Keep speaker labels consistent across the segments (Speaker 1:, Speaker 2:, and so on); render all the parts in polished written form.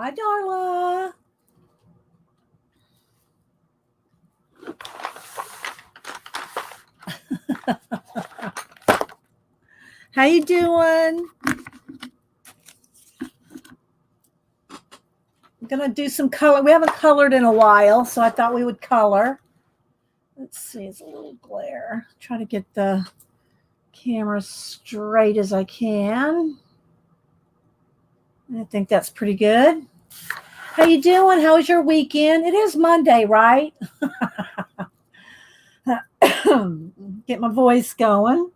Speaker 1: Hi, Darla. How you doing? I'm going to do some color. We haven't colored in a while, so I thought we would color. Let's see. It's a little glare. Try to get the camera straight as I can. I think that's pretty good. How you doing? How was your weekend? It is Monday, right? Get my voice going.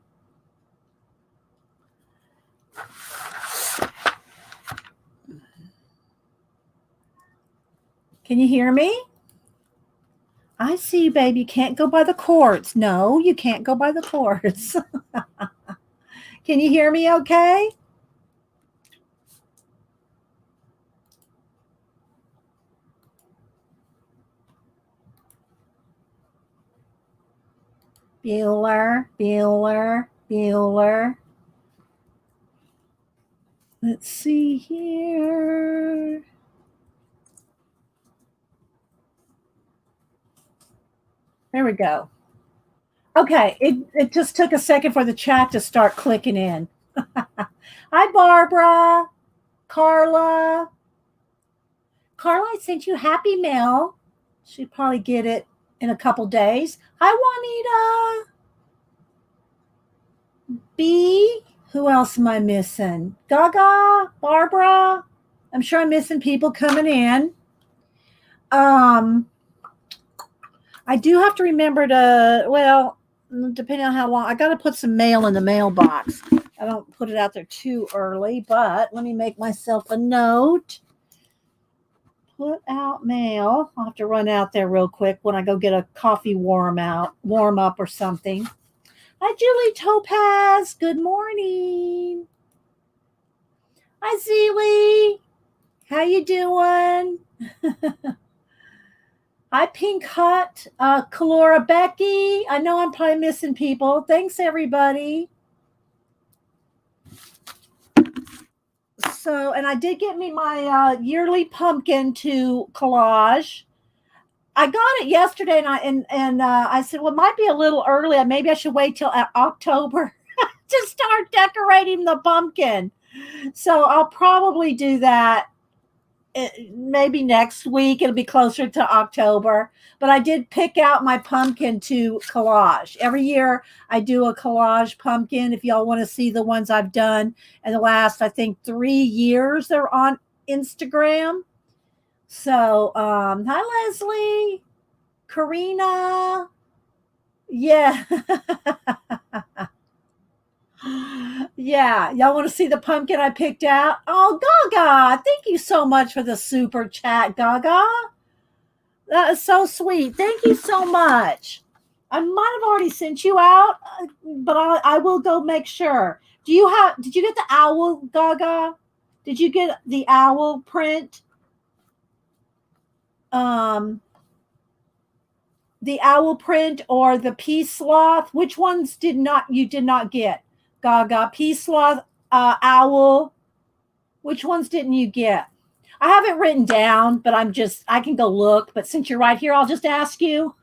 Speaker 1: Can you hear me? I see you, baby. You can't go by the cords. No, you can't go by the cords. Can you hear me okay? Bueller, Bueller, Bueller. Let's see here. There we go. Okay, it just took a second for the chat to start clicking in. Hi, Barbara. Carla. Carla, I sent you happy mail. She'd probably get it in a couple days. Hi, Juanita. B. Who else am I missing? Gaga, Barbara. I'm sure I'm missing people coming in. I do have to remember to, well, depending on how long, I got to put some mail in the mailbox. I don't put it out there too early, but let me make myself a note. Put out mail. I'll have to run out there real quick when I go get a coffee warm up or something. Hi, Julie Topaz. Good morning. Hi, Zeely. How you doing? Hi, Pink Hut. Kalora Becky. I know I'm probably missing people. Thanks, everybody. So, and I did get me my yearly pumpkin to collage. I got it yesterday, and I said, well, it might be a little early. Maybe I should wait till October to start decorating the pumpkin. So I'll probably do that maybe next week. It'll be closer to October. But I did pick out my pumpkin to collage. Every year I do a collage pumpkin. If y'all want to see the ones I've done in the last, I think 3 years, they're on Instagram. So, hi, Leslie, Karina. Yeah. Yeah. Y'all want to see the pumpkin I picked out? Oh, Gaga. Thank you so much for the super chat, Gaga. That is so sweet. Thank you so much. I might have already sent you out, but I will go make sure. Did you get the owl, Gaga? Did you get the owl print? The owl print or the pea sloth? Which ones did not get? Gaga, pea sloth, owl. Which ones didn't you get? I have it written down, but I can go look. But since you're right here, I'll just ask you.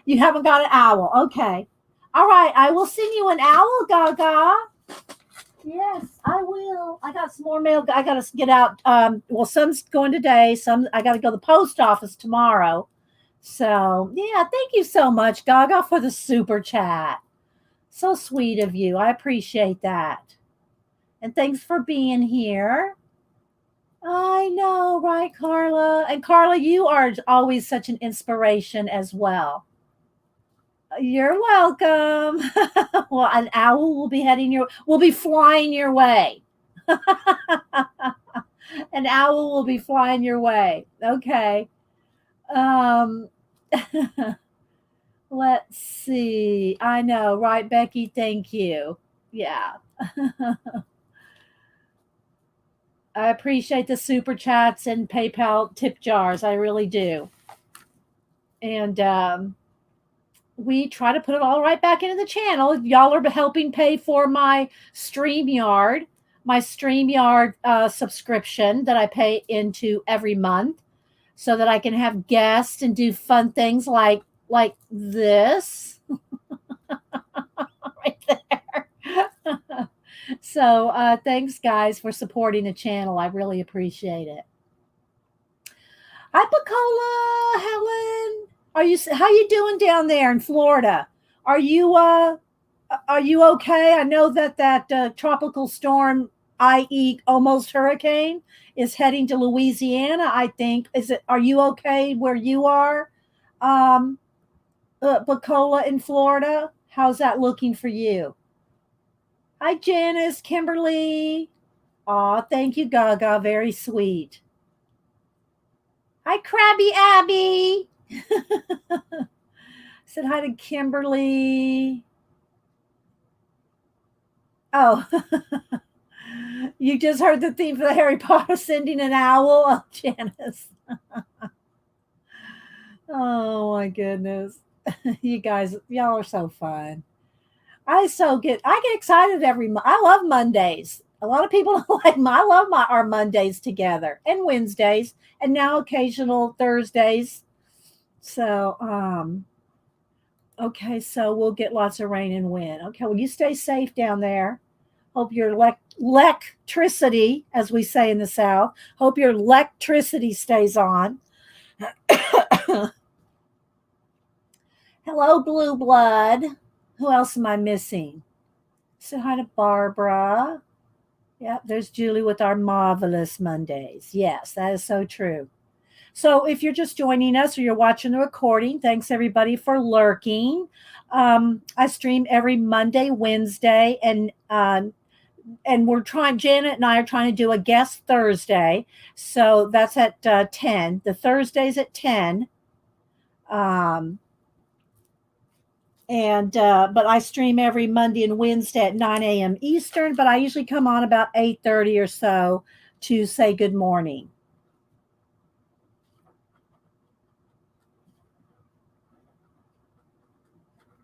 Speaker 1: You haven't got an owl. Okay. All right. I will send you an owl, Gaga. Yes, I will. I got some more mail. I got to get out. Well, some's going today. I got to go to the post office tomorrow. So, yeah, thank you so much, Gaga, for the super chat. So sweet of you. I appreciate that. And thanks for being here. I know, right, Carla? And Carla, you are always such an inspiration as well. You're welcome. Well, an owl will be flying your way. An owl will be flying your way. Okay. Let's see. I know, right, Becky? Thank you. Yeah. I appreciate the super chats and PayPal tip jars. I really do. And we try to put it all right back into the channel. Y'all are helping pay for my StreamYard. my StreamYard subscription that I pay into every month so that I can have guests and do fun things like this right there. So thanks guys for supporting the channel. I really appreciate it. Hi Pacola, Helen. How you doing down there in Florida? Are you okay? I know that tropical storm, i.e., almost hurricane, is heading to Louisiana. I think. Are you okay where you are, Bacola in Florida? How's that looking for you? Hi, Janice, Kimberly. Aw, thank you, Gaga. Very sweet. Hi, Krabby Abby. Said hi to Kimberly. Oh, you just heard the theme for the Harry Potter sending an owl. Oh, Janice. Oh my goodness. You guys, y'all are so fun. I get excited every month. I love Mondays. A lot of people don't like I love our Mondays together and Wednesdays and now occasional Thursdays. So okay, so we'll get lots of rain and wind. Okay, well you stay safe down there. Hope your electricity, as we say in the South, hope your electricity stays on. Hello, Blue Blood. Who else am I missing? Say hi to Barbara. Yep, there's Julie with our marvelous Mondays. Yes, that is so true. So if you're just joining us or you're watching the recording, thanks everybody for lurking. I stream every Monday, Wednesday, and Janet and I are trying to do a guest Thursday. So that's at 10. The Thursday's at 10. But I stream every Monday and Wednesday at 9 a.m. Eastern, but I usually come on about 8:30 or so to say good morning.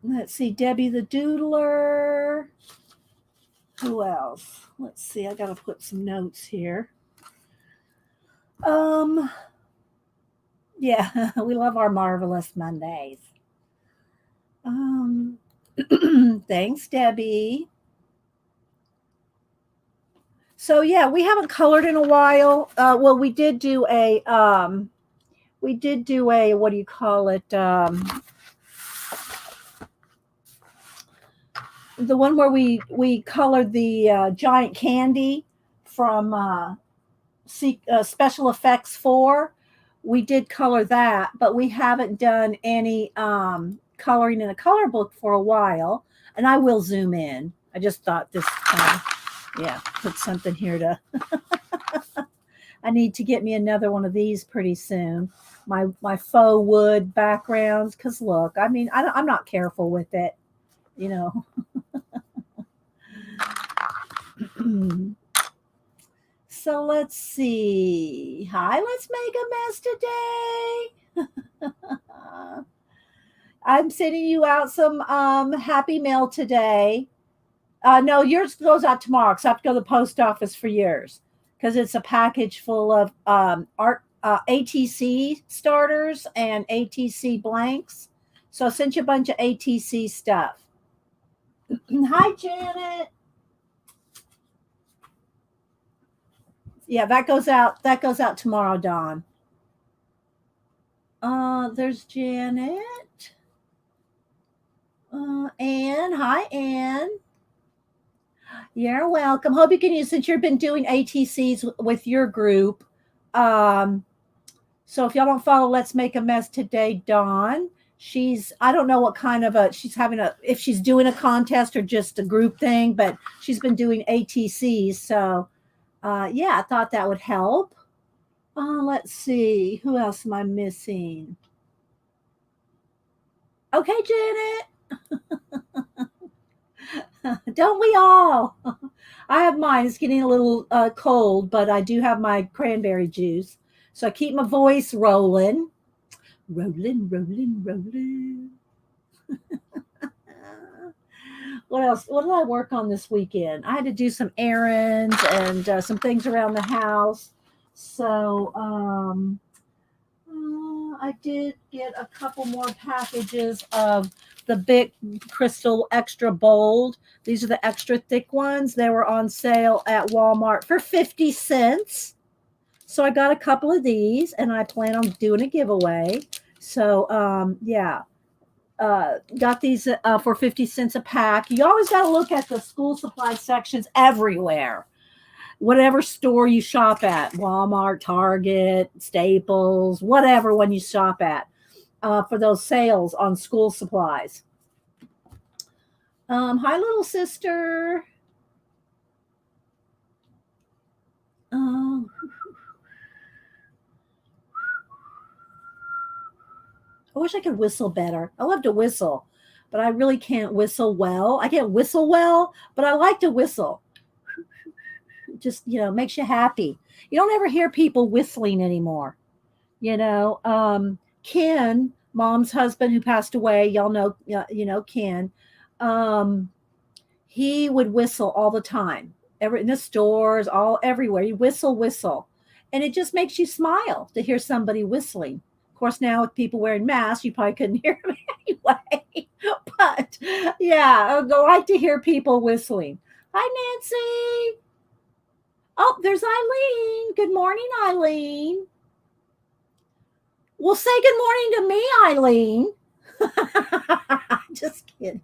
Speaker 1: Let's see, Debbie the Doodler. Who else? Let's see, I gotta put some notes here. Yeah, we love our marvelous Mondays. Thanks, Debbie. So yeah, we haven't colored in a while. Well, we did do a what do you call it? The one where we colored the giant candy from Special Effects 4. We did color that, but we haven't done any coloring in a color book for a while. And I will zoom in. I just thought this put something here to I need to get me another one of these pretty soon. My faux wood backgrounds, because look, I mean, I'm not careful with it, you know. So let's see. Hi, let's make a mess today. I'm sending you out some happy mail today. No, yours goes out tomorrow because I have to go to the post office for yours because it's a package full of art ATC starters and ATC blanks. So I sent you a bunch of ATC stuff. Hi, Janet. Yeah, that goes out. That goes out tomorrow, Dawn. There's Janet. Anne. Hi, Anne. You're welcome. Hope you can use since you've been doing ATCs with your group. So if y'all don't follow Let's Make a Mess Today, Dawn, I don't know what kind of if she's doing a contest or just a group thing, but she's been doing ATCs. So yeah, I thought that would help. Let's see. Who else am I missing? Okay, Janet. Don't we all? I have mine. It's getting a little cold, but I do have my cranberry juice. So I keep my voice rolling. Rolling. What else? What did I work on this weekend? I had to do some errands and some things around the house. So I did get a couple more packages of the big crystal extra bold. These are the extra thick ones. They were on sale at Walmart for 50 cents. So I got a couple of these and I plan on doing a giveaway. So yeah, got these for 50 cents a pack. You always got to look at the school supply sections everywhere. Whatever store you shop at, Walmart, Target, Staples, whatever one you shop at, for those sales on school supplies. Hi, little sister. Um, I wish I could whistle better. I love to whistle, but I really can't whistle well. I can't whistle well, but I like to whistle. Just, makes you happy. You don't ever hear people whistling anymore. Ken, mom's husband who passed away, y'all know, Ken. Um, he would whistle all the time, in the stores, all everywhere. You whistle, whistle, and it just makes you smile to hear somebody whistling. Of course, now with people wearing masks, you probably couldn't hear them anyway. But yeah, I like to hear people whistling. Hi, Nancy. Oh, there's Eileen. Good morning, Eileen. Well, say good morning to me, Eileen. Just kidding.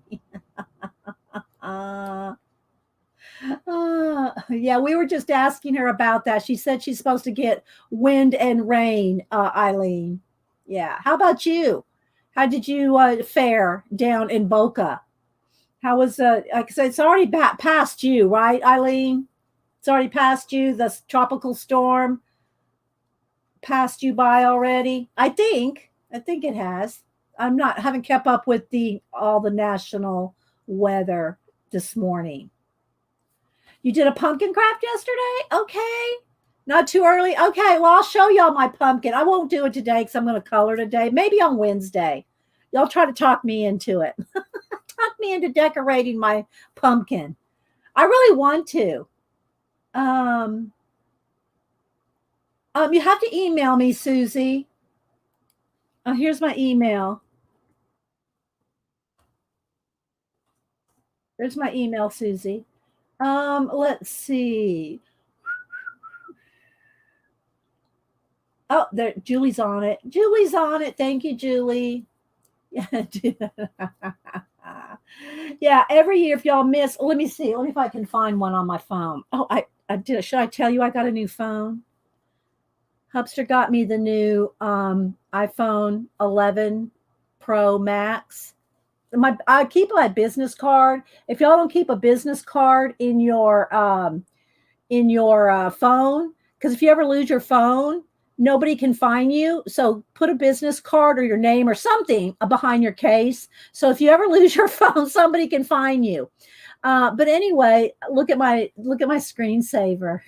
Speaker 1: Yeah, we were just asking her about that. She said she's supposed to get wind and rain, Eileen. Yeah. How about you? How did you fare down in Boca? How was like I said, it's already past you, right, Eileen? It's already past you. The tropical storm passed you by already. I think. I think it has. Haven't kept up with all the national weather this morning. You did a pumpkin craft yesterday? Okay. Not too early. Okay. Well, I'll show y'all my pumpkin. I won't do it today because I'm going to color today. Maybe on Wednesday. Y'all try to talk me into it. Talk me into decorating my pumpkin. I really want to. You have to email me, Susie. Here's my email. There's my email, Susie. Let's see. Oh, there, Julie's on it. Julie's on it. Thank you, Julie. Yeah, every year if y'all miss, let me see. Let me if I can find one on my phone. Oh, I did. Should I tell you I got a new phone? Hubster got me the new iPhone 11 Pro Max. I keep my business card. If y'all don't keep a business card in your phone, because if you ever lose your phone, nobody can find you. So put a business card or your name or something behind your case. So if you ever lose your phone, somebody can find you. But anyway, look at my screensaver.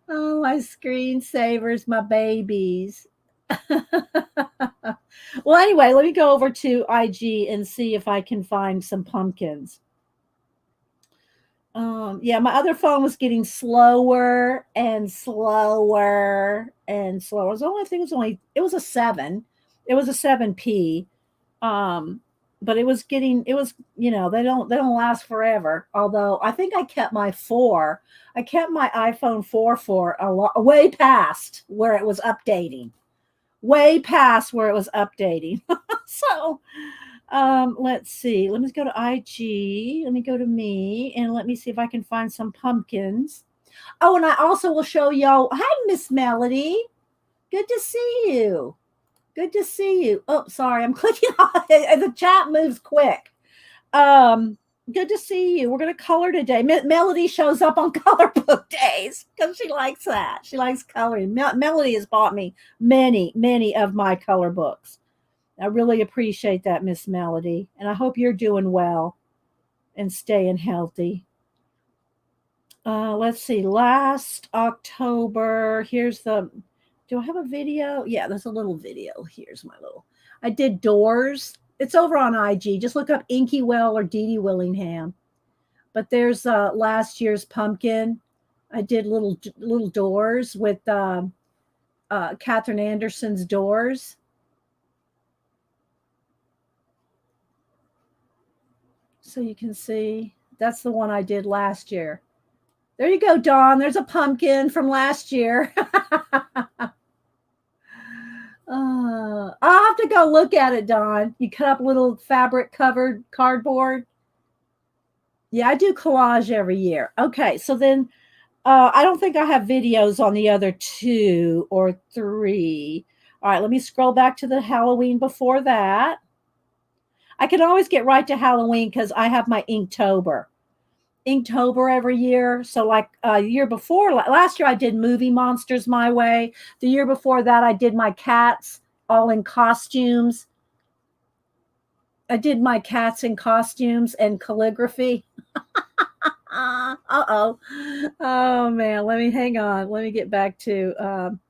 Speaker 1: Oh, my screensavers, my babies. Well, anyway, let me go over to IG and see if I can find some pumpkins. Yeah, my other phone was getting slower and slower and slower. I think it was a 7. It was a 7P. But it was, they don't last forever. Although I think I kept my iPhone 4 for way past where it was updating. Way past where it was updating. So let's see. Let me go to IG. Let me go to me and let me see if I can find some pumpkins. Oh, and I also will show y'all. Hi, Miss Melody. Good to see you. Good to see you. Oh, sorry. I'm clicking on it. The chat moves quick. Good to see you. We're going to color today. Melody shows up on color book days because she likes that. She likes coloring. Melody has bought me many of my color books. I really appreciate that, Miss Melody. And I hope you're doing well and staying healthy. Let's see. Last October, do I have a video? Yeah, there's a little video. I did doors. It's over on IG. Just look up Inky Well or Dee Dee Willingham. But there's last year's pumpkin. I did little doors with Catherine Anderson's doors. So you can see that's the one I did last year. There you go, Dawn. There's a pumpkin from last year. I'll have to go look at it, Dawn. You cut up little fabric covered cardboard. Yeah, I do collage every year. Okay, so then I don't think I have videos on the other 2 or 3. All right, let me scroll back to the Halloween before that. I can always get right to Halloween because I have my Inktober every year. So like the year before, last year I did movie monsters my way. The year before that I did my cats all in costumes. I did my cats in costumes and calligraphy. Uh-oh. Oh man, let me hang on. Let me get back to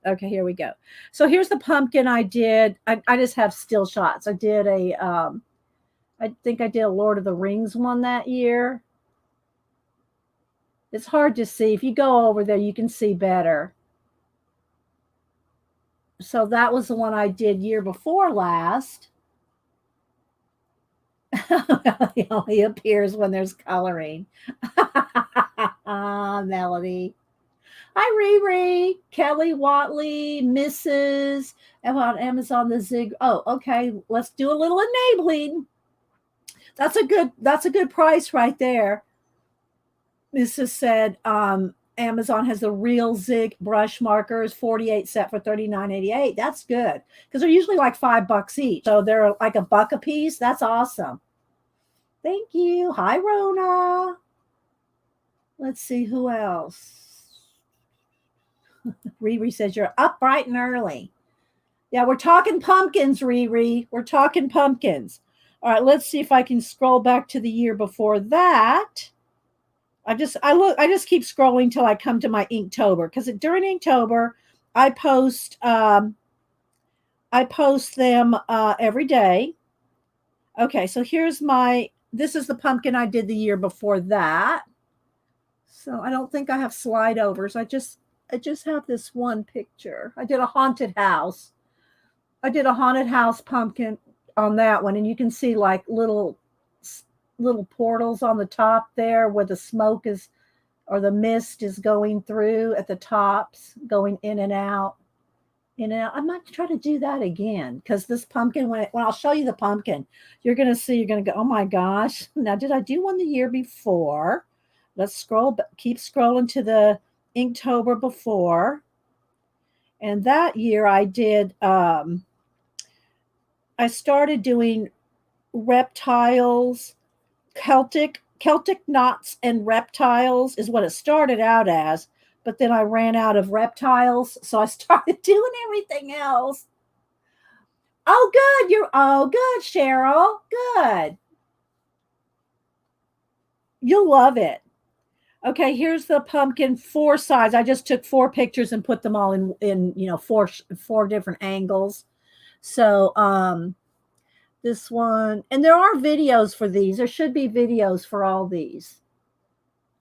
Speaker 1: okay, here we go. So here's the pumpkin I did. I just have still shots. I did I think I did a Lord of the Rings one that year. It's hard to see. If you go over there, you can see better. So that was the one I did year before last. He only appears when there's coloring. Melody. Hi, Riri. Kelly Watley, Mrs. About Amazon the Zig. Oh, okay. Let's do a little enabling. That's a good price right there. Mrs. said Amazon has the real Zig brush markers, 48 set for $39.88. That's good because they're usually like $5 each. So they're like $1 a piece. That's awesome. Thank you. Hi, Rona. Let's see who else. Riri says you're up bright and early. Yeah, we're talking pumpkins, Riri. We're talking pumpkins. All right, let's see if I can scroll back to the year before that. I just keep scrolling till I come to my Inktober because during Inktober I post them every day. Okay, so this is the pumpkin I did the year before that. So I don't think I have slide overs. I just have this one picture. I did a haunted house. I did a haunted house pumpkin on that one, and you can see like little portals on the top there where the smoke is or the mist is going through at the tops, going in and out. I might try to do that again because this pumpkin, when I'll show you the pumpkin, you're going to go, oh my gosh. Now, did I do one the year before? Let's keep scrolling to the Inktober before. And that year I did, I started doing reptiles, Celtic knots and reptiles is what it started out as. But then I ran out of reptiles, so I started doing everything else. Oh, good. Good, Cheryl. Good. You'll love it. Okay, here's the pumpkin 4 sides. I just took 4 pictures and put them all in four different angles. So this one, and there are videos for these. There should be videos for all these.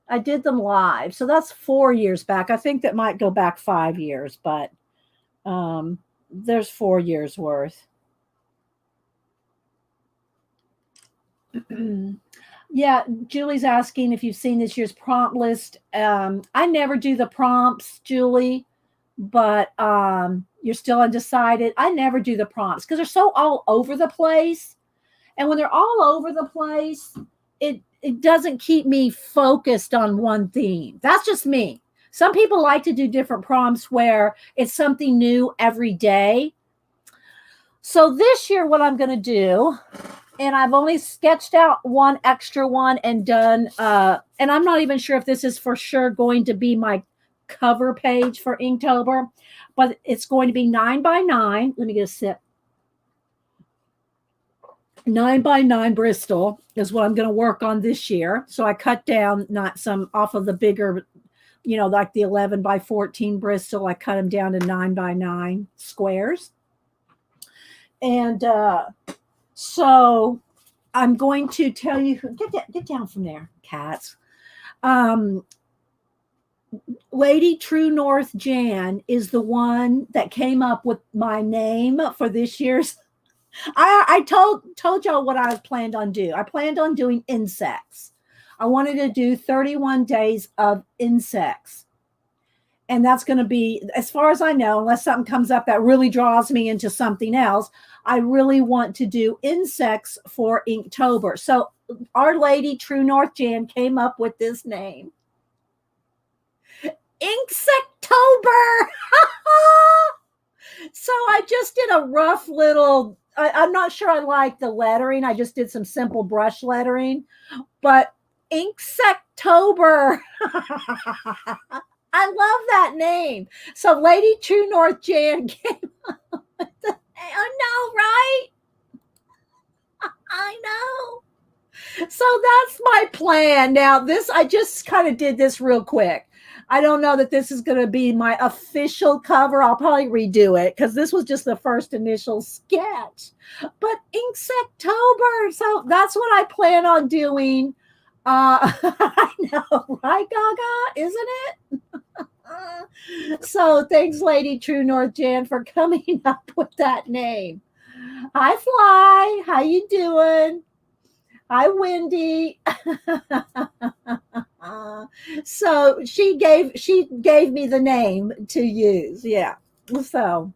Speaker 1: I did them live. So that's 4 years back. I think that might go back 5 years, but there's 4 years worth. Yeah, Julie's asking if you've seen this year's prompt list. I never do the prompts, Julie, but you're still undecided. I never do the prompts because they're so all over the place. And when they're all over the place, it doesn't keep me focused on one theme. That's just me. Some people like to do different prompts where it's something new every day. So this year, what I'm going to do, and I've only sketched out one extra one and done, and I'm not even sure if this is for sure going to be my cover page for Inktober, but it's going to be 9x9. Let me get a sip. 9x9 Bristol is what I'm going to work on this year. So I cut down not some off of the bigger, like the 11x14 Bristol. I cut them down to 9x9 squares. And So I'm going to tell you, get down from there, cats. Um, Lady True North Jan is the one that came up with my name for this year's. I told y'all what I planned on do. I planned on doing insects. I wanted to do 31 days of insects. And that's going to be, as far as I know, unless something comes up that really draws me into something else, I really want to do insects for Inktober. So Our Lady True North Jan came up with this name, Inksektober. So I just did a rough little, I'm not sure I like the lettering. I just did some simple brush lettering, but Inksektober. I love that name. So Lady True North Jan came up with the, I know, right? I know. So that's my plan. Now, this, I just kind of did this real quick. I don't know that this is going to be my official cover. I'll probably redo it because this was just the first initial sketch. But Inksektober. So that's what I plan on doing. I know, right, Gaga? Isn't it? So thanks, Lady True North Jan, for coming up with that name. Hi, Fly. How you doing? Hi, Wendy. So she gave me the name to use. Yeah. So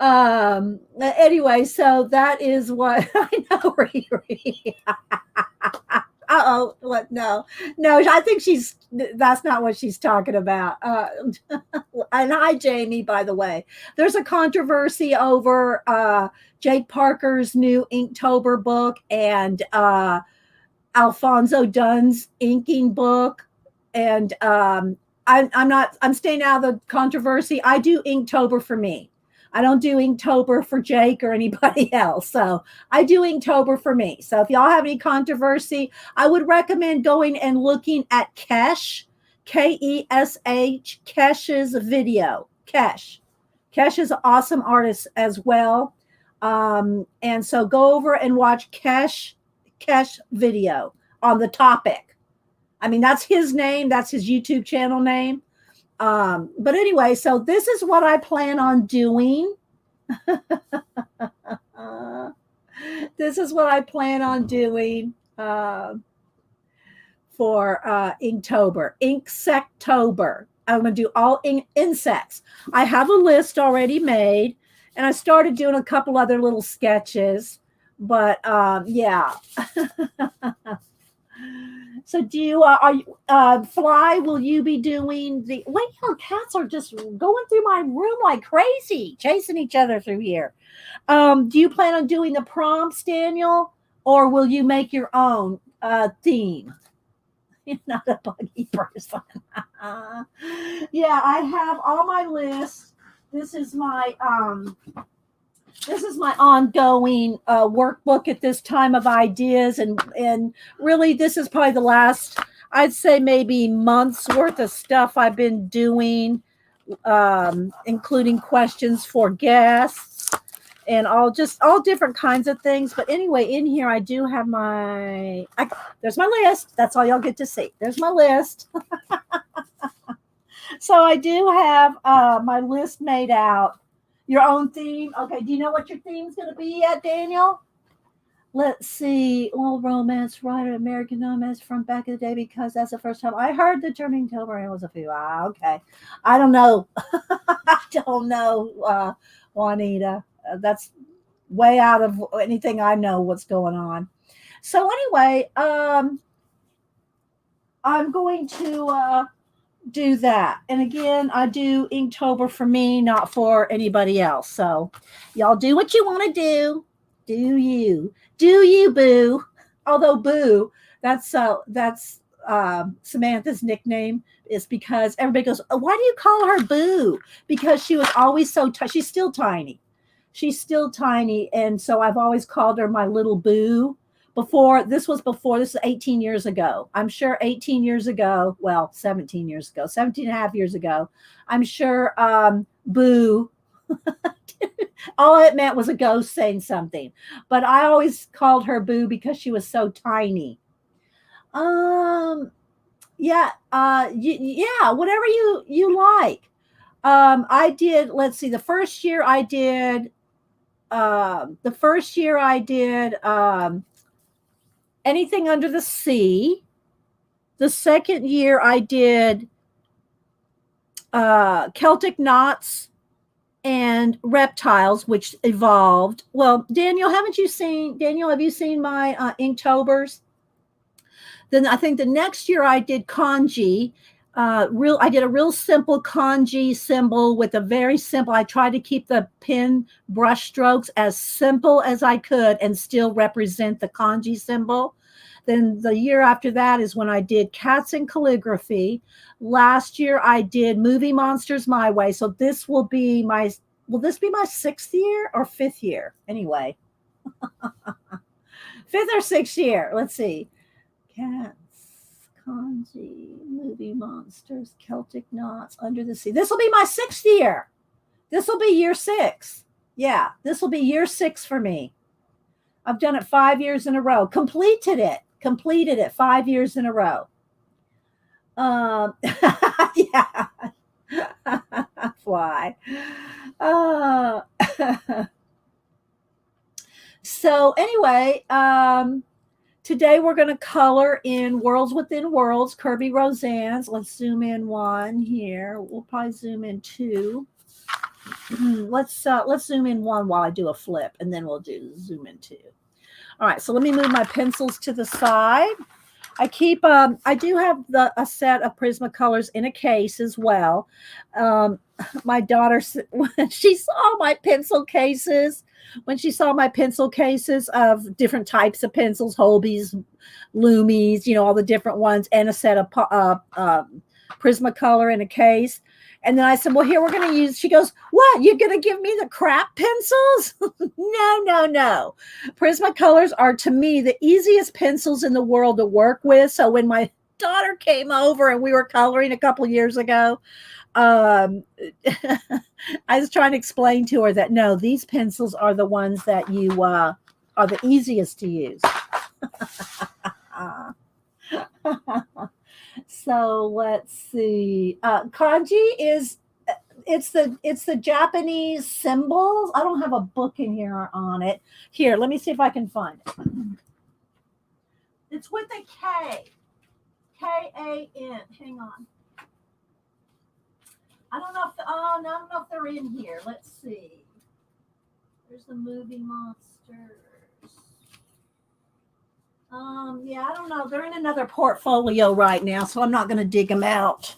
Speaker 1: anyway, so that is what I know, Riri. Uh-oh, what? No, I think that's not what she's talking about. And hi, Jamie, by the way. There's a controversy over Jake Parker's new Inktober book and Alfonso Dunn's inking book. And I'm staying out of the controversy. I do Inktober for me. I don't do Inktober for Jake or anybody else. So I do Inktober for me. So if y'all have any controversy, I would recommend going and looking at Kesh, Kesh, Kesh's video. Kesh is an awesome artist as well. And so go over and watch Kesh video on the topic. I mean, that's his name. That's his YouTube channel name. But anyway, so this is what I plan on doing. This is what I plan on doing for Inktober, Inksektober. I'm going to do all insects. I have a list already made, and I started doing a couple other little sketches. But yeah. So do you Fly, will you be doing the wait, your cats are just going through my room like crazy, chasing each other through here. Do you plan on doing the prompts, Daniel, or will you make your own theme? You're not a buggy person. Yeah, I have all my lists. This is my ongoing workbook at this time of ideas, and really this is probably the last, I'd say maybe months worth of stuff I've been doing, including questions for guests and all different kinds of things. But anyway, in here I do have there's my list. That's all y'all get to see. There's my list. So I do have my list made out. Your own theme. Okay, do you know what your theme's going to be yet, Daniel? Let's see. Old romance writer, American romance from back in the day, because that's the first time I heard the term Inktober was a few. Okay. I don't know. I don't know, Juanita. That's way out of anything I know what's going on. So anyway, I'm going to do that. And again, I do Inktober for me, not for anybody else. So y'all do what you want to do. Do you, boo? Although boo, that's Samantha's nickname, is because everybody goes, oh, why do you call her boo? Because she was always so she's still tiny. And so I've always called her my little boo. This is 18 years ago. I'm sure 18 years ago, well, 17 years ago, 17 and a half years ago, I'm sure Boo, all it meant was a ghost saying something. But I always called her Boo because she was so tiny. Um, yeah, yeah, whatever you like. I did. Let's see. The first year I did anything under the sea. The second year I did Celtic knots and reptiles, which evolved. Well, Daniel, have you seen my Inktober's? Then I think the next year I did kanji. I did a real simple kanji symbol with a very simple. I tried to keep the pen brush strokes as simple as I could and still represent the kanji symbol. Then the year after that is when I did cats and calligraphy. Last year I did movie monsters my way. So will this be my 6th year or 5th year? Anyway, 5th or 6th year. Let's see. Cats, kanji, movie monsters, Celtic knots, under the sea. This will be my 6th year. This will be year 6. Yeah, this will be year 6 for me. I've done it 5 years in a row. Completed it 5 years in a row. Yeah. Fly. So anyway, today we're going to color in Worlds Within Worlds, Kirby Rosanes. Let's zoom in 1 here. We'll probably zoom in 2. Let's zoom in 1 while I do a flip, and then we'll zoom in 2. All right, so let me move my pencils to the side. I do have a set of Prismacolors in a case as well. My daughter, when she saw my pencil cases of different types of pencils, Holbeys, Lumies, all the different ones, and a set of Prismacolor in a case. And then I said, well, here we're going to use, she goes, what? You're going to give me the crap pencils? No. Prismacolors are, to me, the easiest pencils in the world to work with. So when my daughter came over and we were coloring a couple years ago, I was trying to explain to her that, no, these pencils are the ones that are the easiest to use. So let's see. Kanji it's the Japanese symbols. I don't have a book in here on it. Here, let me see if I can find it. It's with a K. K-A-N. Hang on. I don't know if they're in here. Let's see. There's the movie monsters. Yeah, I don't know. They're in another portfolio right now, so I'm not going to dig them out.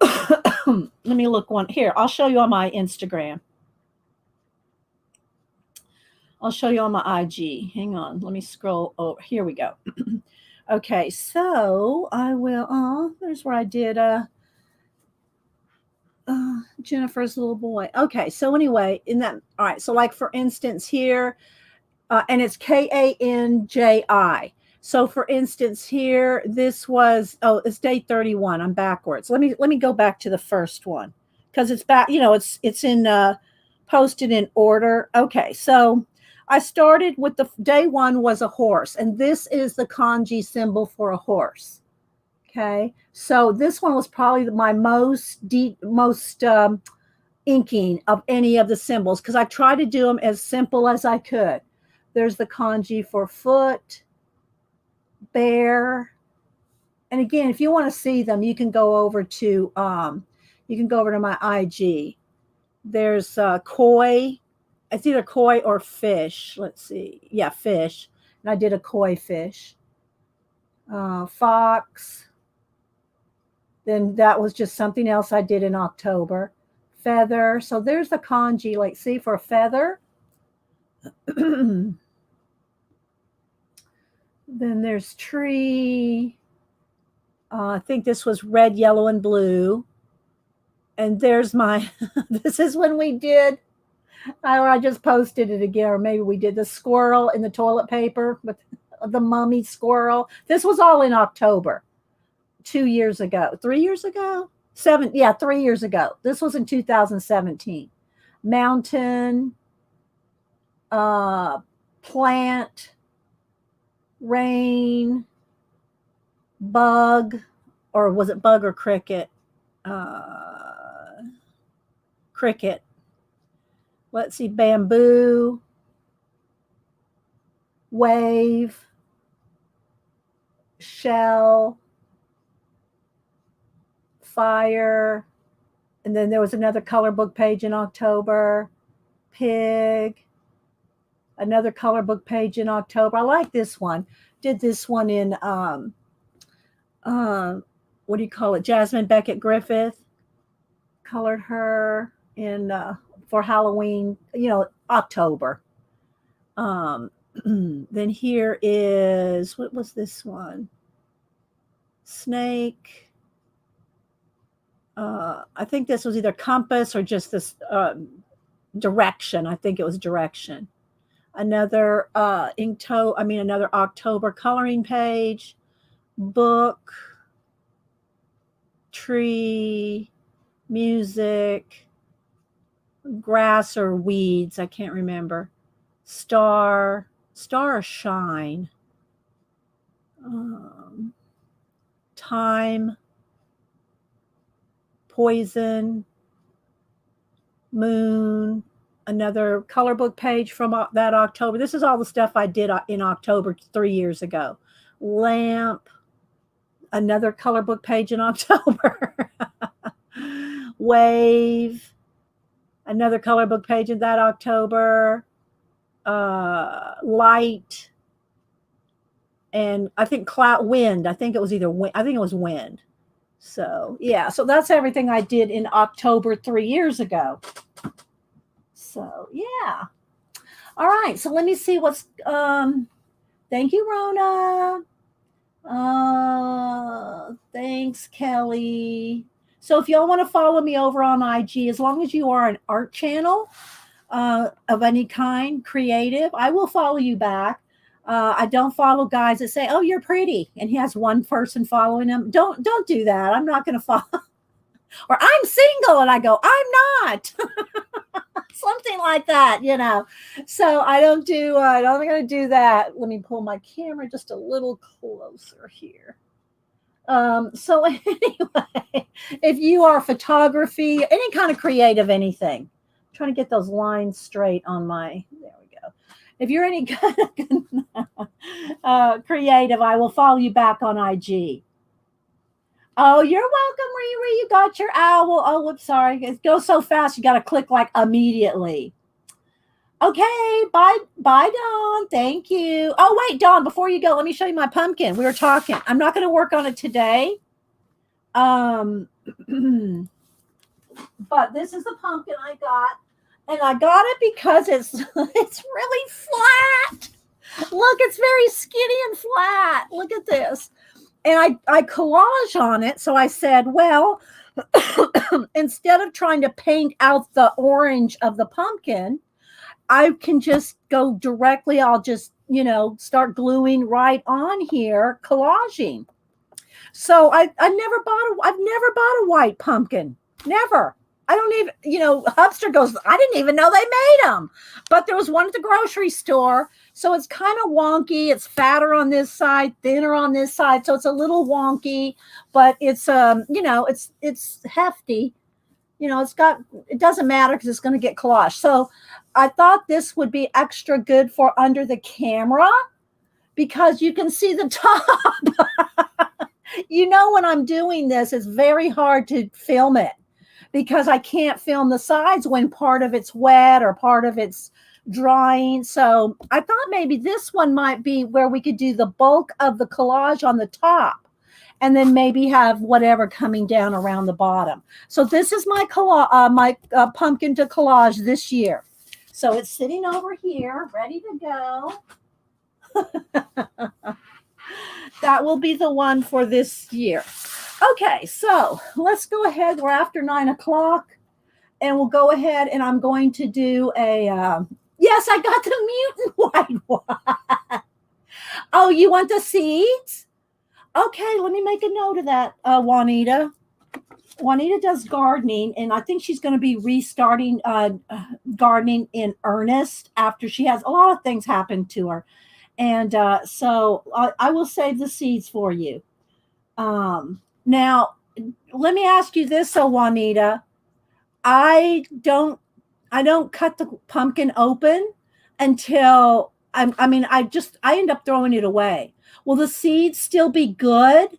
Speaker 1: Let me look one here. I'll show you on my Instagram. I'll show you on my IG. Hang on. Let me scroll. Oh, here we go. Okay, so I will. There's where I did Jennifer's little boy. Okay, so anyway, all right. So like for instance here. And it's Kanji. So for instance here, this was, it's day 31. I'm backwards. Let me go back to the first one because it's back, it's in posted in order. Okay, so I started with day 1 was a horse, and this is the kanji symbol for a horse. Okay, so this one was probably my most inking of any of the symbols because I tried to do them as simple as I could. There's the kanji for foot, bear. And again, if you want to see them, you can go over to my IG. There's koi. It's either koi or fish. Let's see. Yeah, fish. And I did a koi fish. Fox. Then that was just something else I did in October. Feather. So there's the kanji. Like, see, for a feather. Then there's tree. I think this was red, yellow, and blue. And there's my, this is when we did, or I just posted it again, or maybe we did the squirrel in the toilet paper with the mummy squirrel. This was all in October, 2 years ago, 3 years ago, 3 years ago. This was in 2017. mountain, plant, rain, bug, or was it bug or cricket? Cricket. Let's see, bamboo, wave, shell, fire, and then there was another color book page in October, pig, another color book page in October. I like this one. Did this one in what do you call it? Jasmine Beckett Griffith colored her in for Halloween, October. Then here is, what was this one? Snake. I think this was either compass or just this direction. I think it was direction. Another another October coloring page, book, tree, music, grass or weeds, I can't remember. Star or shine. Time, poison, moon, another color book page from that October. This is all the stuff I did in October 3 years ago. Lamp, another color book page in October. Wave, another color book page in that October. Light, and I think wind. I think it was either wind. I think it was wind. So yeah, so that's everything I did in October 3 years ago. So yeah. All right. So let me see what's. Thank you, Rona. Thanks, Kelly. So if y'all want to follow me over on IG, as long as you are an art channel of any kind, creative, I will follow you back. I don't follow guys that say, "Oh, you're pretty," and he has one person following him. Don't do that. I'm not going to follow. Or I'm single, and I go, "I'm not." Something like that, So I don't do. I'm not going to do that. Let me pull my camera just a little closer here. So anyway, if you are photography, any kind of creative, anything, I'm trying to get those lines straight on there we go. If you're any kind of creative, I will follow you back on IG. Oh, you're welcome, Riri. You got your owl. Oh, whoops, sorry. It goes so fast, you got to click like immediately. Okay, bye, Dawn. Thank you. Oh, wait, Dawn, before you go, let me show you my pumpkin. We were talking. I'm not going to work on it today. But this is the pumpkin I got. And I got it because it's really flat. Look, it's very skinny and flat. Look at this. And I collage on it. So I said, well, instead of trying to paint out the orange of the pumpkin, I can just go directly. I'll just, start gluing right on here, collaging. So I've never bought a white pumpkin. Never. I don't even, Hubster goes, I didn't even know they made them. But there was one at the grocery store. So it's kind of wonky. It's fatter on this side, thinner on this side. So it's a little wonky, but it's, it's hefty. It doesn't matter because it's going to get collaged. So I thought this would be extra good for under the camera because you can see the top. When I'm doing this, it's very hard to film it because I can't film the sides when part of it's wet or part of it's drying. So I thought maybe this one might be where we could do the bulk of the collage on the top and then maybe have whatever coming down around the bottom. So this is my pumpkin to collage this year. So it's sitting over here, ready to go. That will be the one for this year. Okay, so let's go ahead. We're after 9 o'clock, and we'll go ahead, and I'm going to do a, yes, I got the mutant white one. Oh, you want the seeds? Okay, let me make a note of that, Juanita. Juanita does gardening, and I think she's going to be restarting gardening in earnest after she has a lot of things happen to her. And so I will save the seeds for you. Now, let me ask you this, so Juanita, I don't I don't cut the pumpkin open until I mean I end up throwing it away. Will the seeds still be good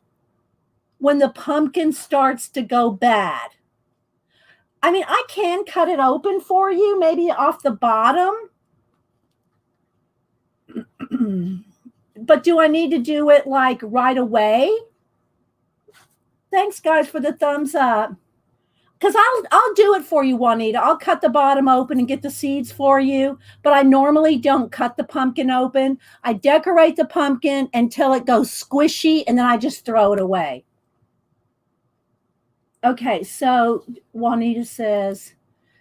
Speaker 1: when the pumpkin starts to go bad? I mean, I can cut it open for you, maybe off the bottom. But do I need to do it like right away? Thanks guys for the thumbs up. Because I'll do it for you, Juanita. I'll cut the bottom open and get the seeds for you. But I normally don't cut the pumpkin open. I decorate the pumpkin until it goes squishy, and then I just throw it away. Okay, so Juanita says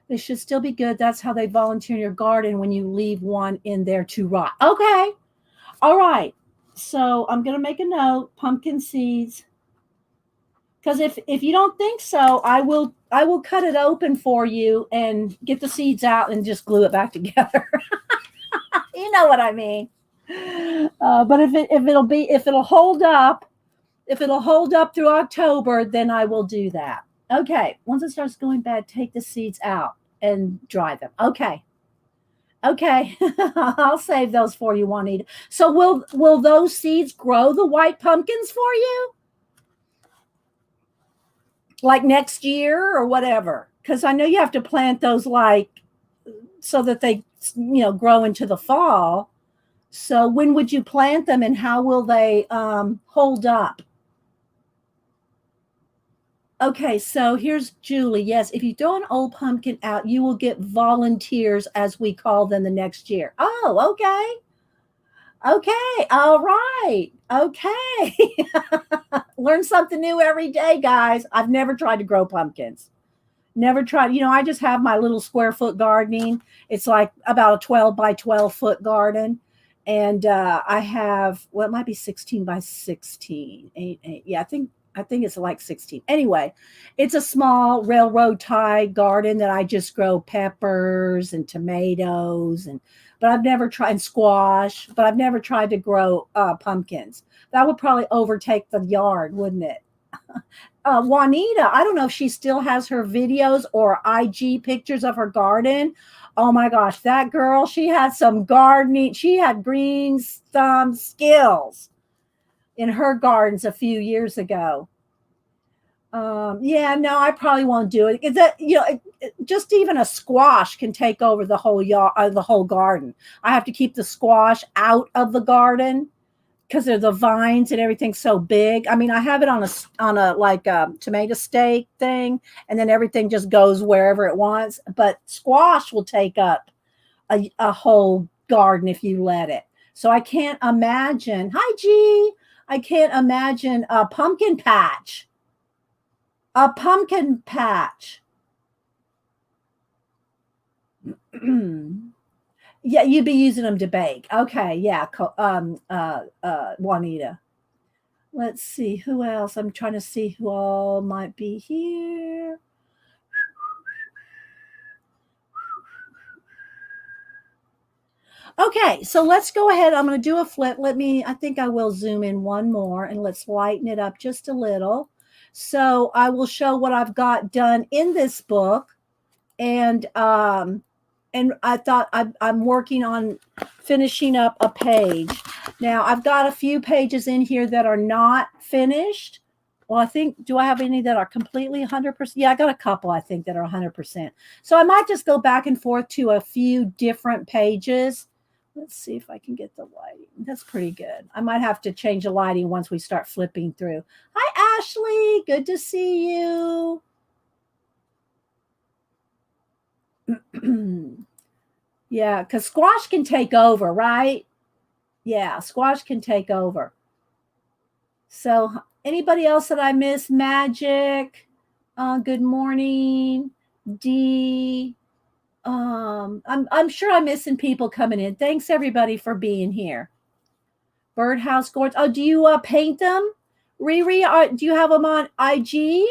Speaker 1: they should still be good. That's how they volunteer in your garden when you leave one in there to rot. Okay, all right. So I'm gonna make a note. Pumpkin seeds. Because if you don't think so, I will cut it open for you and get the seeds out and just glue it back together. You know what I mean. But if it'll hold up, if it'll hold up through October, then I will do that. Okay. Once it starts going bad, take the seeds out and dry them. Okay. Okay. I'll save those for you, Juanita. So will those seeds grow the white pumpkins for you? Like next year or whatever? Because I know you have to plant those like so that they grow into the fall. So when would you plant them, and how will they hold up? Okay, so here's Julie. Yes, if you throw an old pumpkin out, you will get volunteers, as we call them, the next year. Oh, okay. Okay, all right. Okay. Learn something new every day, guys. I've never tried to grow pumpkins. Never tried. I just have my little square foot gardening. It's like about a 12 by 12 foot garden. And I have, well, it might be 16 by 16. Yeah, I think it's like 16. Anyway, it's a small railroad tie garden that I just grow peppers and tomatoes but I've never tried squash, but I've never tried to grow pumpkins. That would probably overtake the yard, wouldn't it? Juanita, I don't know if she still has her videos or IG pictures of her garden. Oh my gosh, that girl, she had some gardening. She had green thumb skills in her gardens a few years ago. Yeah, no, I probably won't do it. Is that just even a squash can take over the whole yard, the whole garden. I have to keep the squash out of the garden because they're the vines and everything's so big. I mean, I have it on a like a tomato stake thing, and then everything just goes wherever it wants. But squash will take up a whole garden if you let it. So I can't imagine. Hi, G. I can't imagine a pumpkin patch. A pumpkin patch. Yeah, you'd be using them to bake. Okay, yeah. Juanita. Let's see who else. I'm trying to see who all might be here. Okay, so let's go ahead. I'm going to do a flip. I think I will zoom in one more, and let's lighten it up just a little. So I will show what I've got done in this book. And I thought I'm working on finishing up a page. Now I've got a few pages in here that are not finished. Well, I think, do I have any that are completely 100%? Yeah, I got a couple, I think, that are 100%. So I might just go back and forth to a few different pages. Let's see if I can get the lighting. That's pretty good. I might have to change the lighting once we start flipping through. Hi, Ashley. Good to see you. Yeah, because squash can take over, right? Yeah, squash can take over. So anybody else that I missed? Magic. Good morning. D. I'm sure I'm missing people coming in. Thanks everybody for being here. Birdhouse gourds. Oh, do you paint them? Riri, do you have them on IG?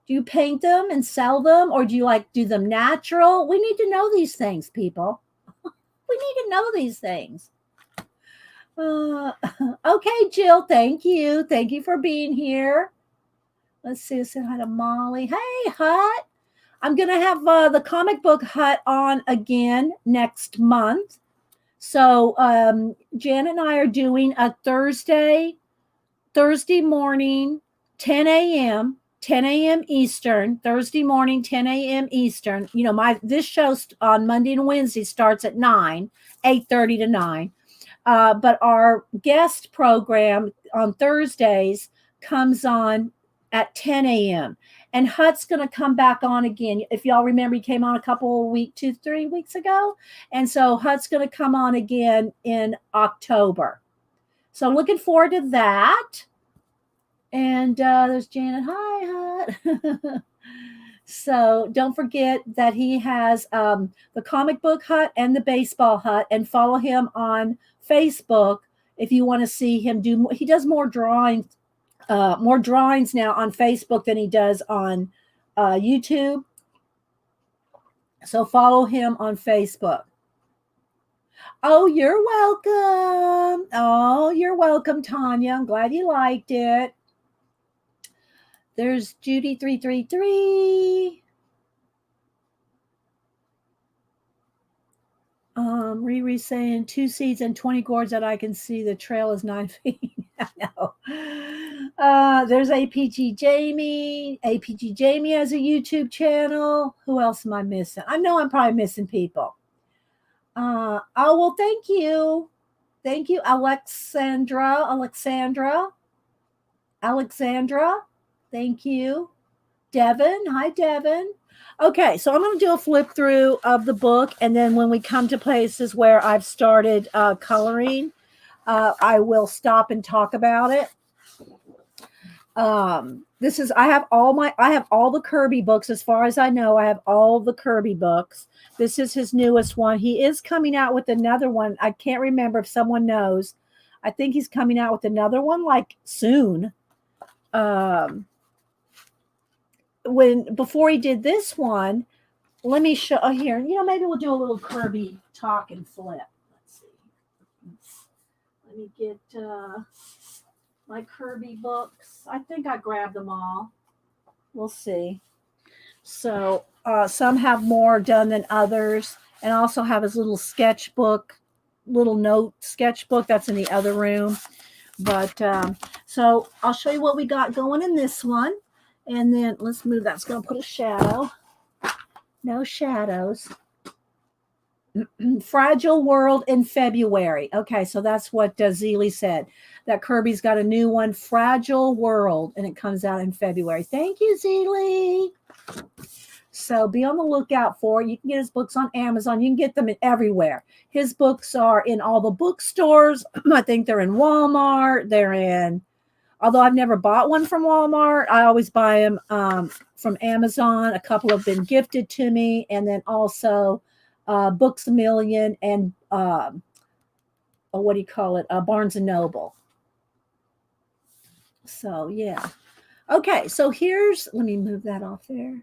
Speaker 1: Do you paint them and sell them, or do you like do them natural? We need to know these things, people. We need to know these things. Okay, Jill, thank you. Thank you for being here. Let's see. I said hi to Molly. Hey, Hut. I'm going to have the comic book Hut on again next month. So Janet and I are doing a Thursday morning, 10 a.m. 10 a.m. Eastern, Thursday morning, 10 a.m. Eastern. You know, this show on Monday and Wednesday starts at 9, 8:30 to 9. But our guest program on Thursdays comes on at 10 a.m. And Hut's going to come back on again. If y'all remember, he came on a couple of 2-3 weeks ago. And so Hut's going to come on again in October. So looking forward to that. And there's Janet. Hi, Hut. So don't forget that he has the comic book Hut and the baseball Hut, and follow him on Facebook if you want to see him do. He does more drawings now on Facebook than he does on YouTube. So follow him on Facebook. Oh, you're welcome. Oh, you're welcome, Tanya. I'm glad you liked it. There's Judy 333. Riri saying 2 seeds and 20 gourds that I can see. The trail is 9 feet. I know. There's APG Jamie. APG Jamie has a YouTube channel. Who else am I missing? I know I'm probably missing people. Oh, well, thank you. Thank you, Alexandra. Thank you. Devin. Hi, Devin. Okay, so I'm going to do a flip through of the book, and then when we come to places where I've started coloring, I will stop and talk about it. I have all the Kirby books. As far as I know, I have all the Kirby books. This is his newest one. He is coming out with another one. I can't remember if someone knows. I think he's coming out with another one like soon. Before he did this one, let me show here. You know, maybe we'll do a little Kirby talk and flip. Let's see. Let me get my Kirby books. I think I grabbed them all. We'll see. So some have more done than others, and also have his little sketchbook, little note sketchbook that's in the other room. But so I'll show you what we got going in this one. And then let's move that. It's going to put a shadow. No shadows. Fragile World in February. Okay, so that's what Zeely said. That Kirby's got a new one, Fragile World, and it comes out in February. Thank you, Zeely. So be on the lookout for it. You can get his books on Amazon. You can get them everywhere. His books are in all the bookstores. I think they're in Walmart. Although I've never bought one from Walmart, I always buy them from Amazon. A couple have been gifted to me. And then also Books A Million and Barnes & Noble. So, yeah. Okay, so let me move that off there.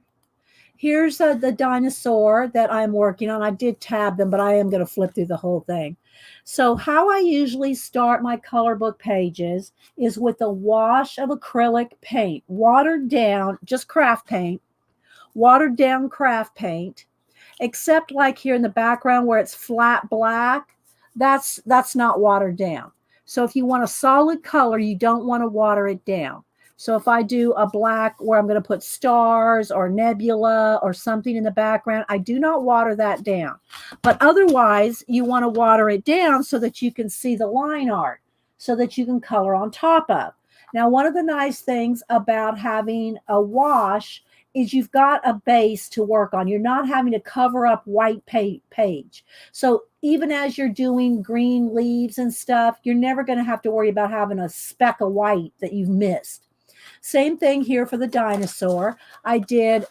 Speaker 1: Here's the Dinosaur that I'm working on. I did tab them, but I am going to flip through the whole thing. So how I usually start my color book pages is with a wash of acrylic paint, watered down, just craft paint, watered down craft paint, except like here in the background where it's flat black, that's not watered down. So if you want a solid color, you don't want to water it down. So if I do a black where I'm going to put stars or nebula or something in the background, I do not water that down. But otherwise, you want to water it down so that you can see the line art, so that you can color on top of. Now, one of the nice things about having a wash is you've got a base to work on. You're not having to cover up white page. So even as you're doing green leaves and stuff, you're never going to have to worry about having a speck of white that you've missed. Same thing here for the Dinosaur. I did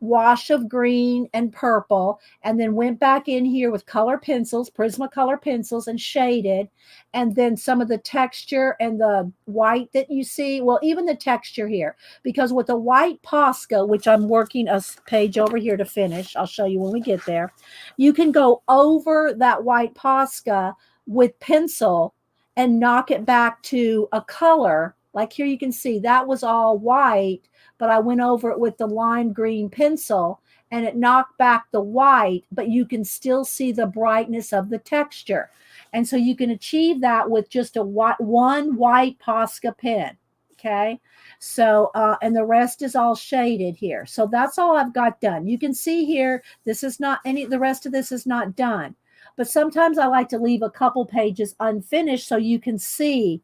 Speaker 1: wash of green and purple, and then went back in here with color pencils, Prismacolor pencils, and shaded. And then some of the texture and the white that you see, well, even the texture here, because with the white Posca, which I'm working a page over here to finish, I'll show you when we get there, you can go over that white Posca with pencil and knock it back to a color. Like here you can see that was all white, but I went over it with the lime green pencil and it knocked back the white, but you can still see the brightness of the texture. And so you can achieve that with just one white Posca pen. Okay. So, and the rest is all shaded here. So that's all I've got done. You can see here, this is not the rest of this is not done. But sometimes I like to leave a couple pages unfinished so you can see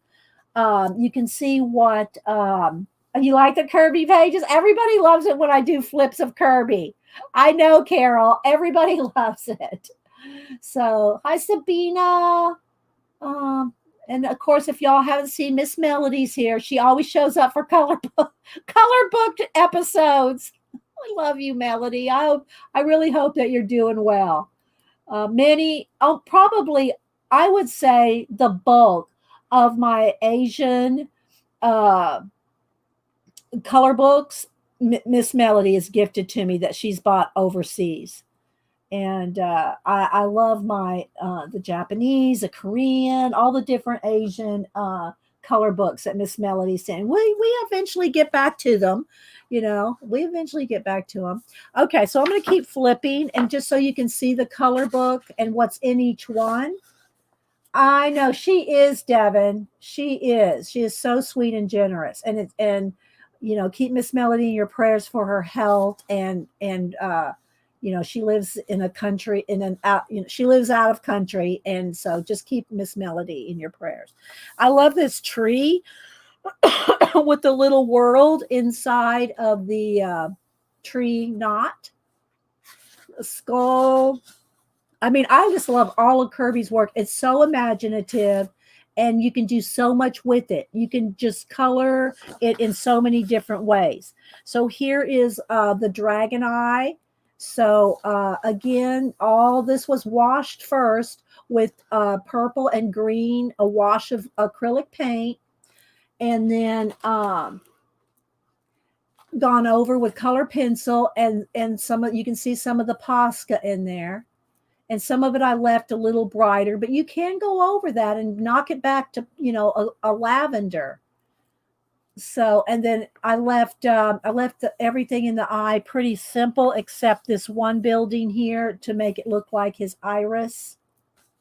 Speaker 1: what, you like the Kirby pages? Everybody loves it when I do flips of Kirby. I know, Carol, everybody loves it. So, hi, Sabina. And of course, if y'all haven't seen Miss Melody's here, she always shows up for color booked episodes. I love you, Melody. I really hope that you're doing well. Probably, I would say the bulk of my Asian color books, Miss Melody is gifted to me that she's bought overseas. And I love my the Japanese, the Korean, all the different Asian color books that Miss Melody sent. We eventually get back to them. We eventually get back to them. Okay, so I'm going to keep flipping, and just so you can see the color book and what's in each one. I know she is, Devin. She is so sweet and generous, and keep Miss Melody in your prayers for her health, and she lives in a country she lives out of country, and so just keep Miss Melody in your prayers. I love this tree with the little world inside of the tree knot, a skull. I mean, I just love all of Kirby's work. It's so imaginative, and you can do so much with it. You can just color it in so many different ways. So here is the dragon eye. So again, all this was washed first with purple and green, a wash of acrylic paint, and then gone over with color pencil, and you can see some of the Posca in there. And some of it I left a little brighter, but you can go over that and knock it back to, a lavender. So, and then I left everything in the eye pretty simple, except this one building here to make it look like his iris.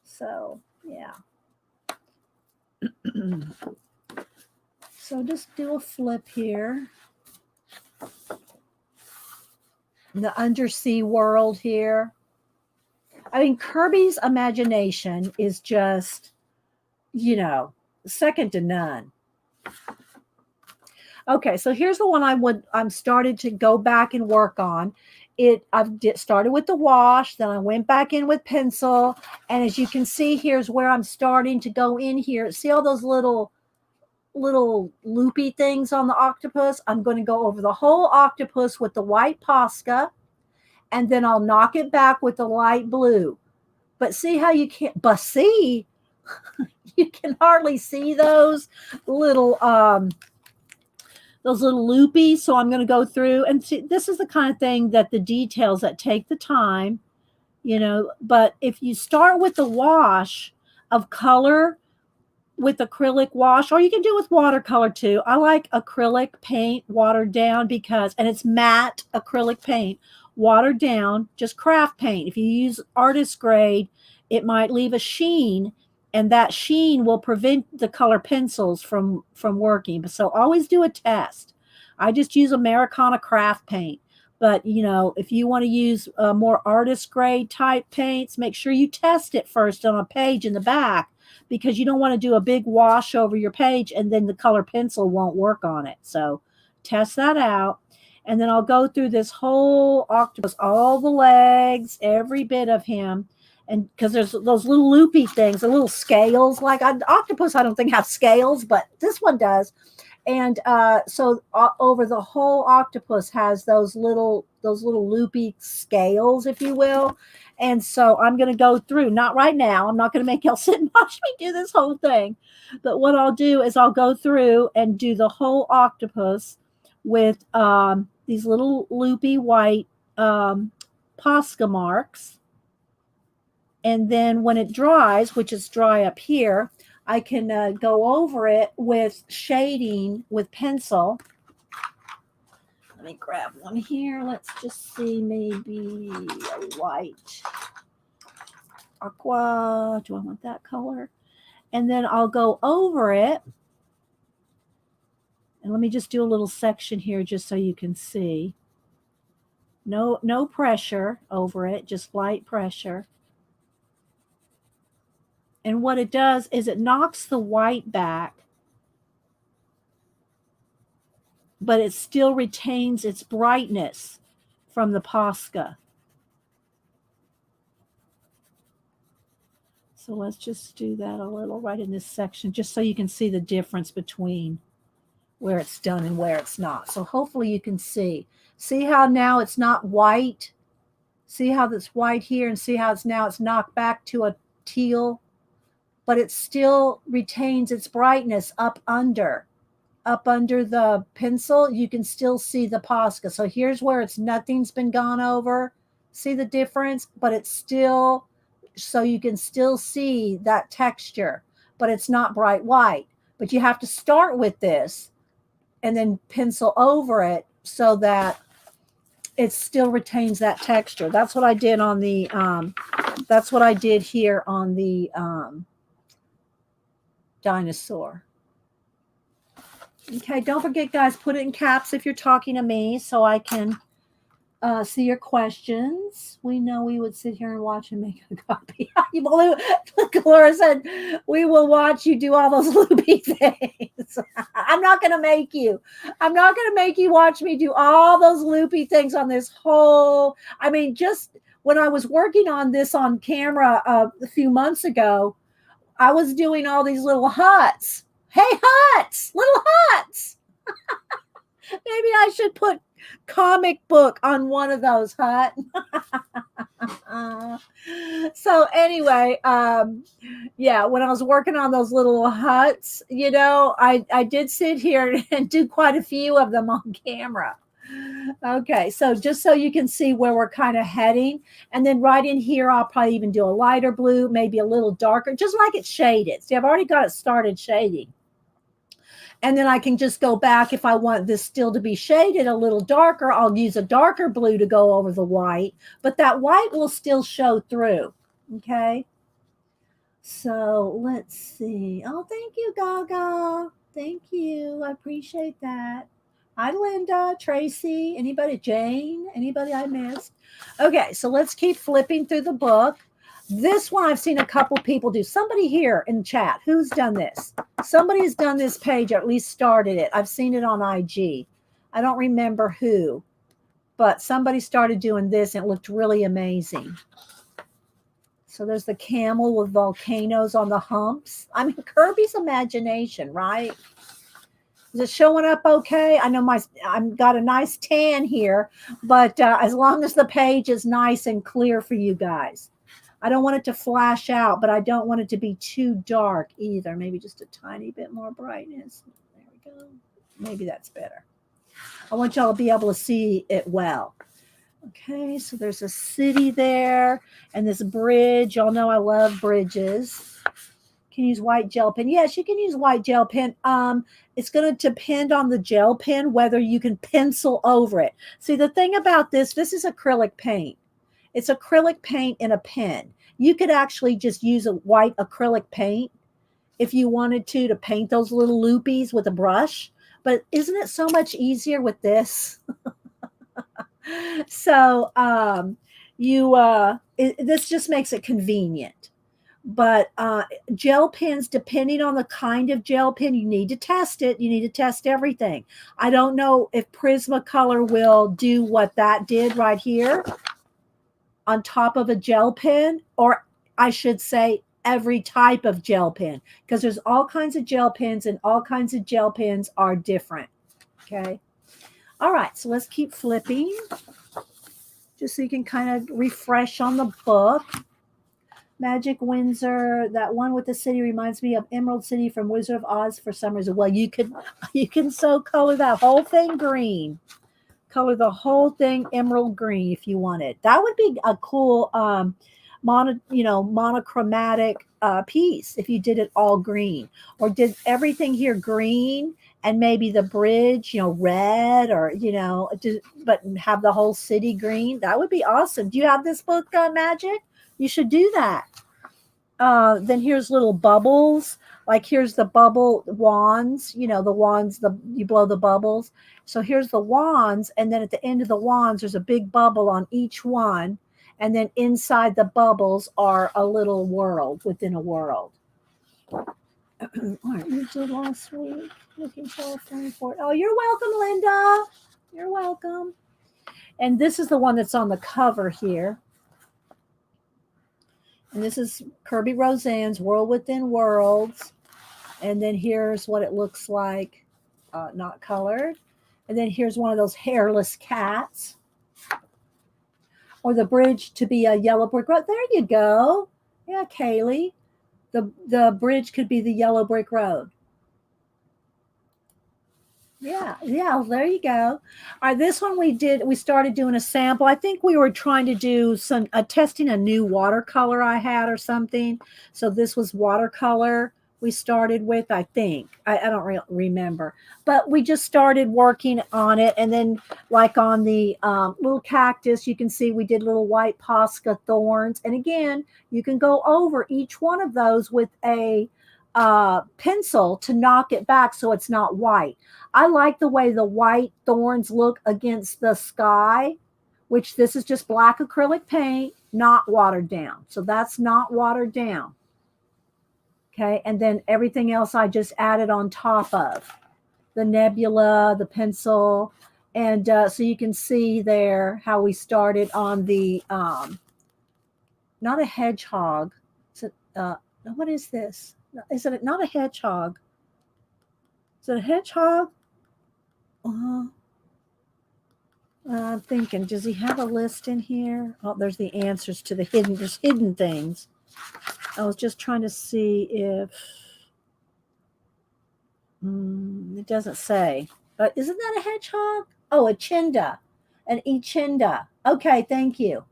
Speaker 1: So, yeah. So just do a flip here. The undersea world here. I mean, Kirby's imagination is just, second to none. Okay, so here's the one I'm started to go back and work on. I've started with the wash, then I went back in with pencil, and as you can see, here's where I'm starting to go in here. See all those little loopy things on the octopus? I'm going to go over the whole octopus with the white Posca, and then I'll knock it back with the light blue. But see how you can't, you can hardly see those little loopies. So I'm going to go through and see, this is the kind of thing that the details that take the time, but if you start with the wash of color with acrylic wash, or you can do with watercolor too. I like acrylic paint watered down and it's matte acrylic paint watered down, just craft paint. If you use artist grade, it might leave a sheen, and that sheen will prevent the color pencils from working. So always do a test. I just use Americana craft paint. But, if you want to use more artist grade type paints, make sure you test it first on a page in the back, because you don't want to do a big wash over your page and then the color pencil won't work on it. So test that out. And then I'll go through this whole octopus, all the legs, every bit of him. And because there's those little loopy things, the little scales, like an octopus, I don't think have scales, but this one does. And so over the whole octopus has those little loopy scales, if you will. And so I'm going to go through, not right now. I'm not going to make y'all sit and watch me do this whole thing. But what I'll do is I'll go through and do the whole octopus with these little loopy white Posca marks. And then when it dries, which is dry up here, I can go over it with shading with pencil. Let me grab one here. Let's just see, maybe a white aqua. Do I want that color? And then I'll go over it. And let me just do a little section here just so you can see. No pressure over it, just light pressure. And what it does is it knocks the white back, but it still retains its brightness from the Posca. So let's just do that a little right in this section, just so you can see the difference between where it's done and where it's not. So hopefully you can see. See how now it's not white? See how it's white here, and see how it's knocked back to a teal? But it still retains its brightness up under the pencil. You can still see the Posca. So here's where nothing's been gone over. See the difference? But it's still, so you can still see that texture, but it's not bright white. But you have to start with this and then pencil over it so that it still retains that texture. That's what I did on the, that's what I did here on the, Dinosaur. Okay, don't forget, guys, put it in caps if you're talking to me so I can see your questions. We know we would sit here and watch and make a copy. Laura said, we will watch you do all those loopy things. I'm not going to make you. I'm not going to make you watch me do all those loopy things on this whole. I mean, just when I was working on this on camera a few months ago, I was doing all these little huts. Hey, huts, little huts. Maybe I should put comic book on one of those huts. So anyway, yeah, when I was working on those little huts, you know, I did sit here and do quite a few of them on camera. Okay, so just so you can see where we're kind of heading. And then right in here, I'll probably even do a lighter blue, maybe a little darker, just like it's shaded. See, I've already got it started shading. And then I can just go back if I want this still to be shaded a little darker. I'll use a darker blue to go over the white, but that white will still show through. Okay, so let's see. Oh, thank you, Gaga. Thank you. I appreciate that. Hi, Linda, Tracy, anybody, Jane, anybody I missed? Okay, so let's keep flipping through the book. This one I've seen a couple people do. Somebody here in chat, who's done this? Somebody's done this page, or at least started it. I've seen it on IG. I don't remember who, but somebody started doing this and it looked really amazing. So there's the camel with volcanoes on the humps. I mean, Kirby's imagination, right? Is it showing up okay? I know I've got a nice tan here, but as long as the page is nice and clear for you guys. I don't want it to flash out, but I don't want it to be too dark either. Maybe just a tiny bit more brightness. There we go. Maybe that's better. I want y'all to be able to see it well. Okay, so there's a city there and this bridge. Y'all know I love bridges. Can you use white gel pen? Yes, you can use white gel pen. It's going to depend on the gel pen, whether you can pencil over it. See, the thing about this is acrylic paint. It's acrylic paint in a pen. You could actually just use a white acrylic paint if you wanted to paint those little loopies with a brush. But isn't it so much easier with this? So this just makes it convenient. But gel pens, depending on the kind of gel pen, you need to test it. You need to test everything. I don't know if Prismacolor will do what that did right here on top of a gel pen, or I should say every type of gel pen, because there's all kinds of gel pens and all kinds of gel pens are different. Okay. All right. So let's keep flipping just so you can kind of refresh on the book. Magic Windsor, that one with the city reminds me of Emerald City from Wizard of Oz for some reason. Well, you can so color that whole thing green. Color the whole thing emerald green if you wanted. That would be a cool monochromatic piece if you did it all green, or did everything here green and maybe the bridge, red, or but have the whole city green. That would be awesome. Do you have this book, Magic? You should do that. Then here's little bubbles. Like here's the bubble wands, the wands, you blow the bubbles. So here's the wands, and then at the end of the wands, there's a big bubble on each one. And then inside the bubbles are a little world within a world. All right, you did last week. Looking for it. Oh, you're welcome, Linda. You're welcome. And this is the one that's on the cover here. And this is Kirby Rosane's World Within Worlds. And then here's what it looks like, not colored. And then here's one of those hairless cats. Or the bridge to be a yellow brick road. There you go. Yeah, Kaylee. The bridge could be the yellow brick road. Yeah, there you go. All right, this one we started doing a sample. I think we were trying to do testing a new watercolor I had or something. So this was watercolor we started with, I think. I don't remember. But we just started working on it. And then like on the little cactus, you can see we did little white Posca thorns. And again, you can go over each one of those with a pencil to knock it back so it's not white. I like the way the white thorns look against the sky, which this is just black acrylic paint, not watered down. So that's not watered down. Okay, and then everything else I just added on top of the nebula, the pencil, and so you can see there how we started on the not a hedgehog. What is this? Is it not a hedgehog? Is it a hedgehog? I'm thinking, does he have a list in here? Oh, there's the answers to the hidden things. I was just trying to see if it doesn't say. But isn't that a hedgehog? Oh, a chinda, an echinda. Okay, thank you.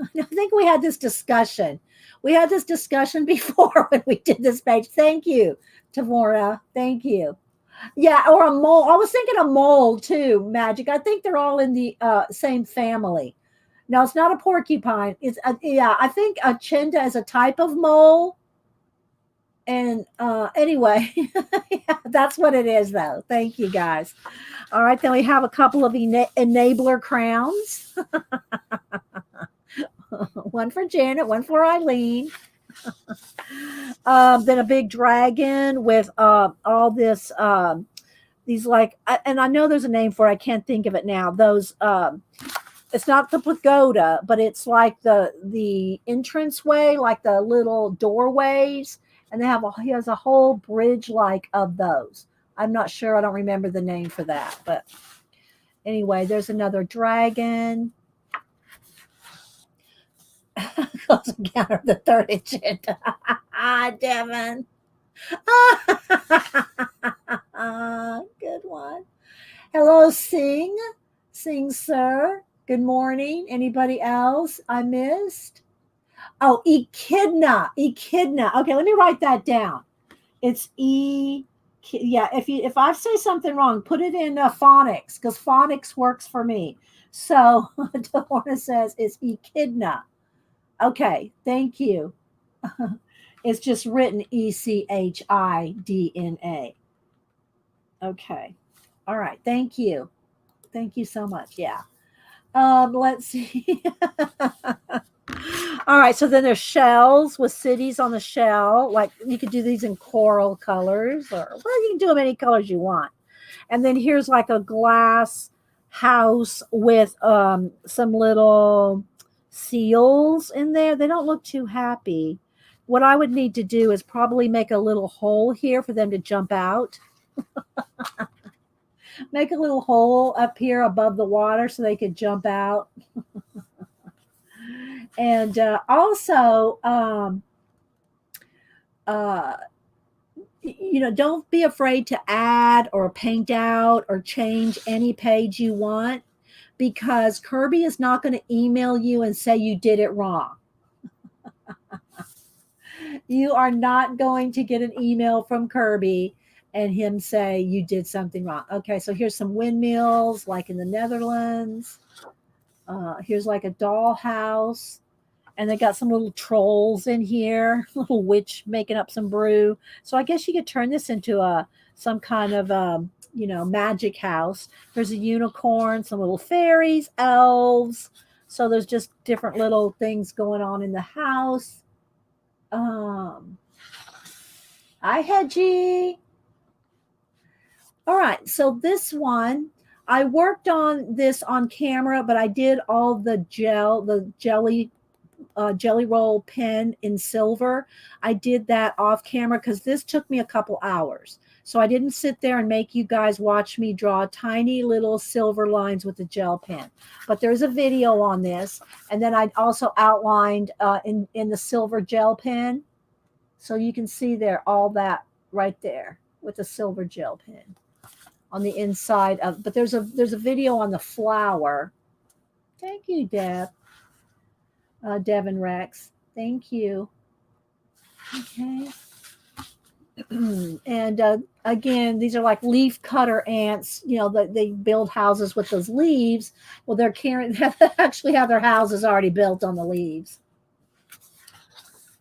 Speaker 1: I think we had this discussion. We had this discussion before when we did this page. Thank you, Tamora. Thank you. Yeah, or a mole. I was thinking a mole too, Magic. I think they're all in the same family. No, it's not a porcupine. It's I think a chinda is a type of mole. And anyway, yeah, that's what it is, though. Thank you, guys. All right, then we have a couple of enabler crowns. One for Janet, one for Eileen. Then a big dragon with all this, these like, and I know there's a name for it. I can't think of it now. Those, it's not the pagoda, but it's like the entranceway, like the little doorways. And he has a whole bridge like of those. I'm not sure. I don't remember the name for that. But anyway, there's another dragon. Close encounter of the third agenda. Devin. Good one. Hello, Sing, sir. Good morning. Anybody else I missed? Oh, echidna. Okay, let me write that down. It's yeah. If I say something wrong, put it in phonics, because phonics works for me. So Devorna says it's echidna. Okay, thank you. It's just written ECHIDNA. Okay. All right. Thank you. Thank you so much. Yeah. Let's see. All right. So then there's shells with cities on the shell. Like you could do these in coral colors, or well, you can do them any colors you want. And then here's like a glass house with some little seals in there. They don't look too happy. what I would need to do is probably make a little hole here for them to jump out. Make a little hole up here above the water so they could jump out. And also, uh, don't be afraid to add or paint out or change any page you want, because Kirby is not going to email you and say you did it wrong. You are not going to get an email from Kirby and him say you did something wrong. Okay, so here's some windmills like in the Netherlands. Here's like a dollhouse. And they got some little trolls in here, little witch making up some brew. So I guess you could turn this into some kind of magic house. There's a unicorn, some little fairies, elves. So there's just different little things going on in the house. Hi, Hedgie. All right, so this one, I worked on this on camera, but I did all the jelly roll pen in silver. I did that off camera because this took me a couple hours. So I didn't sit there and make you guys watch me draw tiny little silver lines with the gel pen. But there's a video on this. And then I also outlined in the silver gel pen. So you can see there all that right there with the silver gel pen on the inside of. But there's a video on the flower. Thank you, Deb. Devin Rex. Thank you. Okay. And again, these are like leaf cutter ants. They build houses with those leaves. Well, they actually have their houses already built on the leaves.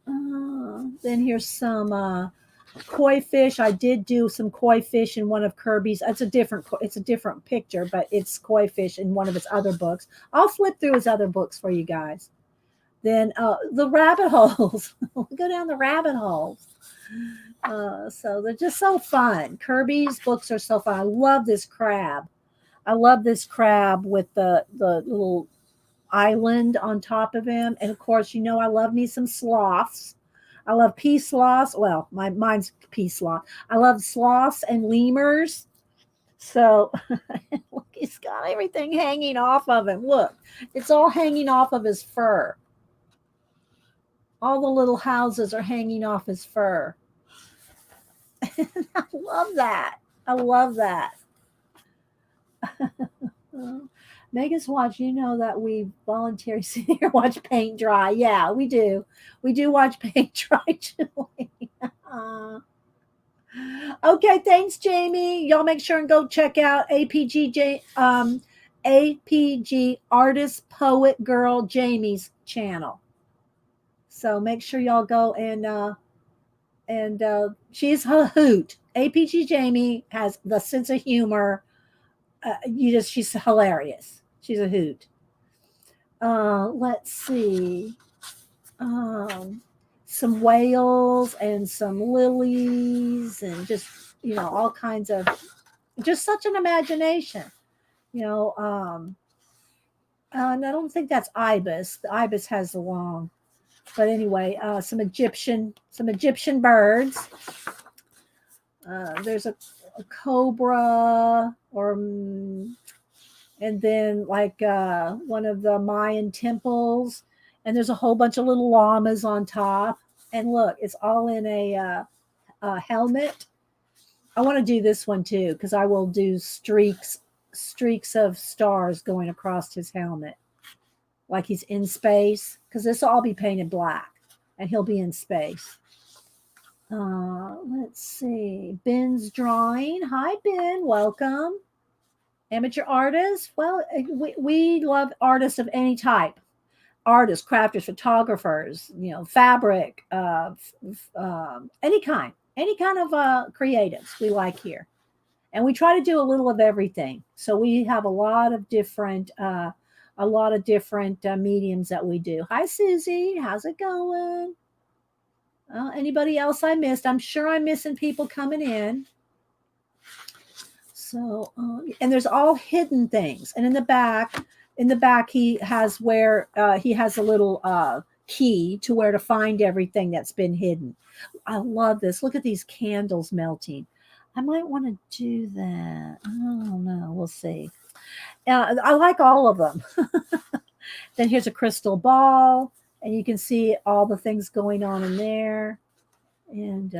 Speaker 1: Then here's some koi fish. I did do some koi fish in one of Kirby's. It's a different picture, but it's koi fish in one of his other books. I'll flip through his other books for you guys. Then the rabbit holes. We'll go down the rabbit holes. So they're just so fun. Kirby's books are so fun. I love this crab. I love this crab with the little island on top of him. And of course, I love me some sloths. I love pea sloths. Well, mine's pea sloth. I love sloths and lemurs. So look, he's got everything hanging off of him. Look, it's all hanging off of his fur. All the little houses are hanging off his fur. I love that. I love that. Megan's watch, that we voluntarily sit here and watch paint dry. Yeah, we do. We do watch paint dry, Julie. Okay, thanks, Jamie. Y'all make sure and go check out APG Artist Poet Girl Jamie's channel. So make sure y'all go and she's a hoot. APG Jamie has the sense of humor. She's hilarious. She's a hoot. Let's see. Some whales and some lilies and just, all kinds of, just such an imagination. And I don't think that's ibis. The ibis has the long. But anyway, some Egyptian birds. There's a cobra, and then like one of the Mayan temples, and there's a whole bunch of little llamas on top. And look, it's all in a helmet. I want to do this one too because I will do streaks of stars going across his helmet. Like he's in space, because this will all be painted black and he'll be in space. Let's see. Ben's drawing. Hi, Ben. Welcome. Amateur artists. Well, we love artists of any type. Artists, crafters, photographers, fabric, any kind of creatives we like here. And we try to do a little of everything. So we have a lot of different mediums that we do. Hi, Susie. How's it going? Anybody else I missed? I'm sure I'm missing people coming in. So, and there's all hidden things. And in the back, he has where he has a little key to where to find everything that's been hidden. I love this. Look at these candles melting. I might want to do that. I don't know. We'll see. I like all of them. Then here's a crystal ball, and you can see all the things going on in there. And did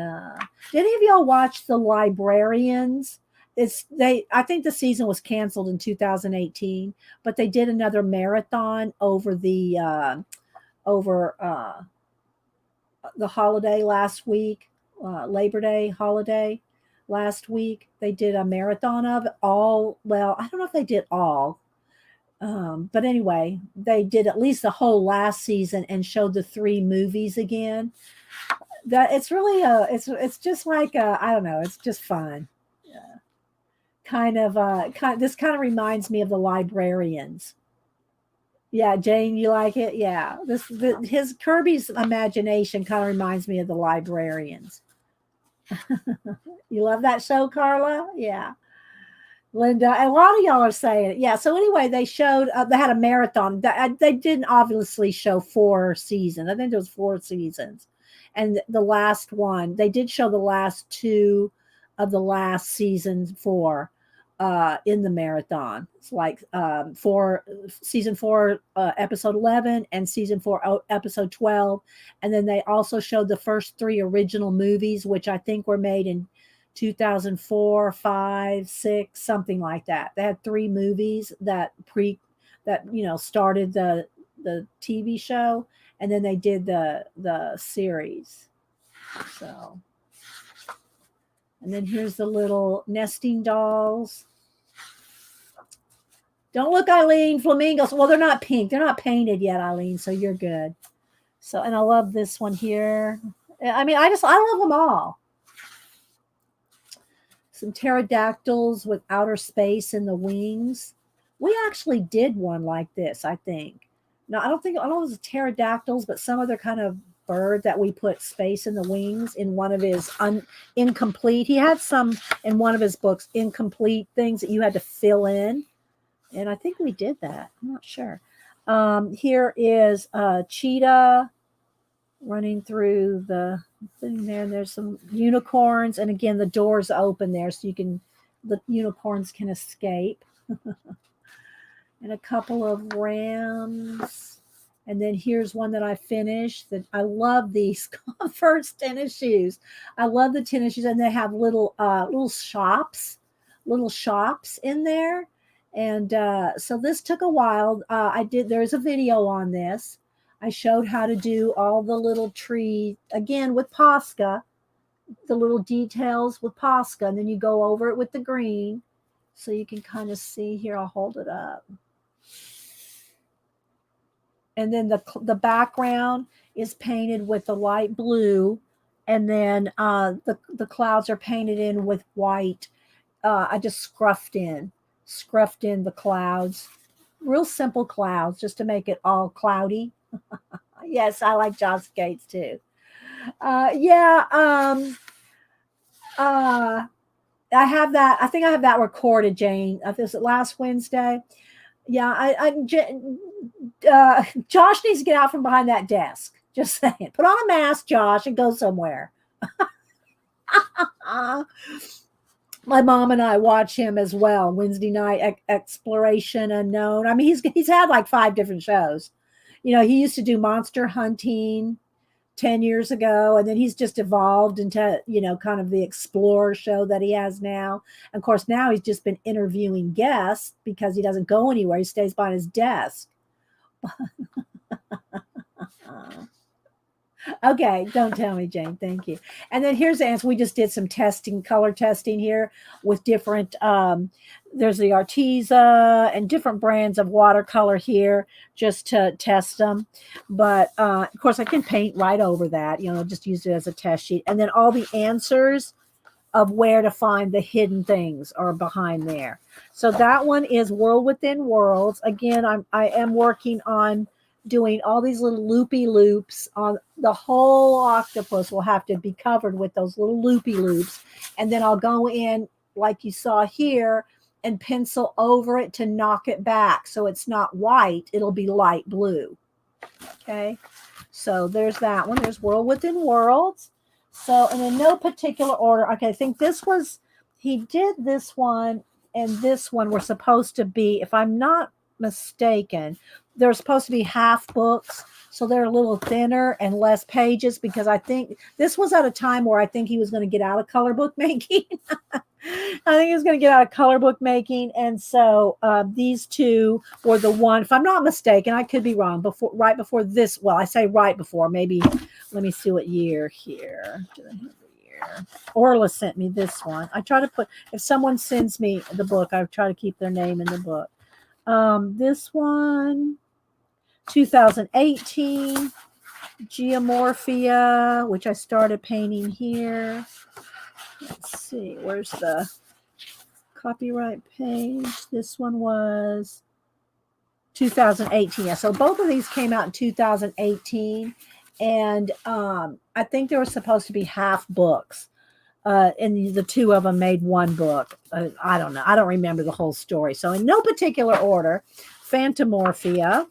Speaker 1: any of y'all watch The Librarians? I think the season was canceled in 2018, but they did another marathon over the holiday last week, Labor Day holiday last week. They did a marathon of it all. Well, I don't know if they did all, but anyway, they did at least the whole last season and showed the 3 movies again. That it's really it's just like I don't know, it's just fun. This kind of reminds me of The Librarians. Yeah, Jane, you like it? Yeah. His Kirby's imagination kind of reminds me of The Librarians. You love that show, Carla? Yeah. Linda, a lot of y'all are saying it. Yeah. So anyway, they showed they had a marathon. They didn't obviously show 4 seasons. I think there was 4 seasons, and the last one they did show the last 2 of the last season 4 in the marathon. It's like for season 4, episode 11, and season 4, episode 12. And then they also showed the first 3 original movies, which I think were made in 2004, 5, 6, something like that. They had 3 movies that started the TV show, and then they did the series. So, and then here's the little nesting dolls. Don't look, Eileen. Flamingos. Well, they're not pink. They're not painted yet, Eileen. So you're good. So, and I love this one here. I mean, I love them all. Some pterodactyls with outer space in the wings. We actually did one like this, I think. No, I don't know if it was pterodactyls, but some other kind of bird that we put space in the wings in one of his incomplete. He had some in one of his books, incomplete things that you had to fill in. And I think we did that. I'm not sure. Here is a cheetah running through the thing there. And there's some unicorns. And again, the door's open there so the unicorns can escape. And a couple of rams. And then here's one that I finished. That I love these Converse tennis shoes. I love the tennis shoes, and they have little shops in there. And so this took a while. There's a video on this. I showed how to do all the little tree again with Posca, the little details with Posca, and then you go over it with the green, so you can kind of see here. I'll hold it up. And then the background is painted with the light blue, and then the clouds are painted in with white. I just scruffed in the clouds, real simple clouds, just to make it all cloudy. Yes, I like Josh Gates too. I have that. I think I have that recorded, Jane. This last Wednesday. Yeah, Josh needs to get out from behind that desk. Just saying. Put on a mask, Josh, and go somewhere. My mom and I watch him as well. Wednesday night Exploration Unknown. I mean, he's had like 5 different shows. You know, he used to do monster hunting 10 years ago, and then he's just evolved into, kind of the explorer show that he has now. And of course, now he's just been interviewing guests because he doesn't go anywhere. He stays behind his desk. Okay, don't tell me, Jane. Thank you. And then here's the answer. We just did some color testing here with different, there's the Arteza and different brands of watercolor here just to test them. But of course, I can paint right over that, just use it as a test sheet. And then all the answers of where to find the hidden things are behind there. So that one is World Within Worlds. Again, I am working on doing all these little loopy loops on the whole octopus. Will have to be covered with those little loopy loops, and then I'll go in like you saw here and pencil over it to knock it back so it's not white, it'll be light blue. Okay, So there's that one. There's World Within Worlds. So, and in no particular order. Okay, I think this was, he did this one and this one were supposed to be, if I'm not mistaken, they're supposed to be half books. So they're a little thinner and less pages because I think this was at a time where I think he was going to get out of color book making. I think he was going to get out of color book making. And so these two were the one, if I'm not mistaken, I could be wrong, right before this. Well, I say right before, maybe, let me see what year here. Do they have the year? Orla sent me this one. I try to put, if someone sends me the book, I try to keep their name in the book. This one, 2018, Geomorphia, which I started painting here. Let's see, where's the copyright page? This one was 2018. Yeah, so both of these came out in 2018, and I think they were supposed to be half books. And the two of them made one book. I don't know. I don't remember the whole story. So in no particular order, Phantomorphia.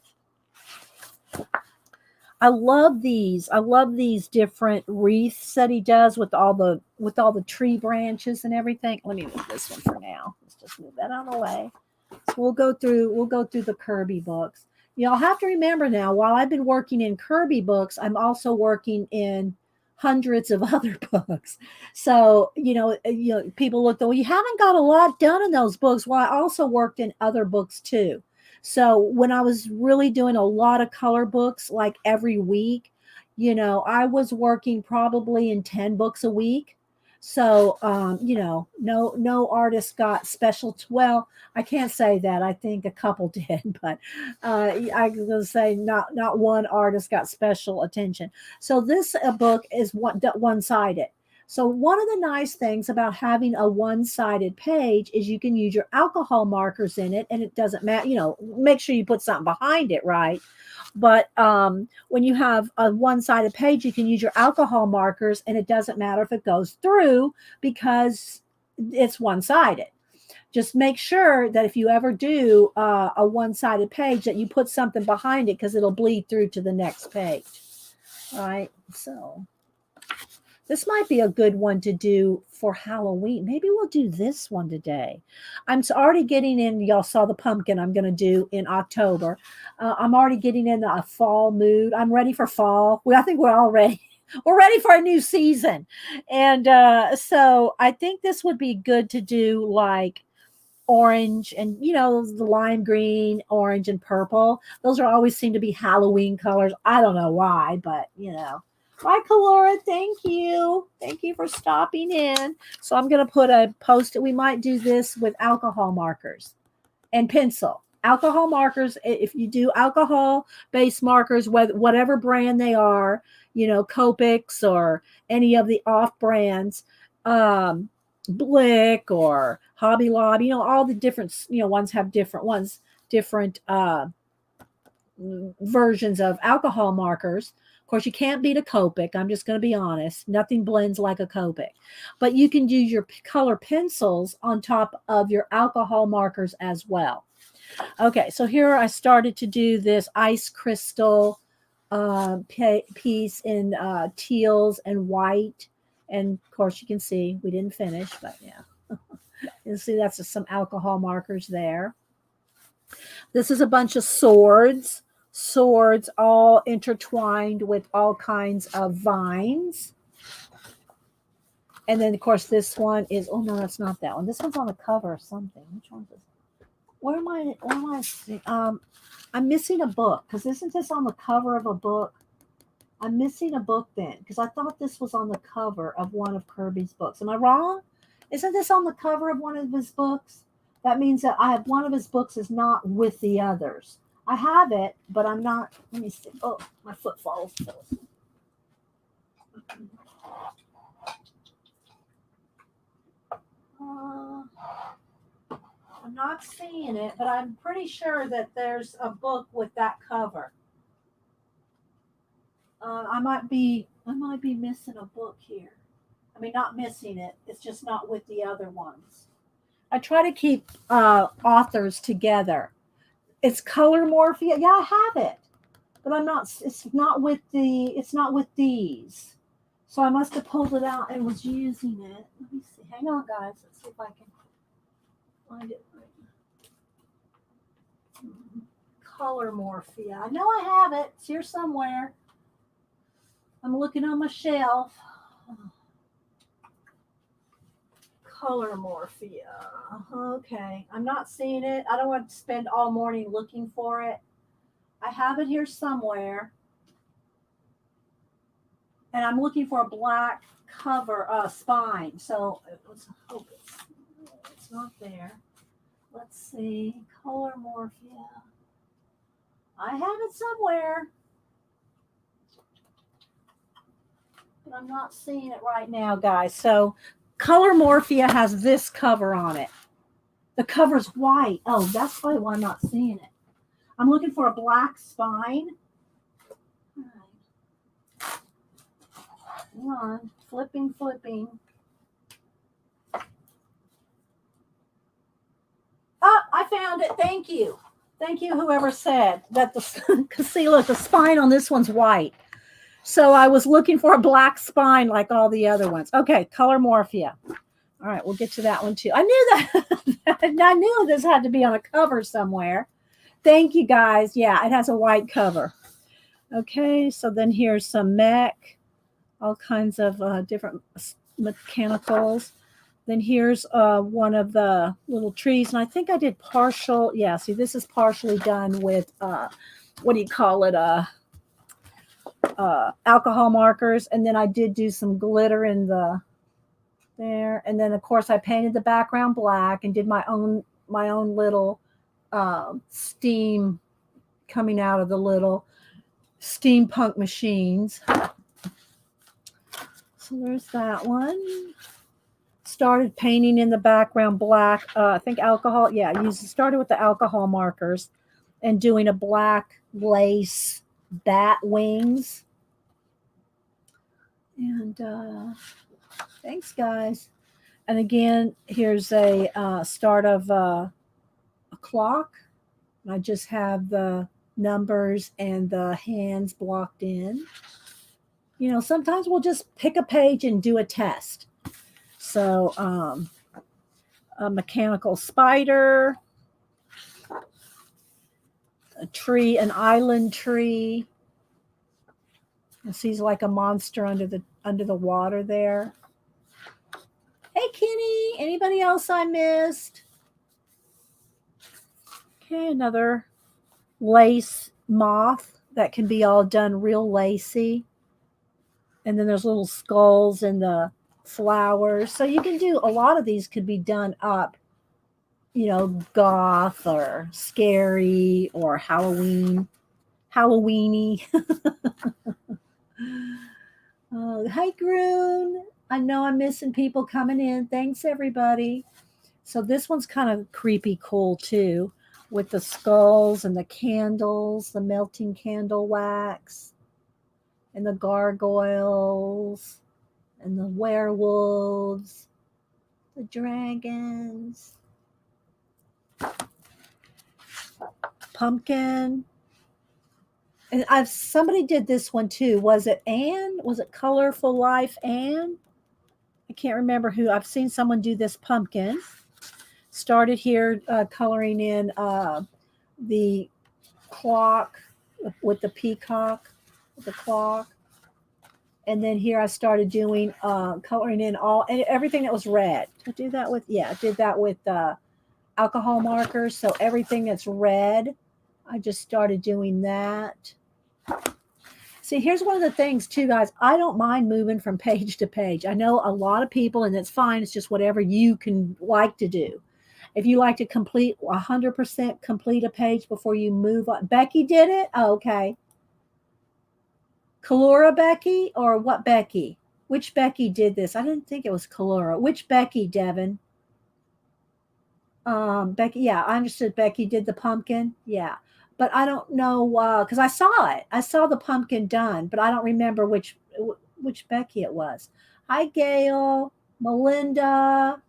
Speaker 1: I love these. I love these different wreaths that he does with all the tree branches and everything. Let me move this one for now. Let's just move that out of the way. So we'll go through the Kirby books. You'll have to remember now, while I've been working in Kirby books, I'm also working in hundreds of other books. So, people look, well, you haven't got a lot done in those books. Well, I also worked in other books too. So when I was really doing a lot of color books, like every week, I was working probably in 10 books a week. So, no artist got special. Well, I can't say that. I think a couple did, but I was going to say not one artist got special attention. So this book is one-sided. So one of the nice things about having a one-sided page is you can use your alcohol markers in it, and it doesn't matter, make sure you put something behind it, right? But when you have a one-sided page, you can use your alcohol markers, and it doesn't matter if it goes through because it's one-sided. Just make sure that if you ever do a one-sided page that you put something behind it because it'll bleed through to the next page. All right, so this might be a good one to do for Halloween. Maybe we'll do this one today. I'm already getting in. Y'all saw the pumpkin I'm going to do in October. I'm already getting in a fall mood. I'm ready for fall. I think we're all ready. We're ready for a new season. And so I think this would be good to do like orange and, the lime green, orange and purple. Those are always seem to be Halloween colors. I don't know why, but, Bye, Kalora. Thank you. Thank you for stopping in. So I'm going to put a post-it. We might do this with alcohol markers and pencil. Alcohol markers, if you do alcohol-based markers, whatever brand they are, Copics or any of the off brands, Blick or Hobby Lobby, all the different, ones have different versions of alcohol markers. Of course, you can't beat a Copic. I'm just going to be honest. Nothing blends like a Copic. But you can use your color pencils on top of your alcohol markers as well. Okay, so here I started to do this ice crystal piece in teals and white. And, of course, you can see we didn't finish, but yeah. You see that's just some alcohol markers there. This is a bunch of swords all intertwined with all kinds of vines. And then, of course, this one is, oh, no, that's not that one. This one's on the cover of something. Which one is this? Where am I? I'm missing a book, because isn't this on the cover of a book? I'm missing a book then, because I thought this was on the cover of one of Kirby's books. Am I wrong? Isn't this on the cover of one of his books? That means that I have one of his books is not with the others. I have it, but I'm not. Let me see. Oh, my foot falls. I'm not seeing it, but I'm pretty sure that there's a book with that cover. I might be missing a book here. I mean, not missing it. It's just not with the other ones. I try to keep authors together. It's Color Morphia. Yeah, I have it. but it's not with these. So I must have pulled it out and was using it. Let me see. Hang on, guys. Let's see if I can find it. Color Morphia. I know I have it. It's here somewhere. I'm looking on my shelf. Color Morphia. Okay. I'm not seeing it. I don't want to spend all morning looking for it. I have it here somewhere. And I'm looking for a black cover, spine. So let's hope it's not there. Let's see. Color Morphia. I have it somewhere. But I'm not seeing it right now, guys. So Color Morphia has this cover on it. The cover's white. Oh, that's probably why I'm not seeing it. I'm looking for a black spine. All right. Hang on. Flipping. Oh, I found it. Thank you. Thank you, whoever said that. Because see, look, the spine on this one's white. So I was looking for a black spine like all the other ones. Okay, Color Morphia. All right, we'll get to that one too. I knew that. I knew this had to be on a cover somewhere. Thank you, guys. Yeah, it has a white cover. Okay, so then here's some mech, all kinds of different mechanicals. Then here's one of the little trees, and I think I did partial. Yeah, see, this is partially done with what do you call it? Alcohol markers, and then I did do some glitter in there, and then of course I painted the background black and did my own little steam coming out of the little steampunk machines. So there's that one. Started painting in the background black. I think alcohol. Yeah, started with the alcohol markers and doing a black lace bat wings. And thanks, guys. And again, here's a start of a clock. I just have the numbers and the hands blocked in. You know, sometimes we'll just pick a page and do a test. So a mechanical spider, a tree, an island tree. It seems like a monster under the water there. Hey, Kenny. Anybody else I missed? Okay, another lace moth that can be all done real lacy. And then there's little skulls and the flowers. So you can do a lot of these could be done up, you know, goth or scary or Halloweeny. Hi, Groon. I know I'm missing people coming in. Thanks, everybody. So this one's kind of creepy cool, too, with the skulls and the candles, the melting candle wax, and the gargoyles, and the werewolves, the dragons, pumpkin. And somebody did this one too. Was it Anne? Was it Colorful Life Anne? I can't remember who. I've seen someone do this pumpkin. Started here coloring in the clock with the peacock, the clock. And then here I started doing coloring in everything that was red. I did that with alcohol markers. So everything that's red, I just started doing that. See, here's one of the things too, guys. I don't mind moving from page to page. I know a lot of people, and it's fine. It's just whatever you can like to do. If you like to complete 100% complete a page before you move on. Becky did it? Oh, okay. Kalora Becky or what Becky? Which Becky did this? I didn't think it was Kalora. Which Becky, Devin? Becky, yeah, I understood Becky did the pumpkin. Yeah. But I don't know because I saw it. I saw the pumpkin done, but I don't remember which Becky it was. Hi, Gail, Melinda.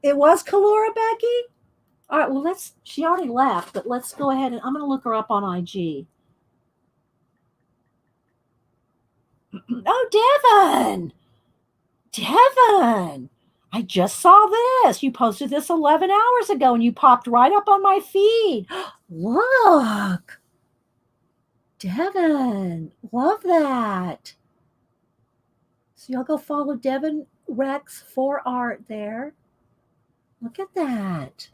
Speaker 1: It was Kalora Becky. All right. Well, she already left, but let's go ahead and I'm going to look her up on IG. Oh, Devin. Devin. I just saw this. You posted this 11 hours ago and you popped right up on my feed. Look. Devin. Love that. So y'all go follow Devin Rex for art there. Look at that.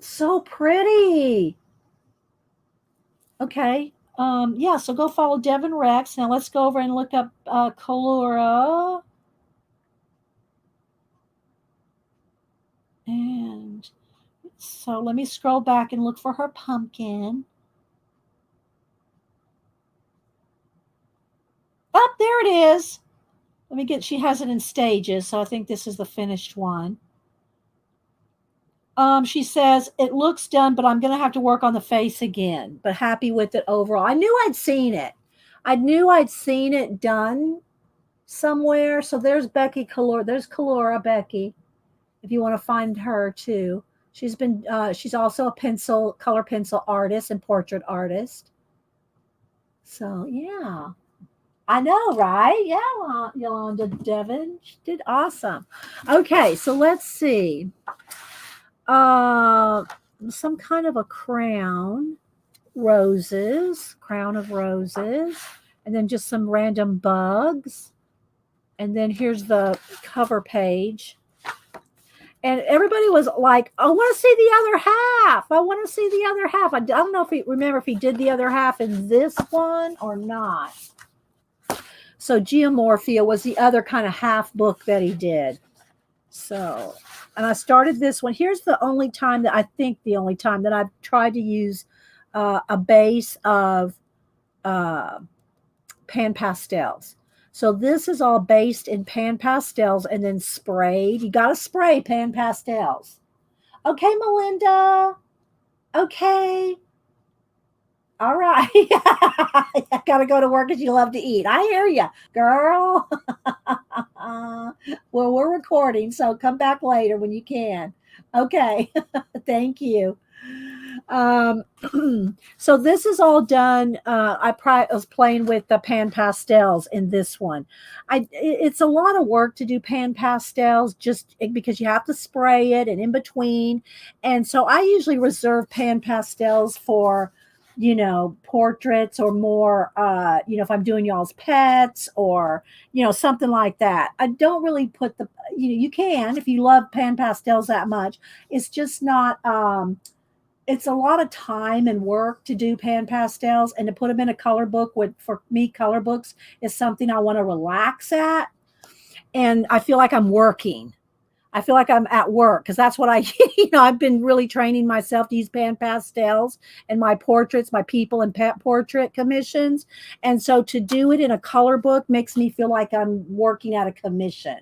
Speaker 1: So pretty. Okay. Yeah, so go follow Devin Rex. Now let's go over and look up Colora. And so let me scroll back and look for her pumpkin. Oh, there it is. Let me get, she has it in stages, so I think this is the finished one. She says, it looks done, but I'm going to have to work on the face again, but happy with it overall. I knew I'd seen it. I knew I'd seen it done somewhere. So there's Becky Colora. There's Colora Becky, if you want to find her too. She's also a color pencil artist and portrait artist. So yeah. I know, right? Yeah, Yolanda Devin. She did awesome. Okay, so let's see. Some kind of a crown of roses, and then just some random bugs. And then here's the cover page. And everybody was like, I want to see the other half. I want to see the other half. I don't know if he remember if he did the other half in this one or not. So Geomorphia was the other kind of half book that he did. So, and I started this one. Here's the only time that I've tried to use a base of pan pastels. So this is all based in pan pastels and then sprayed. You got to spray pan pastels. Okay, Melinda. Okay. All right. I got to go to work because you love to eat. I hear you, girl. Well, we're recording, so come back later when you can. Okay. Thank you. Um, so this is all done. I was playing with the pan pastels in this one. It's a lot of work to do pan pastels just because you have to spray it and in between. And so I usually reserve pan pastels for, portraits or more, if I'm doing y'all's pets or, something like that. I don't really put you can, if you love pan pastels that much, it's just not, it's a lot of time and work to do pan pastels and to put them in a color book. For me, color books is something I want to relax at. And I feel like I'm working. I feel like I'm at work because that's what I've been really training myself to use pan pastels and my portraits, my people and pet portrait commissions. And so to do it in a color book makes me feel like I'm working at a commission.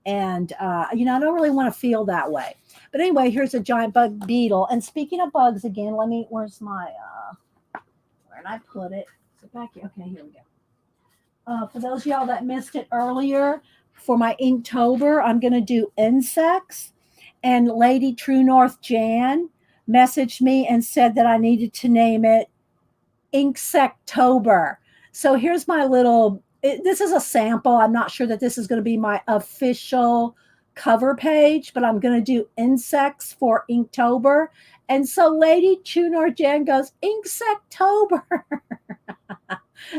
Speaker 1: And, I don't really want to feel that way. But anyway, here's a giant bug beetle. And speaking of bugs again, where's my, where did I put it? Is it back here? Okay, here we go. For those of y'all that missed it earlier, for my Inktober, I'm going to do insects. And Lady True North Jan messaged me and said that I needed to name it Insectober. So here's my this is a sample. I'm not sure that this is going to be my official cover page, but I'm going to do insects for Inktober. And so Lady True North Jan goes, Insectober.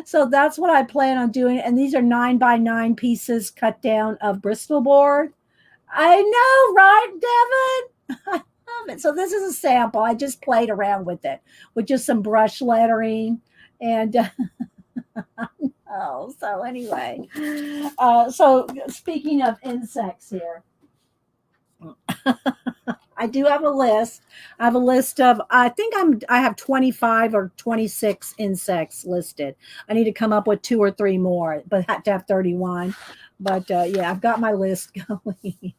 Speaker 1: So that's what I plan on doing. And these are 9x9 pieces cut down of Bristol board. I know, right, Devin? I love it. So this is a sample. I just played around with it with just some brush lettering. And so anyway. So speaking of insects here. I do have a list. I have a list of, I have 25 or 26 insects listed. I need to come up with 2 or 3 more, but I have to have 31. But yeah, I've got my list going.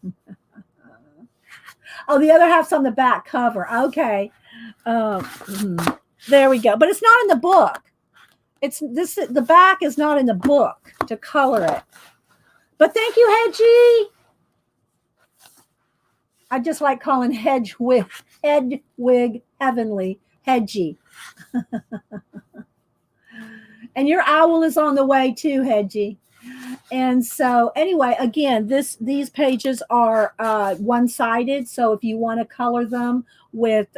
Speaker 1: Oh, the other half's on the back cover. Okay. There we go. But it's not in the book. The back is not in the book to color it. But thank you, Hedgie. I just like calling Hedwig Heavenly Hedgie. And your owl is on the way too, Hedgie. And so anyway, again, these pages are one-sided. So if you want to color them with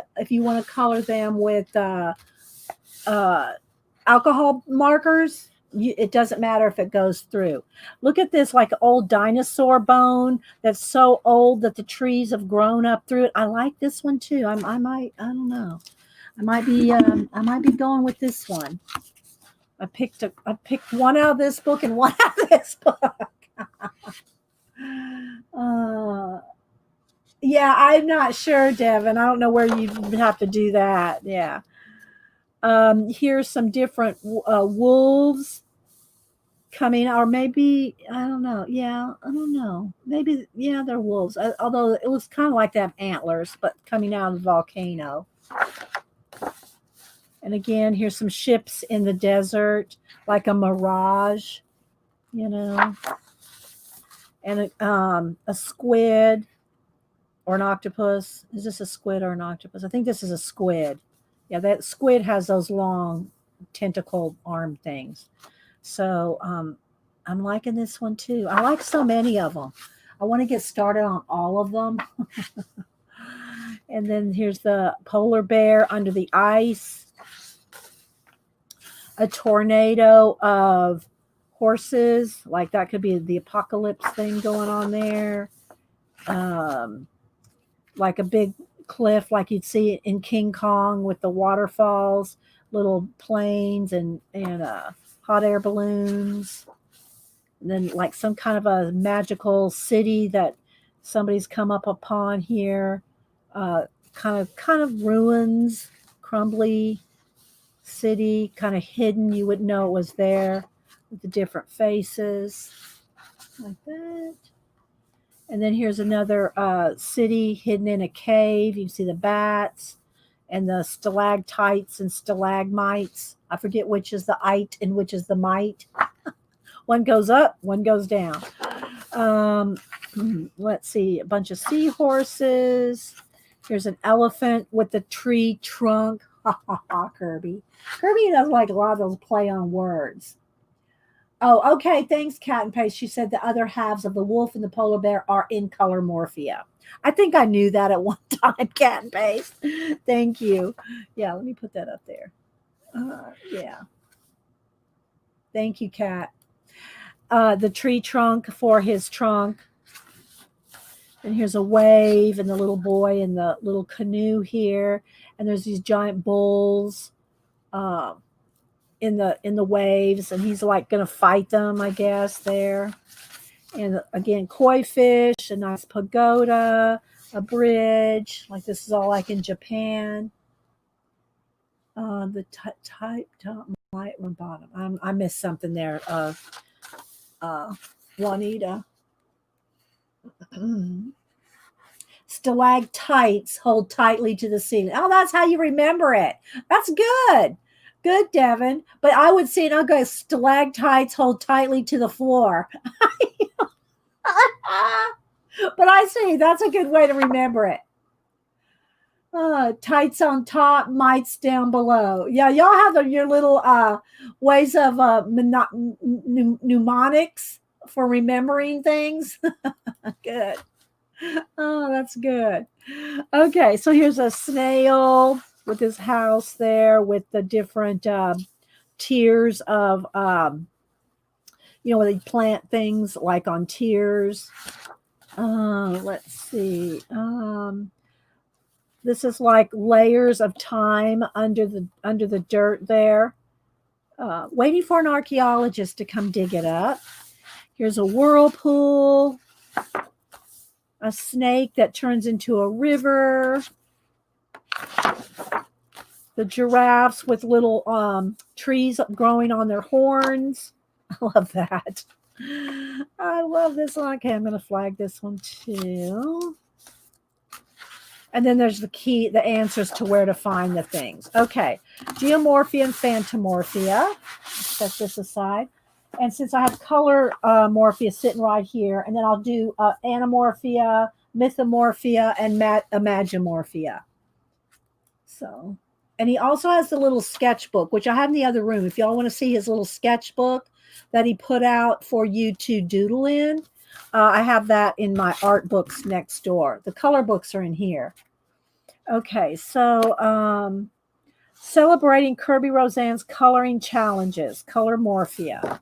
Speaker 1: uh, alcohol markers, it doesn't matter if it goes through. Look at this, like old dinosaur bone that's so old that the trees have grown up through it. I like this one too. I don't know. I might be going with this one. I picked one out of this book and one out of this book. Yeah, I'm not sure, Devin. I don't know where you have to do that. Yeah. Here's some different wolves coming, or maybe I don't know. Yeah, I don't know. Maybe yeah, they're wolves. Although it was kind of like they have antlers, but coming out of the volcano. And again, here's some ships in the desert, like a mirage, you know, and a squid or an octopus. Is this a squid or an octopus? I think this is a squid. Yeah, that squid has those long tentacle arm things. So I'm liking this one too. I like so many of them. I want to get started on all of them. And then here's the polar bear under the ice. A tornado of horses, like that could be the apocalypse thing going on there. Like a big cliff, like you'd see in King Kong with the waterfalls, little planes and hot air balloons. And then like some kind of a magical city that somebody's come up upon here. Kind of ruins, crumbly city, kind of hidden. You wouldn't know it was there with the different faces like that. And then here's another city hidden in a cave. You can see the bats and the stalactites and stalagmites. I forget which is the ite and which is the mite. One goes up, one goes down. Let's see, a bunch of seahorses. Here's an elephant with the tree trunk. Ha ha ha, Kirby. Kirby does like a lot of those play on words. Oh, okay. Thanks, Cat and Paste. She said the other halves of the wolf and the polar bear are in color morphia. I think I knew that at one time, Cat and Paste. Thank you. Yeah, let me put that up there. Yeah. Thank you, Cat. The tree trunk for his trunk. And here's a wave and the little boy in the little canoe here. And there's these giant bulls in the waves, and he's like going to fight them, I guess, there. And again, koi fish, a nice pagoda, a bridge. Like this is all like in Japan. The type top, light, and bottom. I missed something there. Juanita. Stalactites hold tightly to the ceiling. Oh, that's how you remember it. That's good. Good, Devin. But I would say, no, guys, stalactites hold tightly to the floor. But I see that's a good way to remember it. Tights on top, mites down below. Yeah, y'all have your little ways of mnemonics for remembering things. Good. Oh, that's good. Okay, so here's a snail with his house there with the different tiers of, where they plant things like on tiers. Let's see. This is like layers of time under the dirt there, waiting for an archaeologist to come dig it up. Here's a whirlpool. A snake that turns into a river. The giraffes with little trees growing on their horns. I love that. I love this one. Okay, I'm going to flag this one too. And then there's the answers to where to find the things. Okay, geomorphia and phantomorphia. Set this aside. And since I have color morphia sitting right here, and then I'll do anamorphia, mythomorphia, and imagomorphia. So, And he also has the little sketchbook, which I have in the other room. If y'all want to see his little sketchbook that he put out for you to doodle in, I have that in my art books next door. The color books are in here. Okay, so celebrating Kirby Roseanne's coloring challenges, Colormorphia.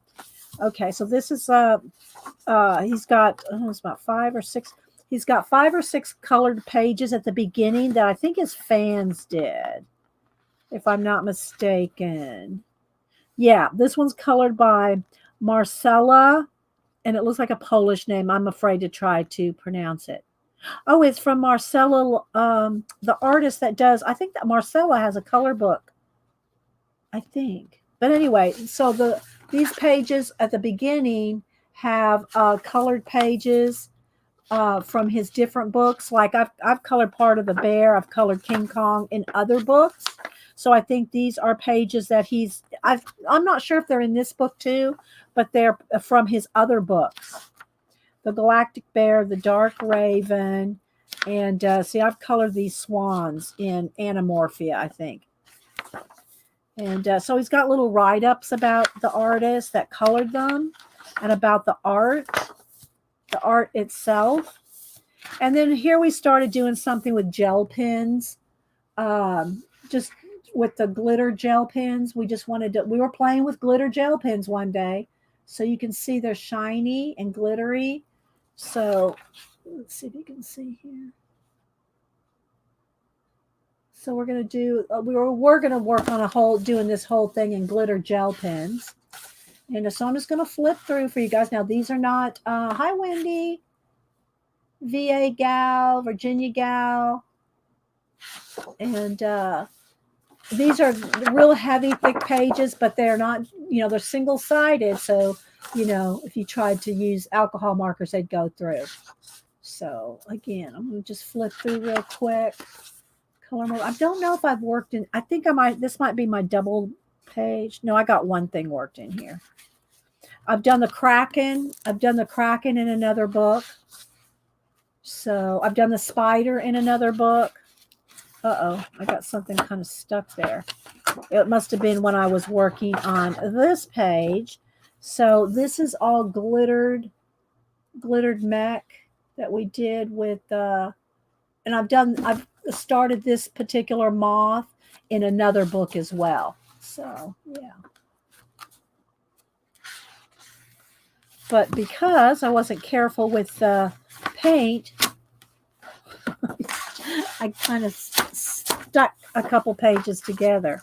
Speaker 1: Okay, so this is he's got it's about 5 or 6. He's got 5 or 6 colored pages at the beginning that I think his fans did, if I'm not mistaken. Yeah, this one's colored by Marcella, and it looks like a Polish name. I'm afraid to try to pronounce it. Oh, it's from Marcella, the artist that does. I think that Marcella has a color book. I think. But anyway, so these pages at the beginning have colored pages from his different books. Like I've colored part of the bear. I've colored King Kong in other books. So I think these are pages that I'm not sure if they're in this book too, but they're from his other books. The Galactic Bear, the Dark Raven, and see, I've colored these swans in Anamorphia, I think. And so he's got little write-ups about the artist that colored them and about the art itself. And then here we started doing something with gel pens, just with the glitter gel pens. We were playing with glitter gel pens one day. So you can see they're shiny and glittery. So let's see if you can see here. So we're going to do, we're going to work on doing this whole thing in glitter gel pens. And so I'm just going to flip through for you guys. Now, these are not, hi, Wendy, VA gal, Virginia gal. And these are real heavy, thick pages, but they're not, they're single-sided. So, if you tried to use alcohol markers, they'd go through. So, again, I'm going to just flip through real quick. I don't know if I've worked in, I think this might be my double page. No, I got one thing worked in here. I've done the Kraken. I've done the Kraken in another book. So I've done the spider in another book. Uh-oh, I got something kind of stuck there. It must have been when I was working on this page. So this is all glittered mech that we did with, and I've started this particular moth in another book as well. So, yeah. But because I wasn't careful with the paint, I kind of stuck a couple pages together.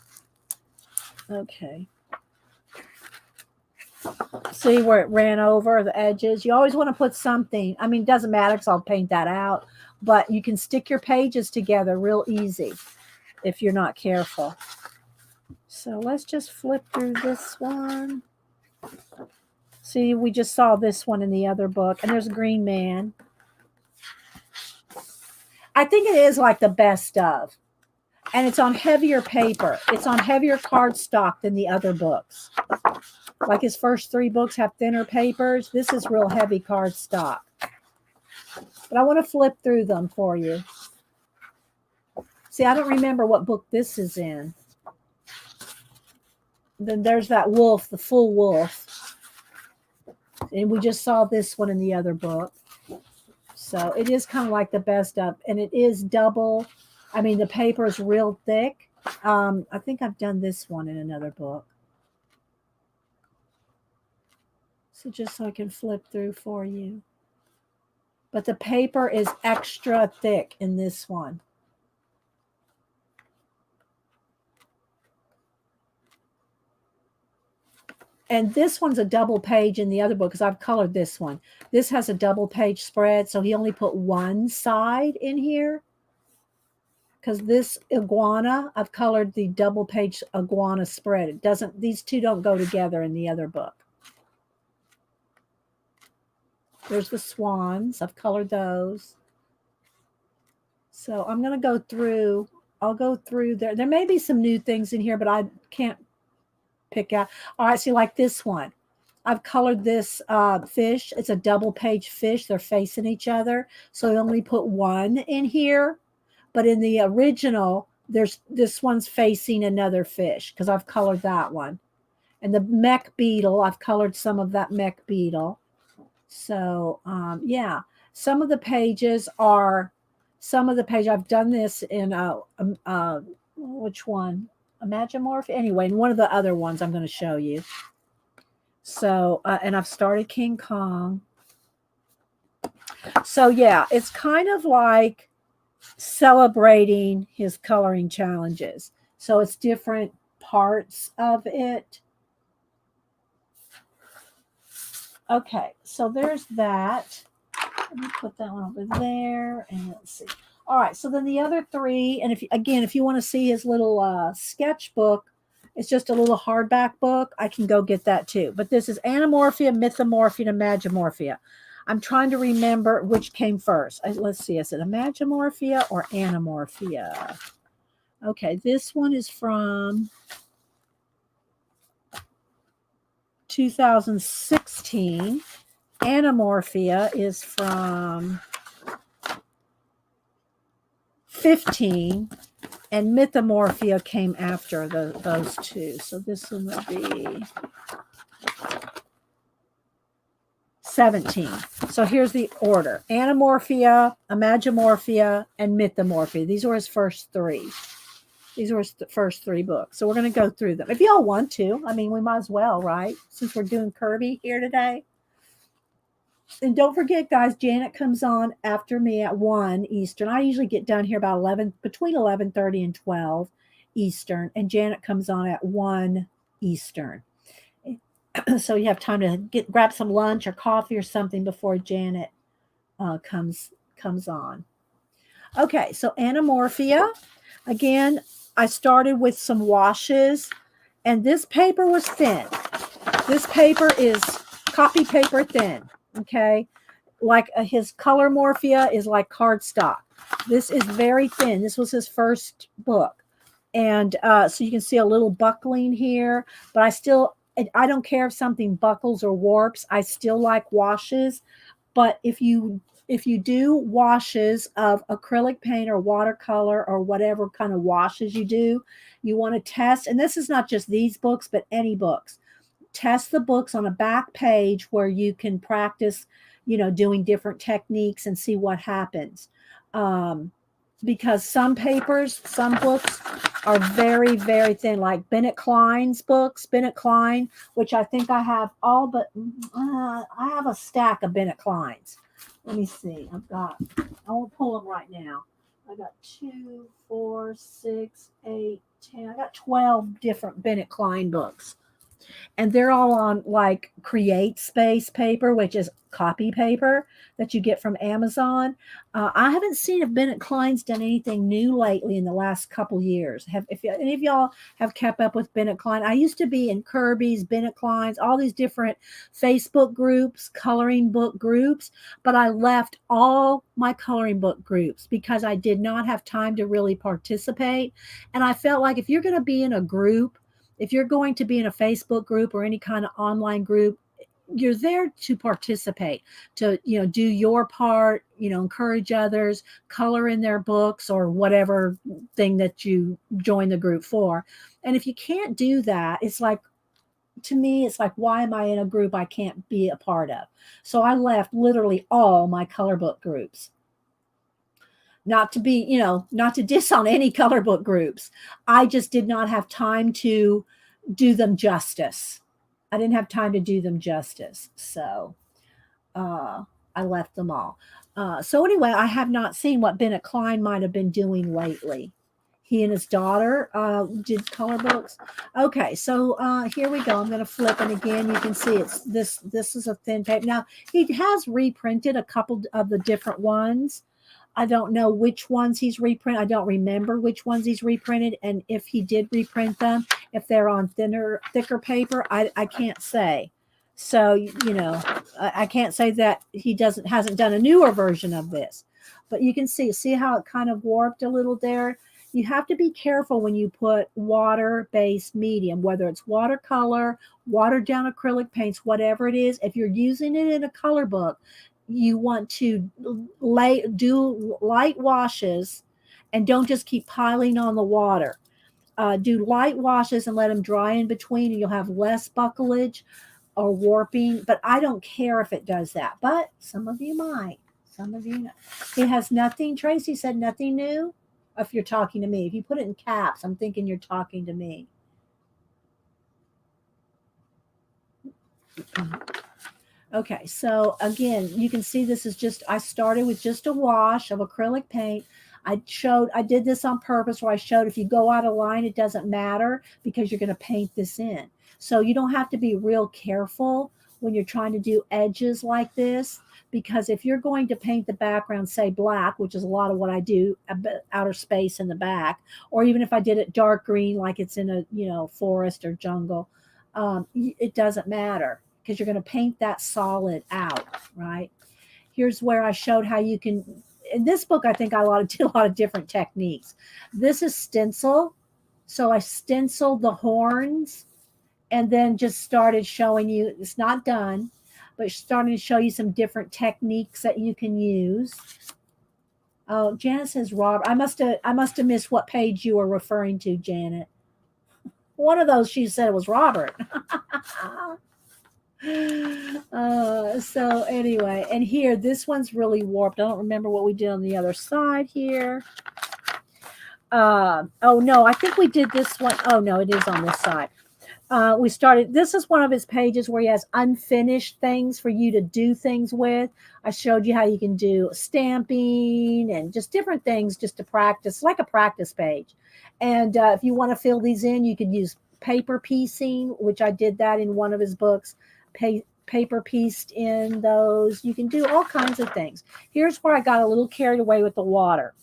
Speaker 1: Okay. See where it ran over the edges? You always want to put something. I mean, it doesn't matter because I'll paint that out. But you can stick your pages together real easy if you're not careful. So let's just flip through this one. See, we just saw this one in the other book. And there's a Green Man. I think it is like the best of. And it's on heavier paper. It's on heavier cardstock than the other books. Like his first 3 books have thinner papers. This is real heavy cardstock. But I want to flip through them for you. See, I don't remember what book this is in. Then there's that wolf, the full wolf. And we just saw this one in the other book. So it is kind of like the best of. And it is double. I mean, the paper is real thick. I think I've done this one in another book. So just so I can flip through for you. But the paper is extra thick in this one. And this one's a double page in the other book because I've colored this one. This has a double page spread, so he only put one side in here. Because this iguana, I've colored the double page iguana spread. It doesn't, these two don't go together in the other book. There's the swans. I've colored those. So I'm going to go through. I'll go through there. There may be some new things in here, but I can't pick out. All right, so like this one. I've colored this fish. It's a double page fish. They're facing each other. So I only put one in here. But in the original, this one's facing another fish because I've colored that one. And the mech beetle, I've colored some of that mech beetle. So yeah, some of the pages I've done this in which one? Imagimorph? Anyway, in one of the other ones I'm going to show you. So, and I've started King Kong. So yeah, it's kind of like celebrating his coloring challenges. So it's different parts of it. Okay, so there's that. Let me put that one over there, and let's see. All right, so then the other three, and if you want to see his little sketchbook, it's just a little hardback book. I can go get that too. But this is Animorphia, Mythomorphia, and Imagimorphia. I'm trying to remember which came first. Let's see. Is it Imagimorphia or Animorphia? Okay, this one is from 2016. Animorphia is from 15, and Mythomorphia came after those two. So this one would be 17. So here's the order: Animorphia, Imagimorphia, and Mythomorphia. These were his first three. These were his first three books. So we're going to go through them. If y'all want to, I mean, we might as well, right? Since we're doing Kirby here today. And don't forget, guys, Janet comes on after me at 1 Eastern. I usually get done here about between 11:30 and 12 Eastern. And Janet comes on at 1 Eastern. So you have time to grab some lunch or coffee or something before Janet comes on. Okay, so Animorphia. Again, I started with some washes, and this paper was thin. This paper is copy paper thin, okay? Like his Color Morphia is like cardstock. This is very thin. This was his first book. And so you can see a little buckling here, but I don't care if something buckles or warps. I still like washes, but if you do washes of acrylic paint or watercolor or whatever kind of washes you do, you want to test, and this is not just these books, but any books. Test the books on a back page where you can practice, doing different techniques and see what happens. Because some books are very, very thin, like Bennett Klein's books. Bennett Klein, which I think I have all but, I have a stack of Bennett Klein's. Let me see. I won't pull them right now. I got 2, 4, 6, 8, 10. I got 12 different Bennett Klein books. And they're all on like Create Space paper, which is copy paper that you get from Amazon. I haven't seen if Bennett Klein's done anything new lately in the last couple years. If any of y'all have kept up with Bennett Klein, I used to be in Kirby's, Bennett Klein's, all these different Facebook groups, coloring book groups, but I left all my coloring book groups because I did not have time to really participate. And I felt like if you're going to be in a group, if you're going to be in a Facebook group or any kind of online group, you're there to participate, to, do your part, encourage others, color in their books or whatever thing that you join the group for. And if you can't do that, it's like, to me, it's like, why am I in a group I can't be a part of? So I left literally all my color book groups. Not to be, not to diss on any color book groups. I just did not have time to do them justice. I didn't have time to do them justice. So I left them all. So anyway, I have not seen what Bennett Klein might have been doing lately. He and his daughter did color books. Okay, so here we go. I'm going to flip, and again, you can see it's this is a thin paper. Now, he has reprinted a couple of the different ones. I don't know which ones he's reprinted. I don't remember which ones he's reprinted. And if he did reprint them, if they're on thicker paper, I can't say. So, I can't say that he hasn't done a newer version of this. But you can see how it kind of warped a little there. You have to be careful when you put water-based medium, whether it's watercolor, watered down acrylic paints, whatever it is. If you're using it in a color book, you want to do light washes And don't just keep piling on the water. Do light washes and let them dry in between, and you'll have less bucklage or warping. But I don't care if it does that. But some of you might. Some of you know. It has nothing, Tracy said nothing new. If you're talking to me, if you put it in caps, I'm thinking you're talking to me. Okay, so again, you can see this is just, I started with just a wash of acrylic paint. I did this on purpose where I showed if you go out of line, it doesn't matter because you're going to paint this in. So you don't have to be real careful when you're trying to do edges like this, because if you're going to paint the background, say black, which is a lot of what I do, outer space in the back, or even if I did it dark green, like it's in a, forest or jungle, it doesn't matter because you're going to paint that solid out, right? Here's where I showed how you can, in this book, I think I did a lot of different techniques. This is stencil. So I stenciled the horns and then just started showing you, it's not done, but starting to show you some different techniques that you can use. Oh, Janet says Robert. I must have missed what page you were referring to, Janet. One of those she said it was Robert. So anyway, and here, this one's really warped. I don't remember what we did on the other side here. Oh no, I think we did this one. Oh no, it is on this side. We started, this is one of his pages where he has unfinished things for you to do things with. I showed you how you can do stamping and just different things just to practice, like a practice page. And if you want to fill these in, you could use paper piecing, which I did that in one of his books. Paper pieced in those. You can do all kinds of things. Here's where I got a little carried away with the water.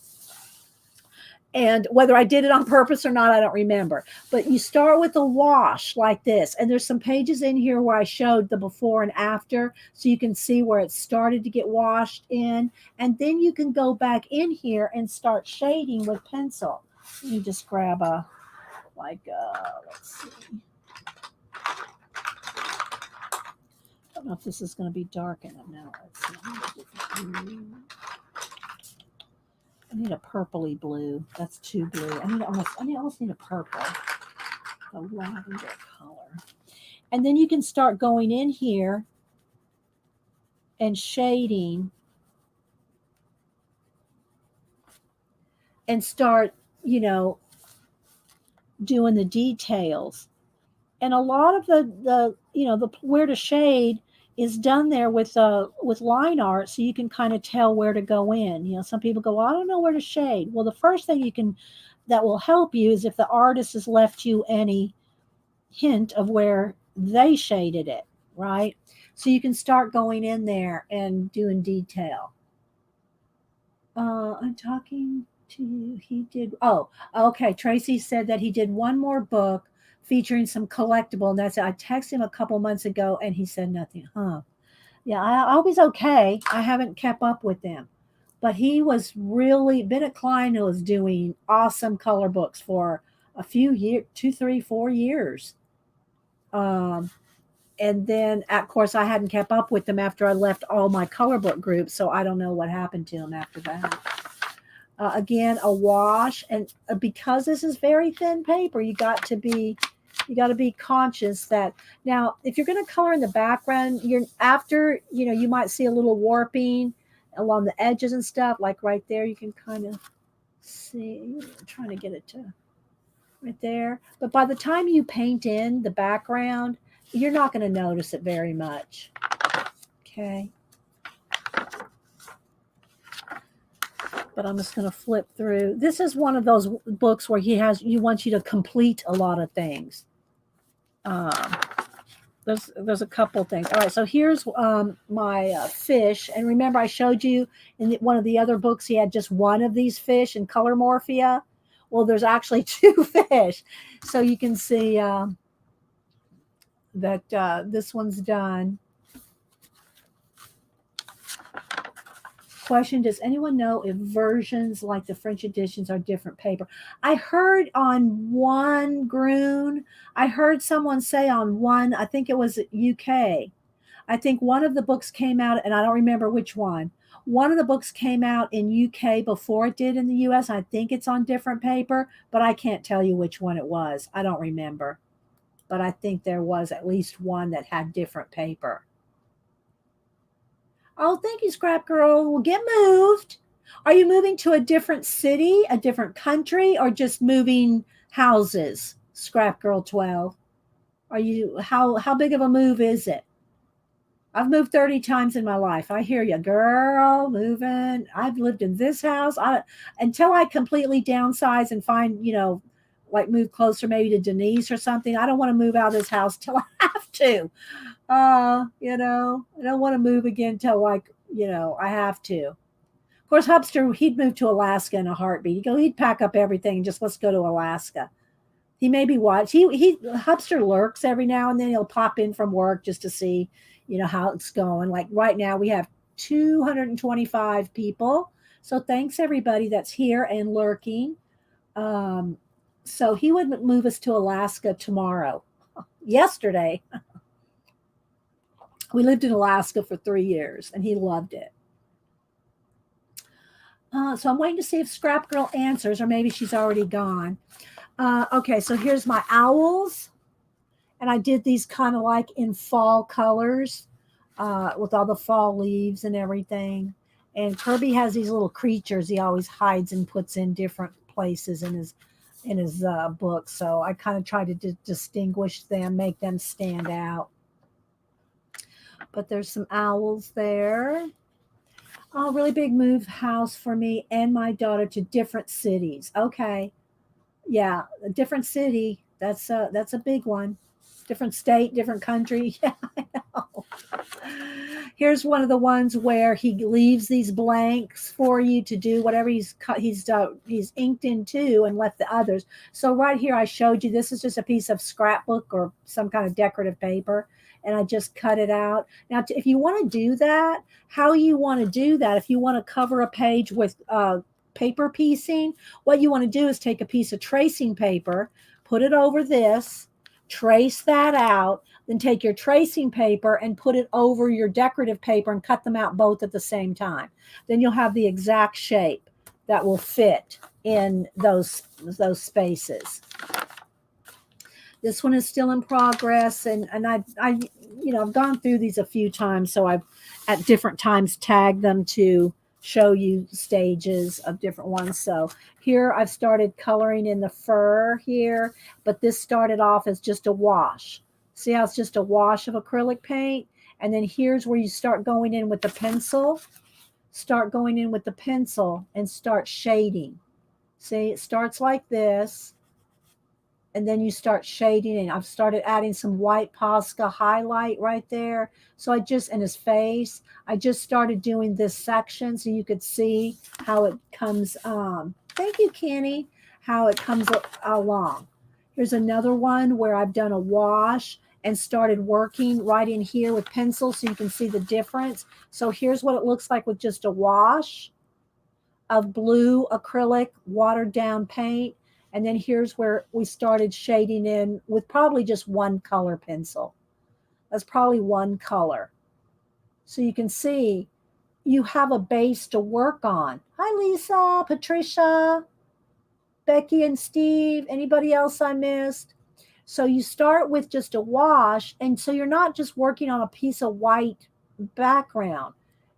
Speaker 1: And whether I did it on purpose or not, I don't remember. But you start with a wash like this. And there's some pages in here where I showed the before and after. So you can see where it started to get washed in. And then you can go back in here and start shading with pencil. You just grab a, let's see. I don't know if this is going to be dark enough now. Let's see. I need a purpley blue. That's too blue. I almost need a purple, a lavender color. And then you can start going in here and shading and start, doing the details. And a lot of the where to shade is done there with line art, so you can kind of tell where to go in. Some people go, well, I don't know where to shade. Well, the first thing that will help you is if the artist has left you any hint of where they shaded it, right? So you can start going in there and doing detail. I'm talking to you. He did. Oh, okay. Tracy said that he did one more book featuring some collectible, and that's it. I texted him a couple months ago and he said nothing. Yeah, I hope he's okay. I haven't kept up with them, but he was really, Bennett Klein was doing awesome color books for a few years, 2, 3, 4 years. And then of course I hadn't kept up with them after I left all my color book groups, so I don't know what happened to him after that. Again, a wash, and because this is very thin paper, you got to be conscious that now if you're going to color in the background, you might see a little warping along the edges and stuff, like right there. You can kind of see. I'm trying to get it to right there. But by the time you paint in the background, you're not going to notice it very much. Okay. But I'm just going to flip through. This is one of those books where he wants you to complete a lot of things. There's a couple things. All right, so here's my fish. And remember, I showed you in one of the other books, he had just one of these fish in Color Morphia. Well, there's actually 2 fish. So you can see that this one's done. Question, does anyone know if versions like the French editions are different paper? I heard on one Groon, I heard someone say on one, I think it was UK. I think one of the books came out, and I don't remember which one, One of the books came out in UK before it did in the US. I think it's on different paper, but I can't tell you which one it was. I don't remember. But I think there was at least one that had different paper. Oh, thank you, Scrap Girl. Well, get moved. Are you moving to a different city, a different country, or just moving houses? Scrap Girl 12. Are you how big of a move is it? I've moved 30 times in my life. I hear you, girl, moving. I've lived in this house. Until I completely downsize and find, like move closer maybe to Denise or something. I don't want to move out of this house till I have to. I don't want to move again till I have to. Of course, Hubster, he'd move to Alaska in a heartbeat. He'd pack up everything and just let's go to Alaska. He maybe watch. He Hubster lurks every now and then. He'll pop in from work just to see, how it's going. Like right now, we have 225 people. So thanks everybody that's here and lurking. So he would move us to Alaska tomorrow. Yesterday, we lived in Alaska for 3 years, and he loved it. So I'm waiting to see if Scrap Girl answers, or maybe she's already gone. Okay, so here's my owls. And I did these kind of like in fall colors with all the fall leaves and everything. And Kirby has these little creatures he always hides and puts in different places in his book. So I kind of try to distinguish them, make them stand out. But there's some owls there. Oh, really big move house for me and my daughter to different cities. Okay. Yeah, a different city. That's a big one. Different state, different country. Yeah, I know. Here's one of the ones where he leaves these blanks for you to do whatever he's inked into and left the others. So right here, I showed you this is just a piece of scrapbook or some kind of decorative paper, and I just cut it out. Now, if you want to do that, how you want to do that? If you want to cover a page with paper piecing, what you want to do is take a piece of tracing paper, put it over this. Trace that out, then take your tracing paper and put it over your decorative paper and cut them out both at the same time. Then you'll have the exact shape that will fit in those spaces. This one is still in progress, and I've gone through these a few times, so I've at different times tagged them to show you stages of different ones. So here I've started coloring in the fur here, but this started off as just a wash. See how it's just a wash of acrylic paint? And then here's where you start going in with the pencil. Start going in with the pencil and start shading. See, it starts like this. And then you start shading, and I've started adding some white Posca highlight right there. So in his face, I just started doing this section so you could see how it comes. Thank you, Kenny, how it comes along. Here's another one where I've done a wash and started working right in here with pencil so you can see the difference. So here's what it looks like with just a wash of blue acrylic watered down paint. And then here's where we started shading in with probably just one color pencil. That's probably one color. So you can see you have a base to work on. Hi, Lisa, Patricia, Becky and Steve, anybody else I missed? So you start with just a wash. And so you're not just working on a piece of white background.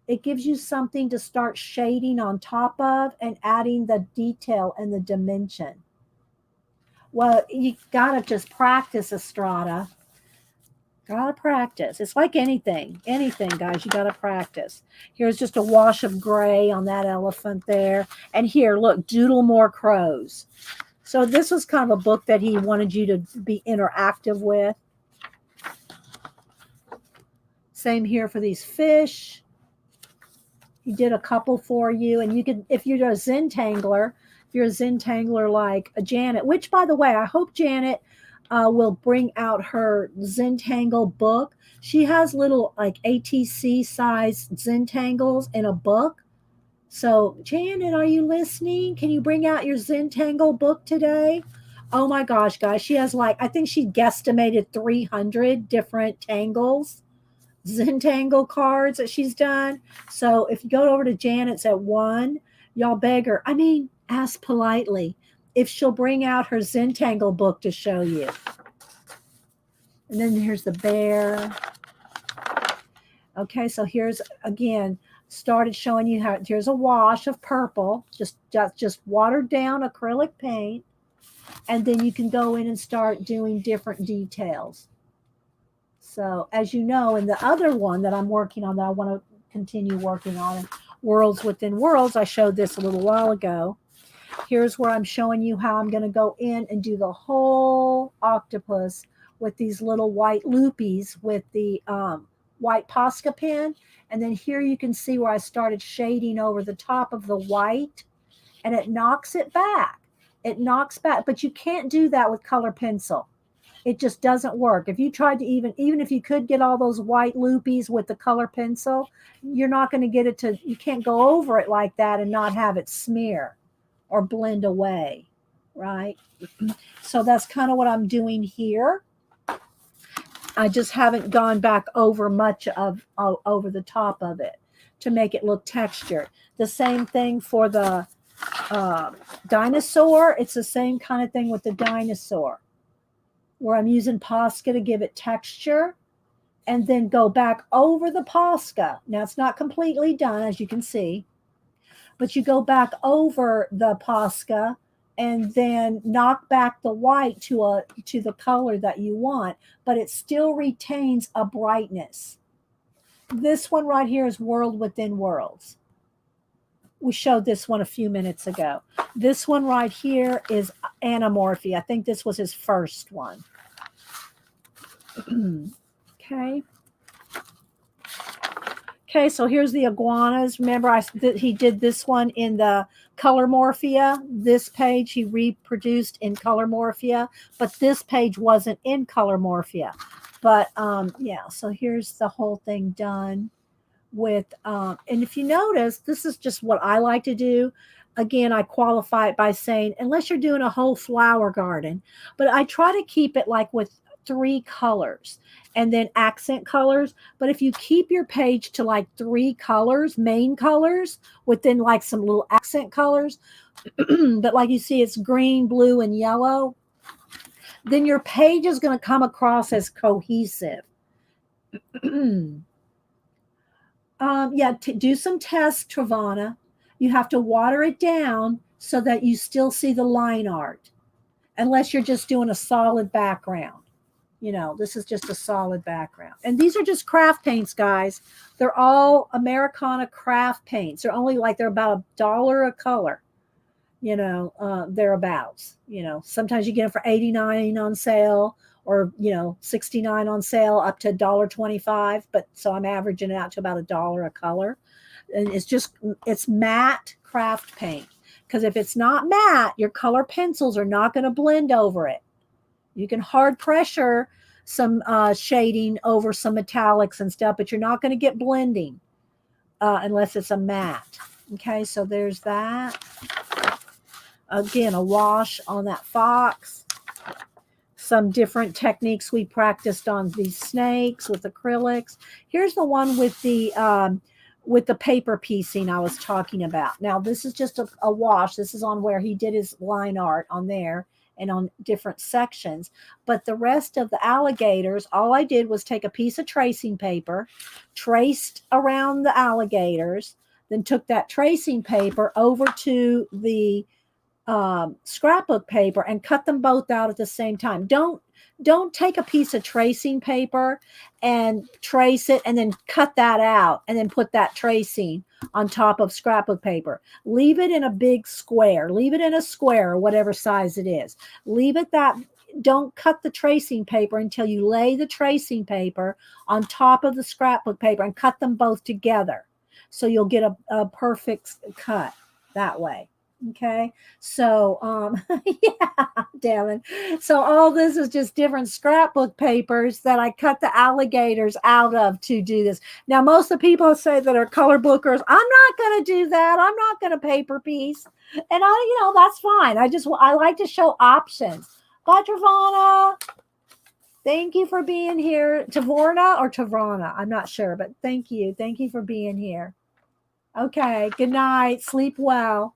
Speaker 1: It gives you something to start shading on top of and adding the detail and the dimension. Well, you gotta just practice, Estrada. Gotta practice. It's like anything, guys. You gotta practice. Here's just a wash of gray on that elephant there, and here, look, doodle more crows. So this was kind of a book that he wanted you to be interactive with. Same here for these fish. He did a couple for you, and you could, if you're a Zentangler. You're a Zentangler like a Janet, which, by the way, I hope Janet will bring out her Zentangle book. She has little like ATC size Zentangles in a book. So, Janet, are you listening? Can you bring out your Zentangle book today? Oh my gosh, guys. She has I think she guesstimated 300 different tangles. Zentangle cards that she's done. So if you go over to Janet's at 1, y'all beg her. I mean, ask politely if she'll bring out her Zentangle book to show you. And then here's the bear. Okay, so here's, again, started showing you how, here's a wash of purple, just watered down acrylic paint. And then you can go in and start doing different details. So as you know, in the other one that I'm working on that I want to continue working on, Worlds Within Worlds, I showed this a little while ago. Here's where I'm showing you how I'm going to go in and do the whole octopus with these little white loopies with the white Posca pen. And then here you can see where I started shading over the top of the white, and it knocks it back. It knocks back, but you can't do that with color pencil. It just doesn't work. If you tried to even if you could get all those white loopies with the color pencil, you're not going to get it to, you can't go over it like that and not have it smear or blend away, right? So that's kind of what I'm doing here. I just haven't gone back over much of over the top of it to make it look textured. The same thing for the dinosaur. It's the same kind of thing with the dinosaur, where I'm using Posca to give it texture and then go back over the Posca. Now it's not completely done, as you can see, but you go back over the Posca and then knock back the white to the color that you want, but it still retains a brightness. This one right here is World Within Worlds. We showed this one a few minutes ago. This one right here is Anamorphy. I think this was his first one. Okay. Okay, so here's the iguanas. Remember, he did this one in the Color Morphia. This page he reproduced in Color Morphia, but this page wasn't in Color Morphia. But yeah, so here's the whole thing done with, and if you notice, this is just what I like to do. Again, I qualify it by saying, unless you're doing a whole flower garden, but I try to keep it like with 3 colors and then accent colors. But if you keep your page to like 3 colors, main colors, within like some little accent colors, but like you see, it's green, blue, and yellow, then your page is going to come across as cohesive. Yeah, do some tests, Travana. You have to water it down so that you still see the line art, unless you're just doing a solid background. You know, this is just a solid background. And these are just craft paints, guys. They're all Americana craft paints. They're only like, they're about $1 a color, you know, thereabouts. You know, sometimes you get them for $89 on sale, or, you know, $69 on sale, up to $1.25. But so I'm averaging it out to about $1 a color. And it's matte craft paint. Because if it's not matte, your color pencils are not going to blend over it. You can hard pressure some shading over some metallics and stuff, but you're not going to get blending unless it's a matte. Okay, so there's that. Again, a wash on that fox. Some different techniques we practiced on these snakes with acrylics. Here's the one with the paper piecing I was talking about. Now, this is just a wash. This is on where he did his line art on there and on different sections. But the rest of the alligators, all I did was take a piece of tracing paper, traced around the alligators, then took that tracing paper over to the scrapbook paper and cut them both out at the same time. Don't take a piece of tracing paper and trace it and then cut that out and then put that tracing on top of scrapbook paper. Leave it in a big square. Leave it in a square or whatever size it is. Leave it that. Don't cut the tracing paper until you lay the tracing paper on top of the scrapbook paper and cut them both together. So you'll get a perfect cut that way. Okay, so yeah, Devin. So all this is just different scrapbook papers that I cut the alligators out of to do this. Now, most of the people say that are color bookers, I'm not going to do that. I'm not going to paper piece, and that's fine. I like to show options. Bye, Travana. Thank you for being here. Tavorna or Tavrana? I'm not sure, but thank you. Thank you for being here. Okay. Good night. Sleep well.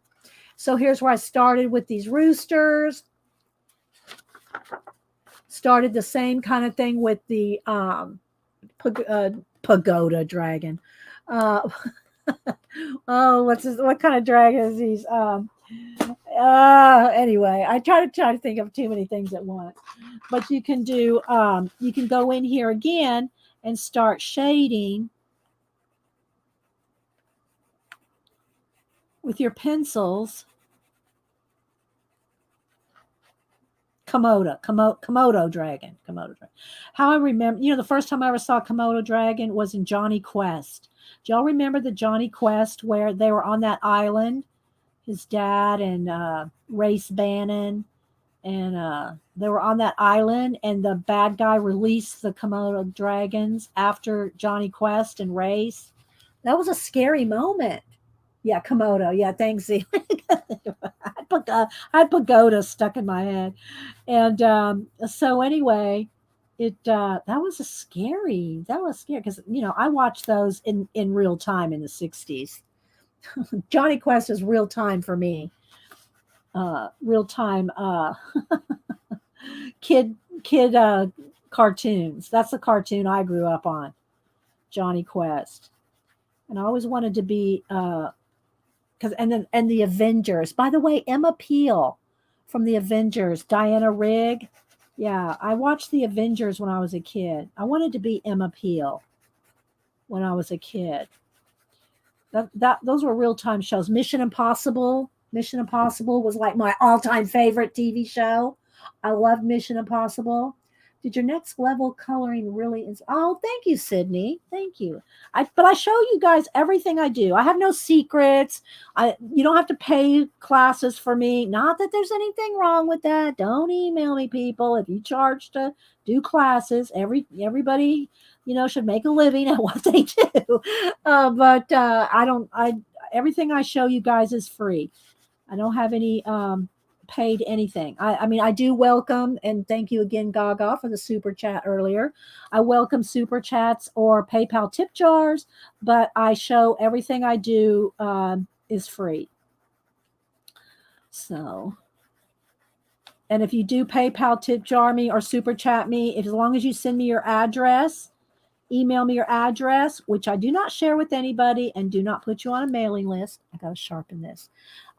Speaker 1: So here's where I started with these roosters. Started the same kind of thing with the pagoda dragon. Uh, oh, what kind of dragon is these? Anyway, I try to think of too many things at once. But you can do you can go in here again and start shading with your pencils. Komodo dragon. How I remember, the first time I ever saw Komodo dragon was in Johnny Quest. Do y'all remember the Johnny Quest where they were on that island? His dad and Race Bannon, and they were on that island, and the bad guy released the Komodo dragons after Johnny Quest and Race. That was a scary moment. Yeah, Komodo. Yeah, thanks. Z. I had pagoda stuck in my head, and so anyway, that was scary. That was scary because I watched those in real time in the '60s. Johnny Quest is real time for me. Real time kid cartoons. That's the cartoon I grew up on. Johnny Quest, and I always wanted to be and the Avengers. By the way, Emma Peel from the Avengers, Diana Rigg. Yeah, I watched the Avengers when I was a kid. I wanted to be Emma Peel when I was a kid. Those were real time shows. Mission Impossible. Mission Impossible was like my all time favorite TV show. I loved Mission Impossible. Did your next level coloring really? Oh, thank you, Sydney. Thank you. But I show you guys everything I do. I have no secrets. You don't have to pay classes for me. Not that there's anything wrong with that. Don't email me, people. If you charge to do classes, everybody should make a living at what they do. But I don't. Everything I show you guys is free. I don't have any paid anything. I mean, I do welcome, and thank you again, Gaga, for the super chat earlier. I welcome super chats or PayPal tip jars, but I show everything I do is free. So, and if you do PayPal tip jar me or super chat me, as long as you send me your address, email me your address, which I do not share with anybody and do not put you on a mailing list. I got to sharpen this.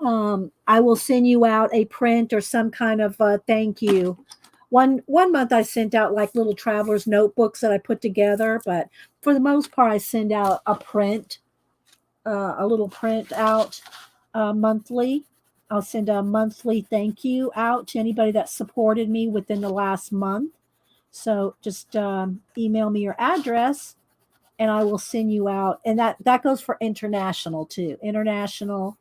Speaker 1: I will send you out a print or some kind of thank you. One month I sent out like little traveler's notebooks that I put together, but for the most part I send out a print, a little print out monthly. I'll send a monthly thank you out to anybody that supported me within the last month. So just email me your address and I will send you out. And that goes for international too. International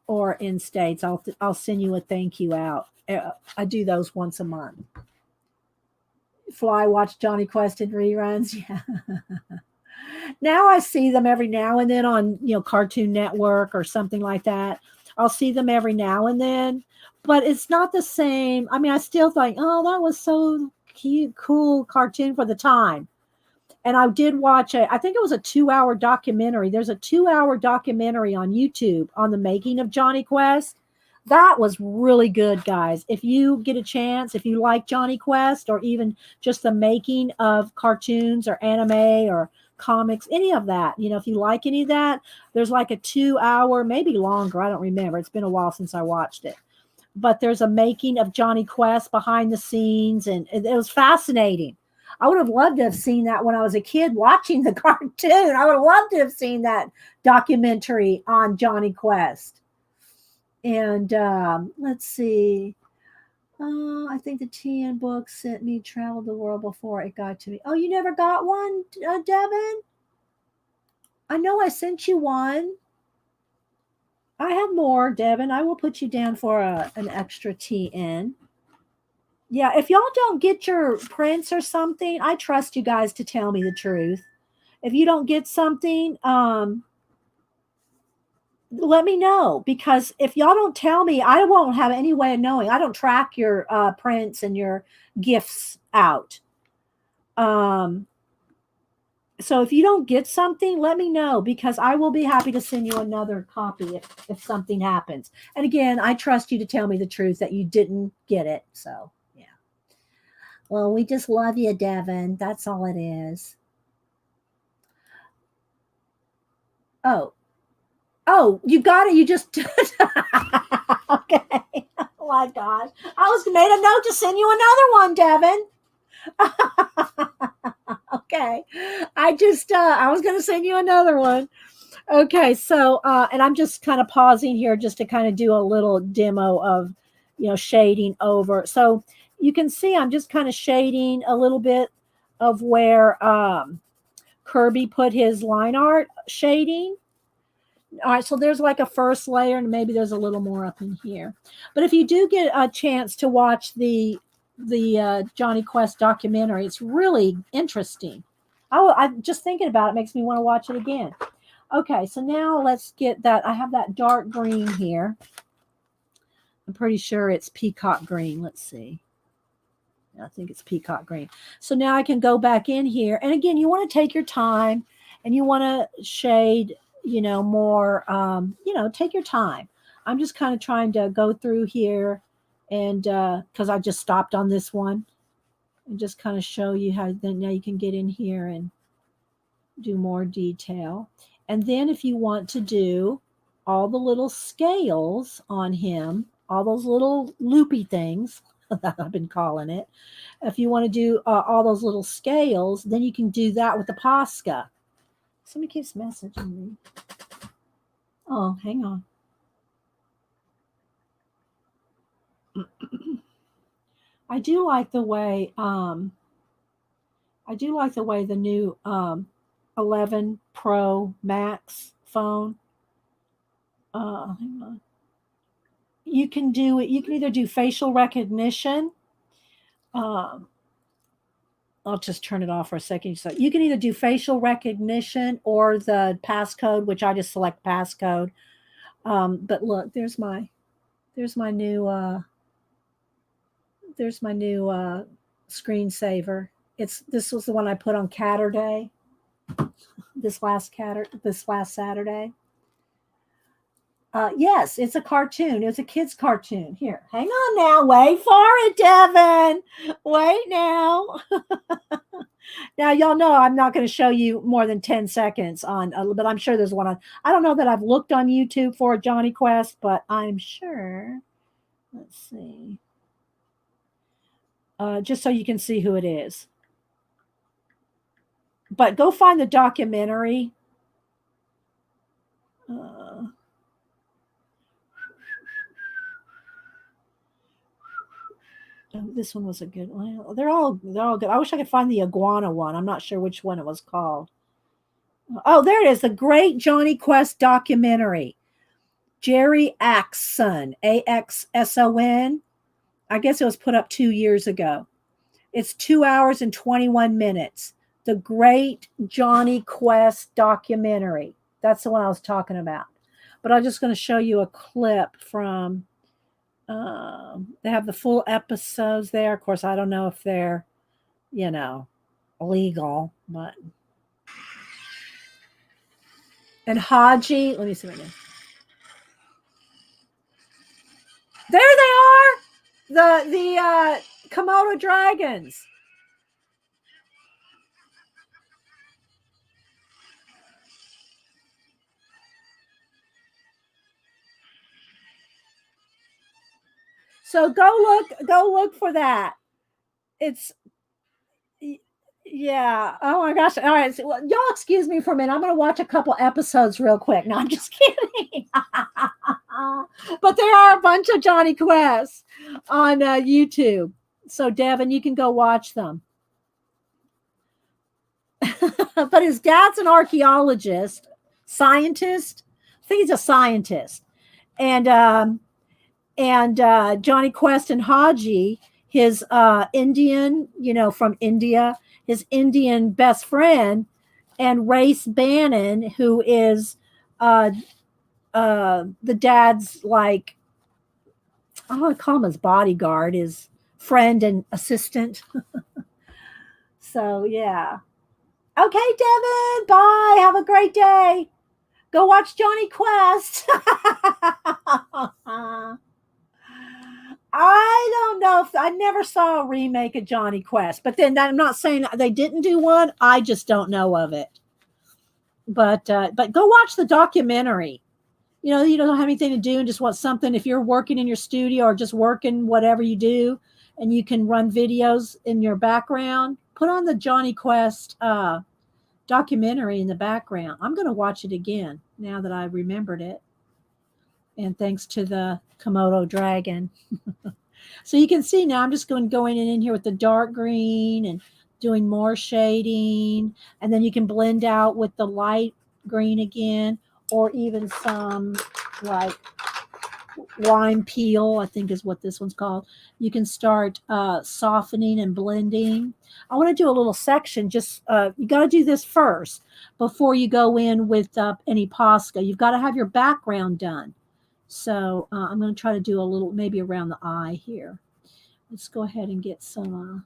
Speaker 1: or in states. I'll send you a thank you out. I do those once a month. Fly watch Johnny Quest in reruns. Yeah. Now I see them every now and then on Cartoon Network or something like that. I'll see them every now and then. But it's not the same. I mean, I still think, oh, that was so cute, cool cartoon for the time. And I did watch I think it was a 2-hour documentary. There's a 2-hour documentary on YouTube on the making of Johnny Quest. That was really good, guys. If you get a chance, if you like Johnny Quest or even just the making of cartoons or anime or comics, any of that, if you like any of that, there's like a 2-hour, maybe longer. I don't remember. It's been a while since I watched it. But there's a making of Johnny Quest behind the scenes, and it was fascinating. I would have loved to have seen that when I was a kid watching the cartoon. I would have loved to have seen that documentary on Johnny Quest. And let's see. I think the TN book sent me Travel the World before it got to me. Oh, you never got one, Devin? I know I sent you one. I have more, Devin. I will put you down for an extra TN. Yeah, if y'all don't get your prints or something, I trust you guys to tell me the truth. If you don't get something, let me know, because if y'all don't tell me, I won't have any way of knowing. I don't track your prints and your gifts out. So if you don't get something, let me know, because I will be happy to send you another copy if something happens. And again, I trust you to tell me the truth that you didn't get it. So yeah. Well, we just love you, Devin. That's all it is. Oh, you got it. You just okay. Oh my gosh. I was made a note to send you another one, Devin. Okay. I was gonna send you another one. Okay, so and I'm just kind of pausing here just to kind of do a little demo of, shading over. So you can see I'm just kind of shading a little bit of where Kirby put his line art shading. All right, so there's like a first layer, and maybe there's a little more up in here. But if you do get a chance to watch the Johnny Quest documentary, it's really interesting. I just thinking about it makes me want to watch it again. Okay, so now let's get that. I have that dark green here. I'm pretty sure it's peacock green. Let's see. I think it's peacock green. So now I can go back in here. And again, you want to take your time and you want to shade, more, take your time. I'm just kind of trying to go through here, and because I just stopped on this one, and just kind of show you how then now you can get in here and do more detail. And then if you want to do all the little scales on him, all those little loopy things that I've been calling it, if you want to do all those little scales, then you can do that with the Posca. Somebody keeps messaging me. Oh, hang on. I do like the way the new 11 Pro Max phone. Hang on. You can do it. You can either do facial recognition. I'll just turn it off for a second. So you can either do facial recognition or the passcode, which I just select passcode. But look, there's my new screensaver. This was the one I put on Catterday. This last Saturday. Yes, it's a cartoon. It's a kid's cartoon. Here, hang on now. Wait for it, Devin. Wait now. Now, y'all know I'm not going to show you more than 10 seconds on, but I'm sure there's one on. I don't know that I've looked on YouTube for a Johnny Quest, but I'm sure. Let's see. Just so you can see who it is. But go find the documentary. This one was a good one. They're all good. I wish I could find the iguana one. I'm not sure which one it was called. Oh, there it is. The Great Johnny Quest documentary. Jerry Axson, Axson. I guess it was put up 2 years ago. It's 2 hours and 21 minutes. The Great Johnny Quest documentary. That's the one I was talking about. But I'm just going to show you a clip from. They have the full episodes there. Of course, I don't know if they're, illegal, but. And Haji, let me see right now. There they are, the Komodo dragons. So go look for that. It's yeah. Oh my gosh. All right. So, y'all excuse me for a minute. I'm going to watch a couple episodes real quick. No, I'm just kidding. But there are a bunch of Johnny Quests on YouTube. So Devin, you can go watch them. But his dad's an archaeologist, scientist. I think he's a scientist. And Johnny Quest and Haji, his Indian, from India, his Indian best friend, and Race Bannon, who is the dad's like, I don't want to call him his bodyguard, his friend and assistant. So yeah. Okay, Devin. Bye. Have a great day. Go watch Johnny Quest. I don't know if I never saw a remake of Johnny Quest, but then I'm not saying they didn't do one. I just don't know of it. But go watch the documentary. You don't have anything to do and just want something. If you're working in your studio or just working whatever you do, and you can run videos in your background, put on the Johnny Quest documentary in the background. I'm going to watch it again now that I remembered it. And thanks to the Komodo dragon. So you can see now I'm just going in here with the dark green and doing more shading. And then you can blend out with the light green again, or even some like lime peel, I think is what this one's called. You can start softening and blending. I want to do a little section. Just you got to do this first before you go in with any Posca. You've got to have your background done. So I'm going to try to do a little, maybe around the eye here. Let's go ahead and get some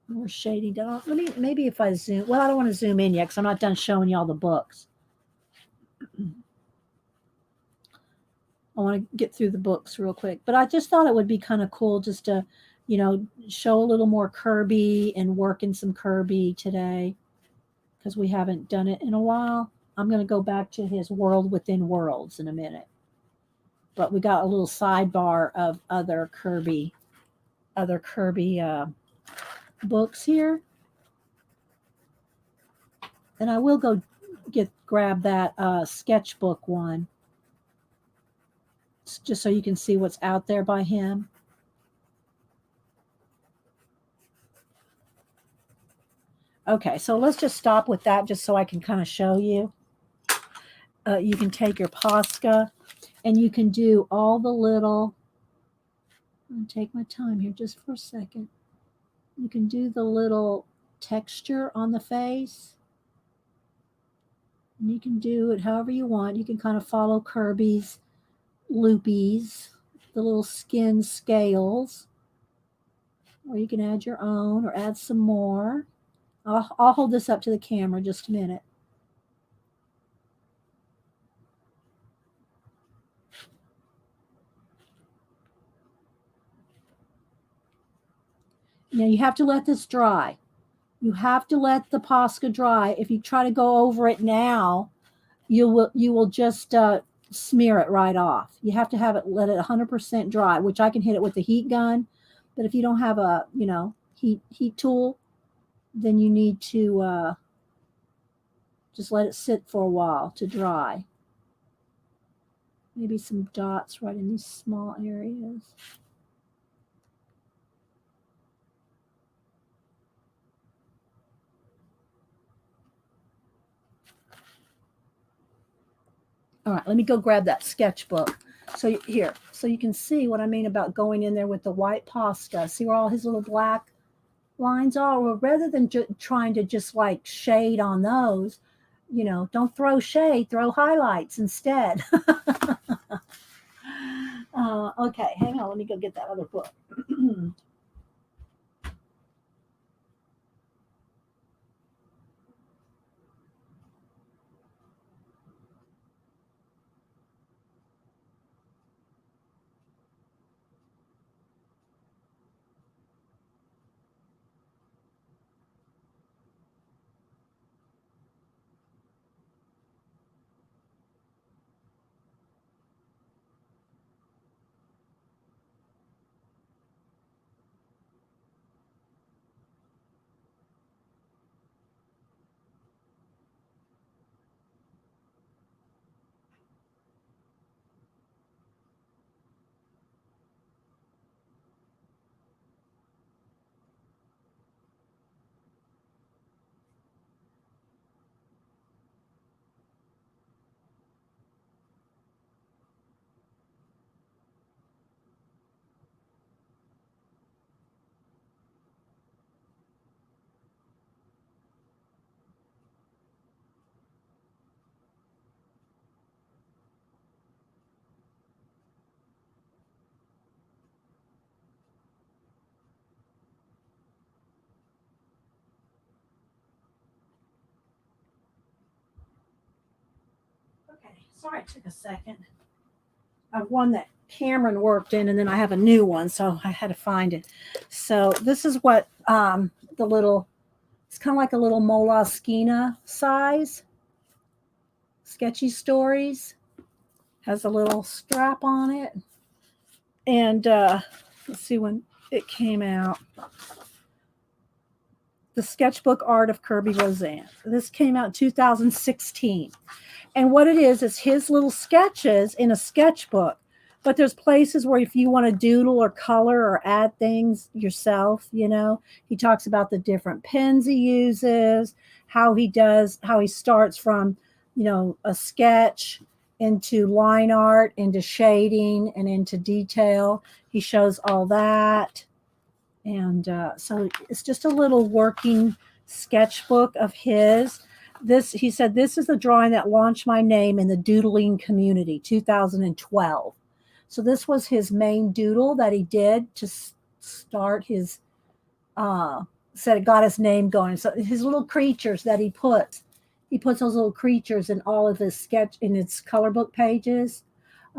Speaker 1: more shading done. Maybe if I zoom, well, I don't want to zoom in yet because I'm not done showing you all the books. I want to get through the books real quick, but I just thought it would be kind of cool just to, show a little more Kirby and work in some Kirby today because we haven't done it in a while. I'm going to go back to his World Within Worlds in a minute, but we got a little sidebar of other Kirby books here, and I will go grab that sketchbook one just so you can see what's out there by him. Okay, so let's just stop with that just so I can kind of show you. You can take your Posca and you can do all the little, I'm going to take my time here just for a second. You can do the little texture on the face. And you can do it however you want. You can kind of follow Kirby's loopies, the little skin scales. Or you can add your own or add some more. I'll hold this up to the camera just a minute. Now you have to let this dry. You have to let the Posca dry. If you try to go over it now, you will just smear it right off. You have to let it 100% dry, which I can hit it with the heat gun. But if you don't have a heat tool, then you need to just let it sit for a while to dry. Maybe some dots right in these small areas. All right, let me go grab that sketchbook. So here, so you can see what I mean about going in there with the white Posca. See where all his little black lines are? Well, rather than trying to just like shade on those, don't throw shade, throw highlights instead. Okay, hang on. Let me go get that other book. Okay, sorry it took a second. I have one that Cameron worked in, and then I have a new one, so I had to find it. So this is what the little, it's kind of like a little Moleskine size. Sketchy Stories. Has a little strap on it. And let's see when it came out. The Sketchbook Art of Kirby Roseanne. This came out in 2016. And what it is his little sketches in a sketchbook. But there's places where if you want to doodle or color or add things yourself, you know, he talks about the different pens he uses, how he starts from, you know, a sketch into line art, into shading, and into detail. He shows all that. And so it's just a little working sketchbook of his. He said, this is the drawing that launched my name in the doodling community, 2012. So this was his main doodle that he did to start his, said it got his name going. So his little creatures that he puts those little creatures in all of his in his color book pages.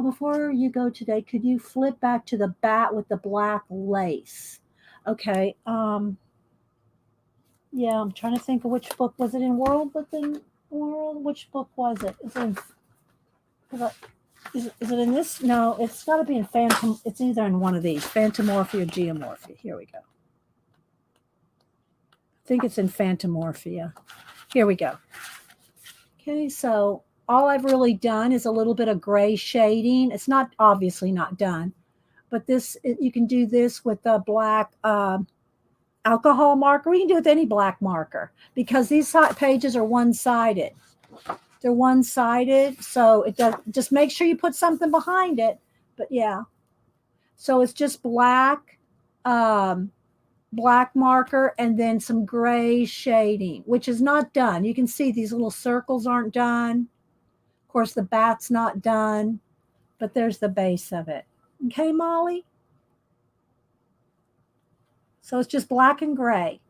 Speaker 1: Before you go today, could you flip back to the bat with the black lace? Okay. Yeah, I'm trying to think of which book was it in World Within World. Which book was it? Is it in this? No, it's got to be in Phantom. It's either in one of these, Phantomorphia or Geomorphia. Here we go. I think it's in Phantomorphia. Here we go. Okay, so all I've really done is a little bit of gray shading. It's not obviously not done, but you can do this with a black alcohol marker. You can do it with any black marker because these pages are one-sided. They're one-sided, so it does. Just make sure you put something behind it. But yeah, so it's just black, black marker, and then some gray shading, which is not done. You can see these little circles aren't done. Of course, the bat's not done, but there's the base of it. Okay, Molly? So it's just black and gray.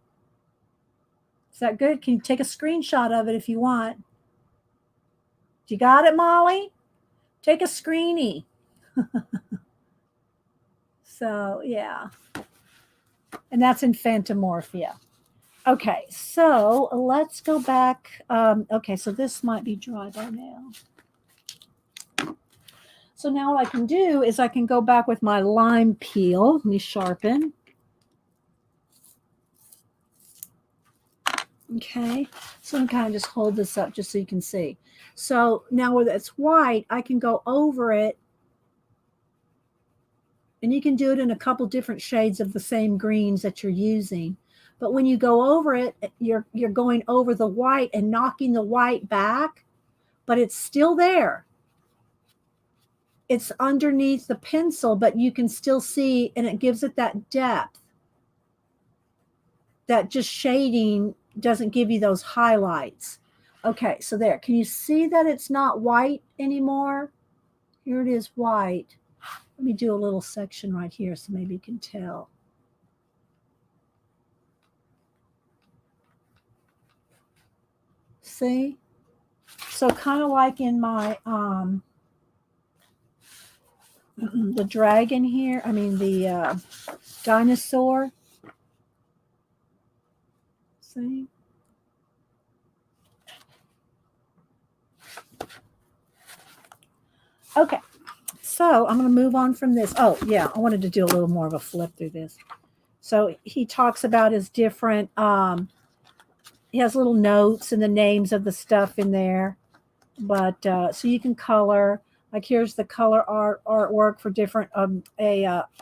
Speaker 1: Is that good? Can you take a screenshot of it if you want? You got it, Molly? Take a screenie. So, yeah. And that's in Phantomorphia. Okay, so let's go back. Okay, so this might be dry by now. So now what I can do is I can go back with my lime peel. Let me sharpen. Okay, so I'm kind of just hold this up just so you can see. So now where it's white, I can go over it. And you can do it in a couple different shades of the same greens that you're using. But when you go over it, you're going over the white and knocking the white back, but it's still there. It's underneath the pencil, but you can still see, and it gives it that depth. That just shading doesn't give you those highlights. Okay, so there. Can you see that it's not white anymore? Here it is white. Let me do a little section right here so maybe you can tell. See? So kind of like in my the dragon here, I mean the dinosaur. See? Okay. So I'm going to move on from this. Oh, yeah, I wanted to do a little more of a flip through this. So he talks about his different, he has little notes and the names of the stuff in there. But so you can color, like here's the color artwork for different,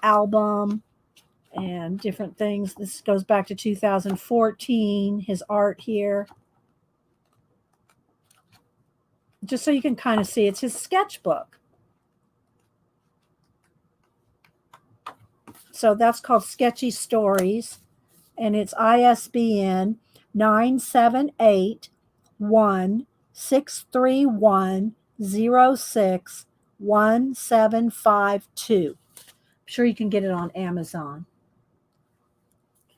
Speaker 1: album and different things. This goes back to 2014, his art here. Just so you can kind of see, it's his sketchbook. So that's called Sketchy Stories, and it's ISBN 978-631-06-1752. I'm sure you can get it on Amazon.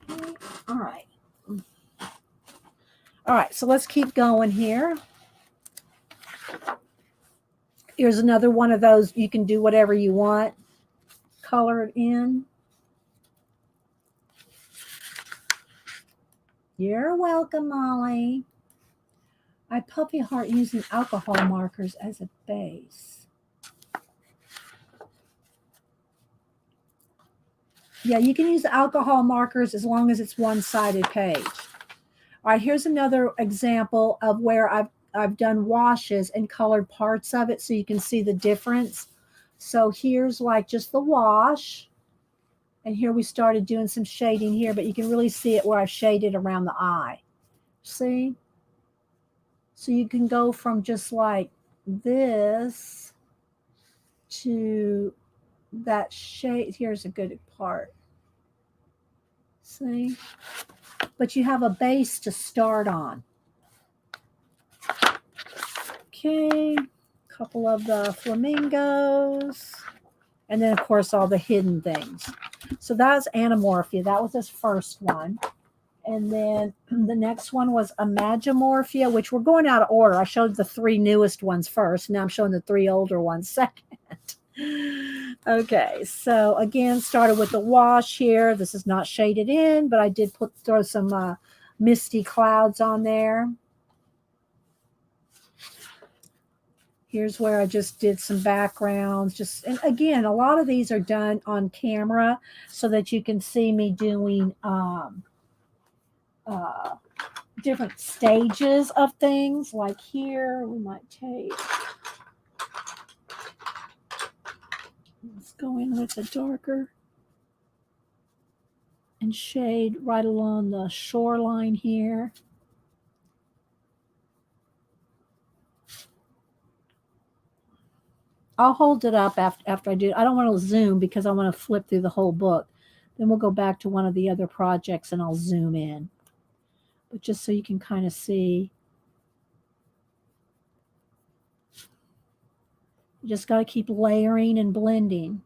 Speaker 1: Okay. All right. All right, so let's keep going here. Here's another one of those. You can do whatever you want. Color it in. You're welcome, Molly. I puppy heart using alcohol markers as a base. Yeah, you can use alcohol markers as long as it's one-sided page. All right, here's another example of where I've done washes and colored parts of it so you can see the difference. So here's like just the wash. And here we started doing some shading here, but you can really see it where I've shaded around the eye. See? So you can go from just like this to that shade. Here's a good part. See? But you have a base to start on. Okay. Couple of the flamingos. And then, of course, all the hidden things. So that's Anamorphia. That was his first one. And then the next one was Imagimorphia, which we're going out of order. I showed the 3 newest ones first. Now I'm showing the 3 older ones second. Okay, so again, started with the wash here. This is not shaded in, but I did throw some misty clouds on there. Here's where I just did some backgrounds. And again, a lot of these are done on camera so that you can see me doing different stages of things. Like here, we might take, let's go in with a darker and shade right along the shoreline here. I'll hold it up after I do. I don't want to zoom because I want to flip through the whole book. Then we'll go back to one of the other projects and I'll zoom in. But just so you can kind of see. You just got to keep layering and blending.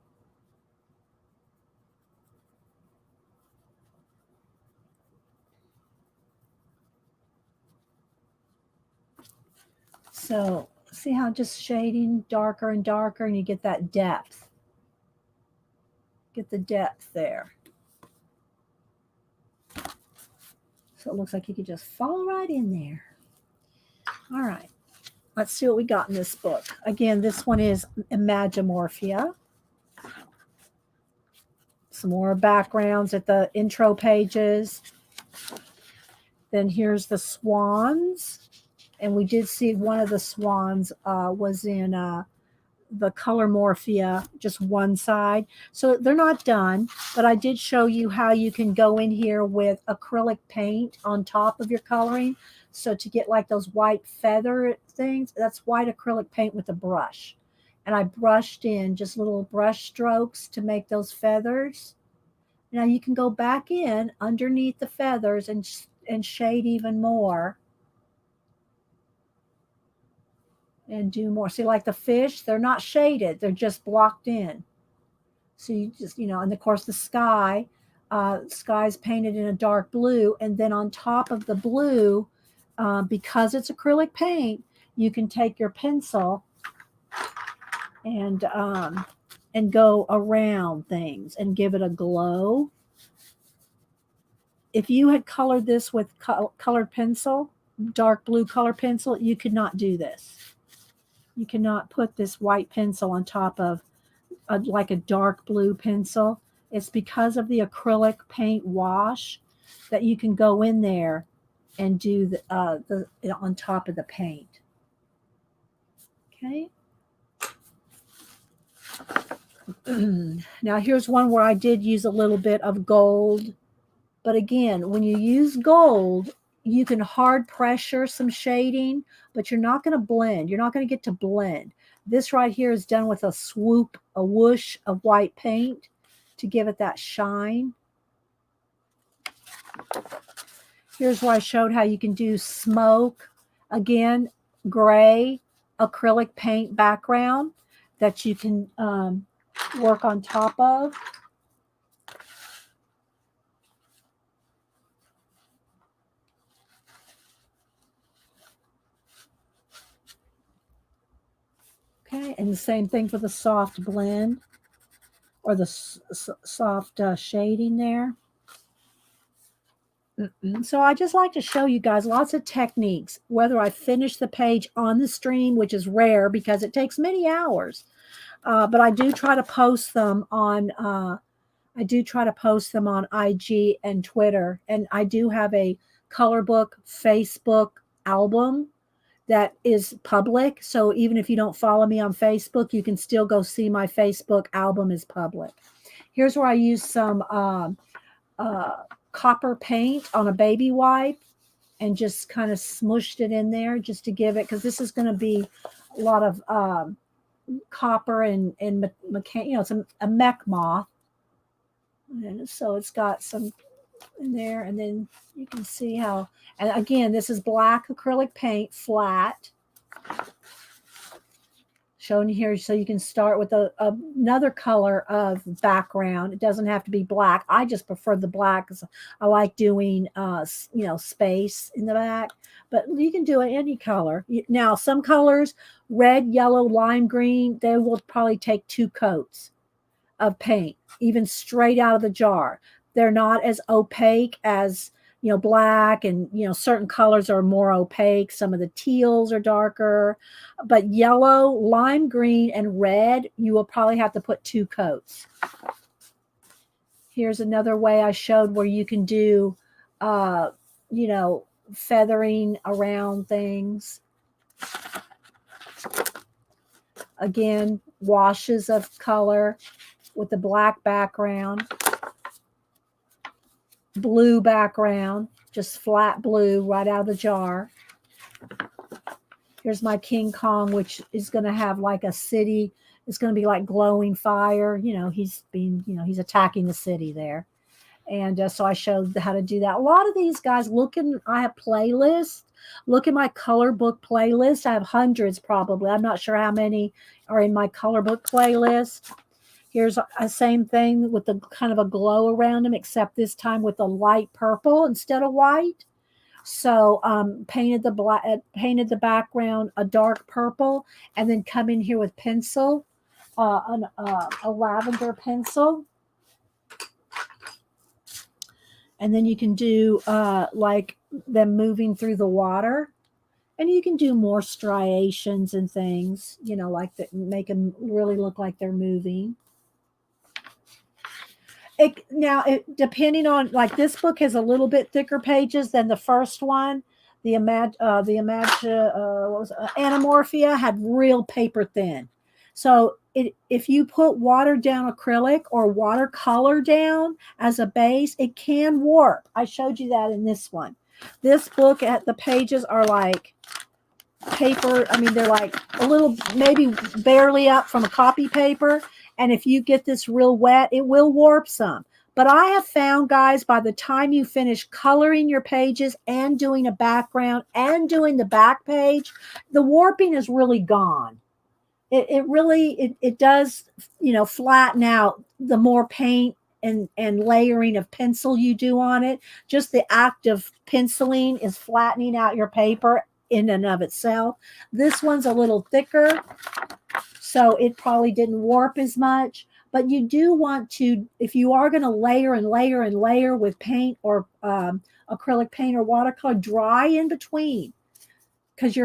Speaker 1: So see how just shading darker and darker and you get that depth. Get the depth there. So it looks like you could just fall right in there. All right. Let's see what we got in this book. Again, this one is Imagimorphia. Some more backgrounds at the intro pages. Then here's the Swans. And we did see one of the Swans was in the Color Morphia, just one side. So they're not done, but I did show you how you can go in here with acrylic paint on top of your coloring. So to get like those white feather things, that's white acrylic paint with a brush. And I brushed in just little brush strokes to make those feathers. Now you can go back in underneath the feathers and shade even more. And do more. See, like the fish, they're not shaded. They're just blocked in. So you just, and of course the sky, sky's painted in a dark blue. And then on top of the blue, because it's acrylic paint, you can take your pencil and go around things and give it a glow. If you had colored this with colored pencil, dark blue color pencil, you could not do this. You cannot put this white pencil on top of like a dark blue pencil. It's because of the acrylic paint wash that you can go in there and do the on top of the paint. Okay. Now here's one where I did use a little bit of gold. But again, when you use gold, you can hard pressure some shading, but you're not going to blend. You're not going to get to blend. This right here is done with a swoop, a whoosh of white paint to give it that shine. Here's where I showed how you can do smoke. Again, gray acrylic paint background that you can work on top of. Okay, And the same thing for the soft blend or the soft shading there. So I just like to show you guys lots of techniques, whether I finish the page on the stream, which is rare because it takes many hours. But I do try to post them on IG and Twitter. And I do have a color book Facebook album that is public. So even if you don't follow me on Facebook, you can still go see my Facebook album is public. Here's where I use some copper paint on a baby wipe and just kind of smushed it in there just to give it, because this is going to be a lot of copper and it's a mech moth. And so it's got some in there, and then you can see how, and again, this is black acrylic paint, flat. Shown here so you can start with another color of background. It doesn't have to be black. I just prefer the black because I like doing space in the back, but you can do it any color. Now some colors, red, yellow, lime green, they will probably take 2 coats of paint, even straight out of the jar. They're not as opaque as black, and certain colors are more opaque. Some of the teals are darker, but yellow, lime green, and red, you will probably have to put 2 coats. Here's another way I showed where you can do feathering around things. Again, washes of color with the black background, blue background, just flat blue right out of the jar. Here's my King Kong, which is going to have like a city. It's going to be like glowing fire. He's attacking the city there. And so I showed how to do that. A lot of these guys, I have playlists. Look at my color book playlist. I have hundreds probably. I'm not sure how many are in my color book playlist. Here's a same thing with the kind of a glow around them, except this time with a light purple instead of white. So painted the background a dark purple, and then come in here with pencil, a lavender pencil. And then you can do like them moving through the water. And you can do more striations and things, like that, make them really look like they're moving. Depending on, like, this book has a little bit thicker pages than the first one. The Anamorphia had real paper thin. So if you put watered down acrylic or watercolor down as a base, it can warp. I showed you that in this one. This book, the pages are like paper. I mean, they're like a little, maybe barely up from a copy paper. And if you get this real wet, it will warp some. But I have found, guys, by the time you finish coloring your pages and doing a background and doing the back page, the warping is really gone. It really does, flatten out the more paint and layering of pencil you do on it. Just the act of penciling is flattening out your paper in and of itself. This one's a little thicker, so it probably didn't warp as much. But you do want to, if you are going to layer and layer and layer with paint or acrylic paint or watercolor, dry in between. Because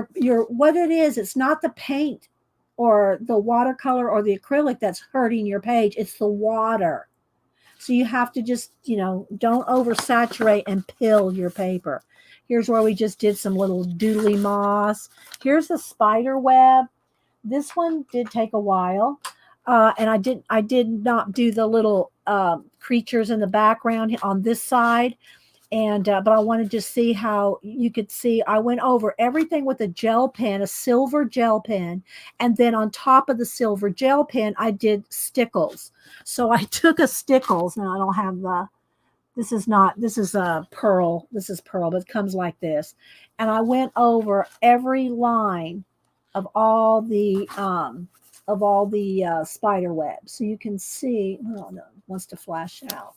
Speaker 1: what it is, it's not the paint or the watercolor or the acrylic that's hurting your page. It's the water. So you have to just, don't oversaturate and pill your paper. Here's where we just did some little doodly moss. Here's the spider web. This one did take a while. And I did not do the little creatures in the background on this side. And but I wanted to see how you could see. I went over everything with a gel pen, a silver gel pen, and then on top of the silver gel pen, I did stickles. So I took a stickles. Now I don't have the. This is a pearl. This is pearl, but it comes like this. And I went over every line of all the spider webs, so you can see. Oh no, it wants to flash out.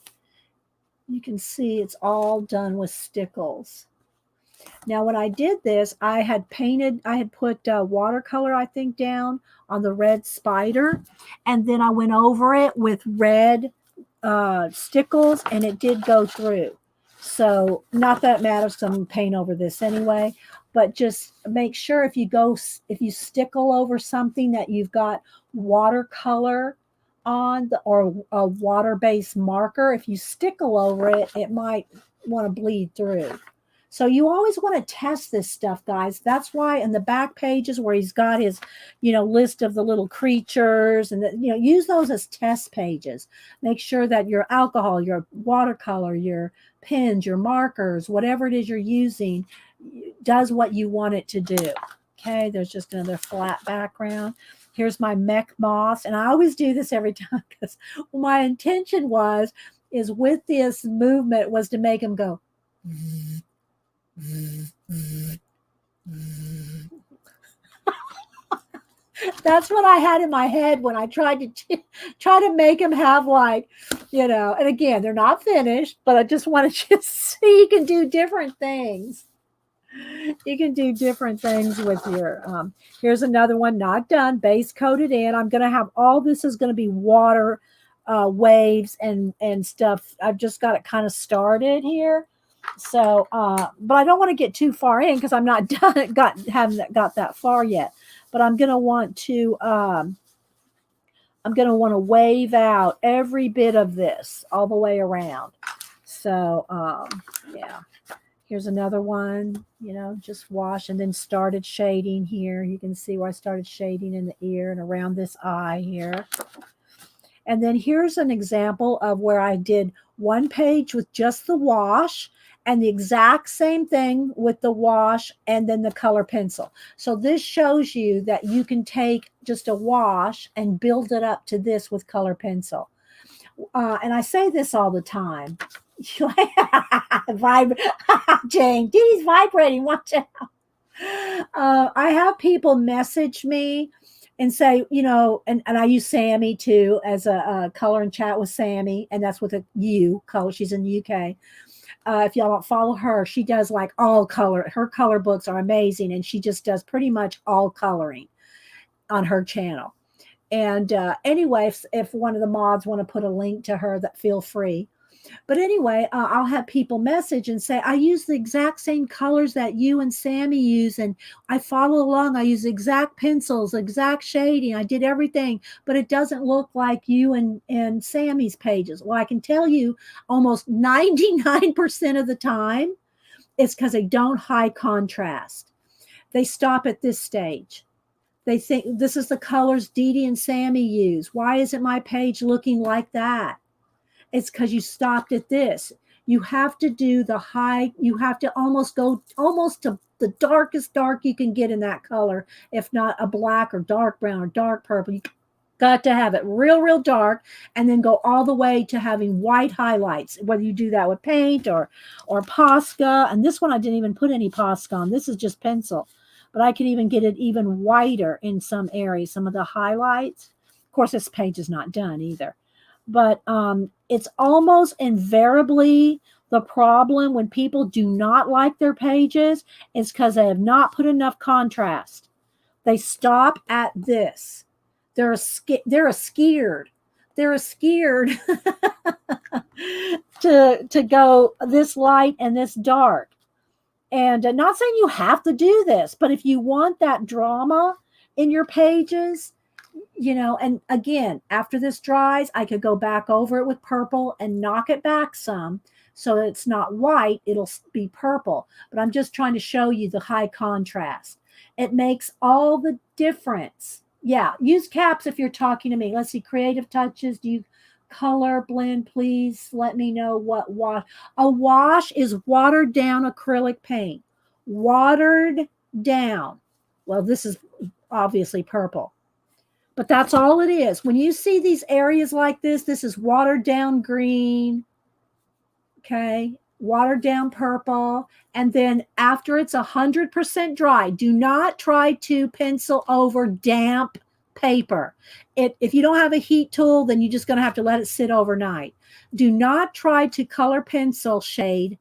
Speaker 1: You can see it's all done with stickles. Now, when I did this, I had put watercolor, I think, down on the red spider, and then I went over it with red stickles, and it did go through. So, not that it matters because I'm going to paint over this anyway, but just make sure if you stickle over something that you've got watercolor on or a water-based marker, if you stickle over it, it might want to bleed through. So you always want to test this stuff, guys. That's why in the back pages where he's got his, list of the little creatures and use those as test pages. Make sure that your alcohol, your watercolor, your pens, your markers, whatever it is you're using, does what you want it to do. Okay, there's just another flat background. Here's my mech moths, and I always do this every time because my intention is with this movement was to make them go. That's what I had in my head when I tried to make them have and again, they're not finished, but I just want to just see you can do different things. You can do different things with your, here's another one, not done, base coated in. I'm going to have all this is going to be water waves and stuff. I've just got it kind of started here. So, but I don't want to get too far in because I'm not done, haven't got that far yet. But I'm going to want to wave out every bit of this all the way around. So, yeah. Here's another one, just wash and then started shading here. You can see where I started shading in the ear and around this eye here. And then here's an example of where I did one page with just the wash and the exact same thing with the wash and then the color pencil. So this shows you that you can take just a wash and build it up to this with color pencil. And I say this all the time. Jane, Dee's vibrating. Watch out. I have people message me and say, and I use Sammy too as a color and chat with Sammy, and that's with a U color. She's in the UK. If y'all don't follow her, she does like all color. Her color books are amazing, and she just does pretty much all coloring on her channel. And anyway, if one of the mods want to put a link to her, that feel free. But anyway, I'll have people message and say, I use the exact same colors that you and Sammy use, and I follow along. I use exact pencils, exact shading. I did everything, but it doesn't look like you and Sammy's pages. Well, I can tell you almost 99% of the time, it's because they don't high contrast. They stop at this stage. They think this is the colors Dee and Sammy use. Why isn't my page looking like that? It's because you stopped at this. You have to do the high, you have to go almost to the darkest dark you can get in that color, if not a black or dark brown or dark purple. You got to have it real, real dark and then go all the way to having white highlights, whether you do that with paint or Posca. And this one, I didn't even put any Posca on. This is just pencil. But I can even get it even whiter in some areas, some of the highlights. Of course, this page is not done either. But it's almost invariably the problem when people do not like their pages is because they have not put enough contrast. They stop at this. They're scared. They're scared to go this light and this dark. And not saying you have to do this, but if you want that drama in your pages, and again, after this dries, I could go back over it with purple and knock it back some so that it's not white, it'll be purple. But I'm just trying to show you the high contrast. It makes all the difference. Yeah, use caps if you're talking to me. Let's see, creative touches. Do you color blend? Please let me know what wash. A wash is watered down acrylic paint. Watered down. Well, this is obviously purple. But that's all it is. When you see these areas like this is watered down green, okay, watered down purple. And then after it's 100% dry, do not try to pencil over damp paper. If you don't have a heat tool, then you're just going to have to let it sit overnight. Do not try to color pencil shade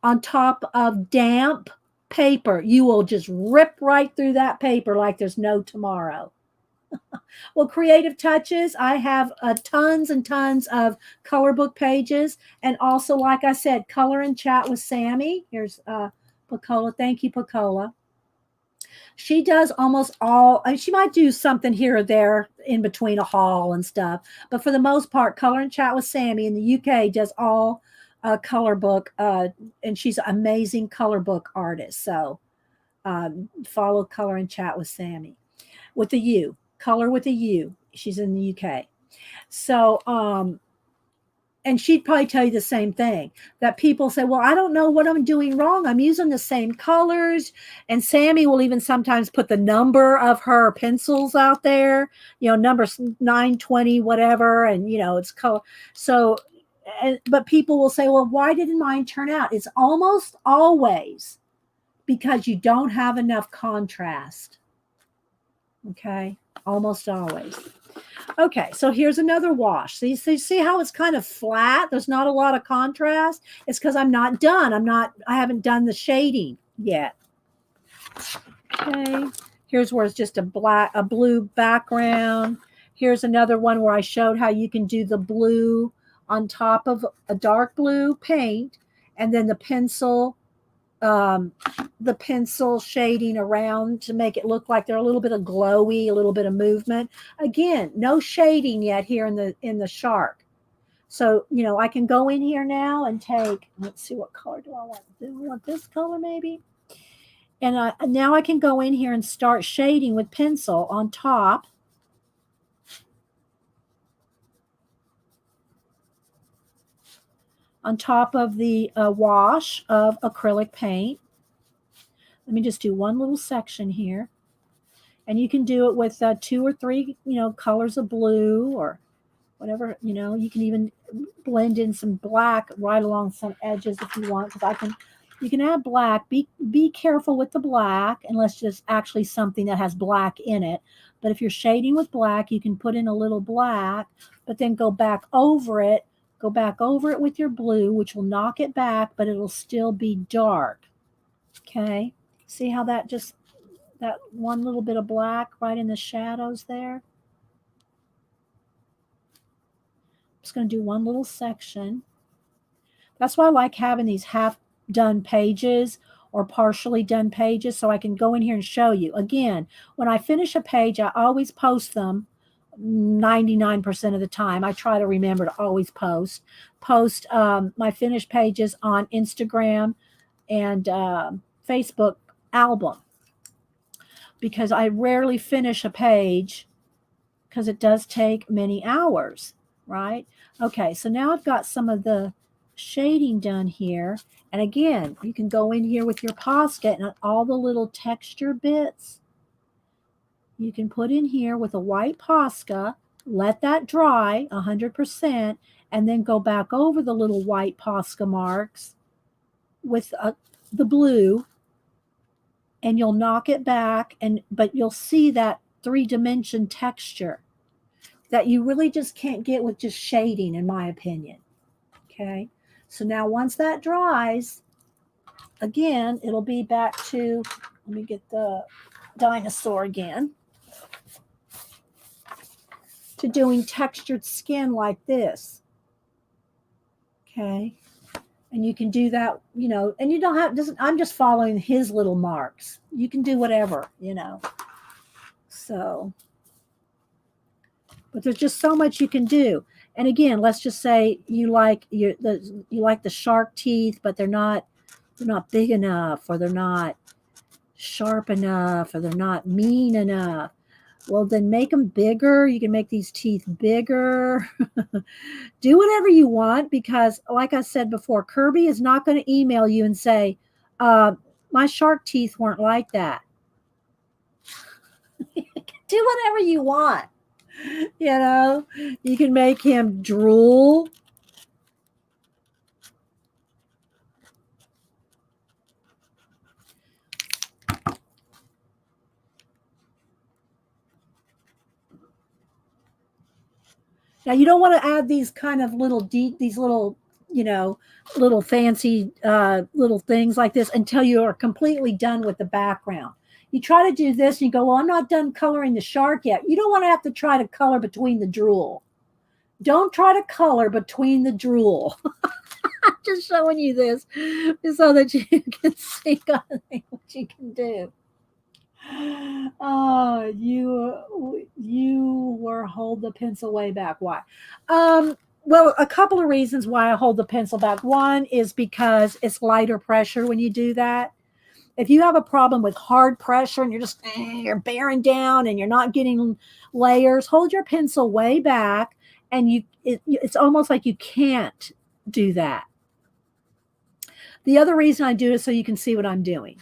Speaker 1: on top of damp paper. You will just rip right through that paper like there's no tomorrow. Well, Creative Touches, I have tons and tons of color book pages. And also, like I said, Color and Chat with Sammy. Here's Pacola. Thank you, Pacola. She does almost all, I mean, she might do something here or there in between a haul and stuff. But for the most part, Color and Chat with Sammy in the UK does all color book. And she's an amazing color book artist. So follow Color and Chat with Sammy with a U. Color with a U. She's in the UK. So, and she'd probably tell you the same thing, that people say, well, I don't know what I'm doing wrong. I'm using the same colors. And Sammy will even sometimes put the number of her pencils out there, number 920, whatever. And, it's color. So, but people will say, well, why didn't mine turn out? It's almost always because you don't have enough contrast. Okay. Almost always. Okay, so here's another wash. So you see how it's kind of flat? There's not a lot of contrast. It's because I'm not done. I haven't done the shading yet. Okay, here's where it's just a blue background. Here's another one where I showed how you can do the blue on top of a dark blue paint, and then the pencil shading around to make it look like they're a little bit of glowy, a little bit of movement. Again, no shading yet here in the shark. So, I can go in here now and take, let's see, what color do I want? Do I want this color maybe? And now I can go in here and start shading with pencil on top. On top of the wash of acrylic paint. Let me just do one little section here. And you can do it with 2 or 3, colors of blue or whatever, you can even blend in some black right along some edges if you want, because you can add black. Be careful with the black unless it's actually something that has black in it. But if you're shading with black, you can put in a little black, but then go back over it with your blue, which will knock it back, but it'll still be dark. Okay. See how that one little bit of black right in the shadows there? I'm just going to do one little section. That's why I like having these half done pages or partially done pages, so I can go in here and show you. Again, when I finish a page, I always post them 99% of the time. I try to remember to always post my finished pages on Instagram and Facebook album, because I rarely finish a page because it does take many hours, right? Okay, so now I've got some of the shading done here. And again, you can go in here with your Posca and all the little texture bits you can put in here with a white Posca, let that dry 100%, and then go back over the little white Posca marks with the blue, and you'll knock it back, but you'll see that 3-dimension texture that you really just can't get with just shading, in my opinion. Okay, so now once that dries, again, it'll be back to, let me get the Dinosaur again, to doing textured skin like this. Okay. And you can do that, and you don't have, I'm just following his little marks. You can do whatever, So, but there's just so much you can do. And again, let's just say you like the shark teeth, but they're not big enough, or they're not sharp enough, or they're not mean enough. Well, then make them bigger. You can make these teeth bigger. Do whatever you want, because like I said before, Kirby is not going to email you and say, my shark teeth weren't like that. Do whatever you want. You can make him drool. Now, you don't want to add these kind of these little little fancy little things like this until you are completely done with the background. You try to do this and you go, well, I'm not done coloring the shark yet. You don't want to have to try to color between the drool. Don't try to color between the drool. I'm just showing you this so that you can see what you can do. Oh, you were hold the pencil way back. Why? Well, a couple of reasons why I hold the pencil back. One is because it's lighter pressure when you do that. If you have a problem with hard pressure and you're bearing down and you're not getting layers, hold your pencil way back, and it's almost like you can't do that. The other reason I do it is so you can see what I'm doing.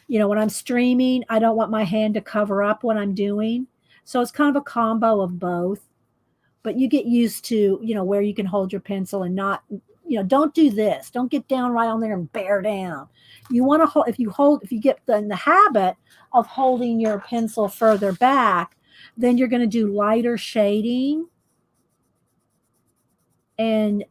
Speaker 1: When I'm streaming, I don't want my hand to cover up what I'm doing. So it's kind of a combo of both. But you get used to, where you can hold your pencil and not, don't do this. Don't get down right on there and bear down. You want to hold, if you get in the habit of holding your pencil further back, then you're going to do lighter shading. And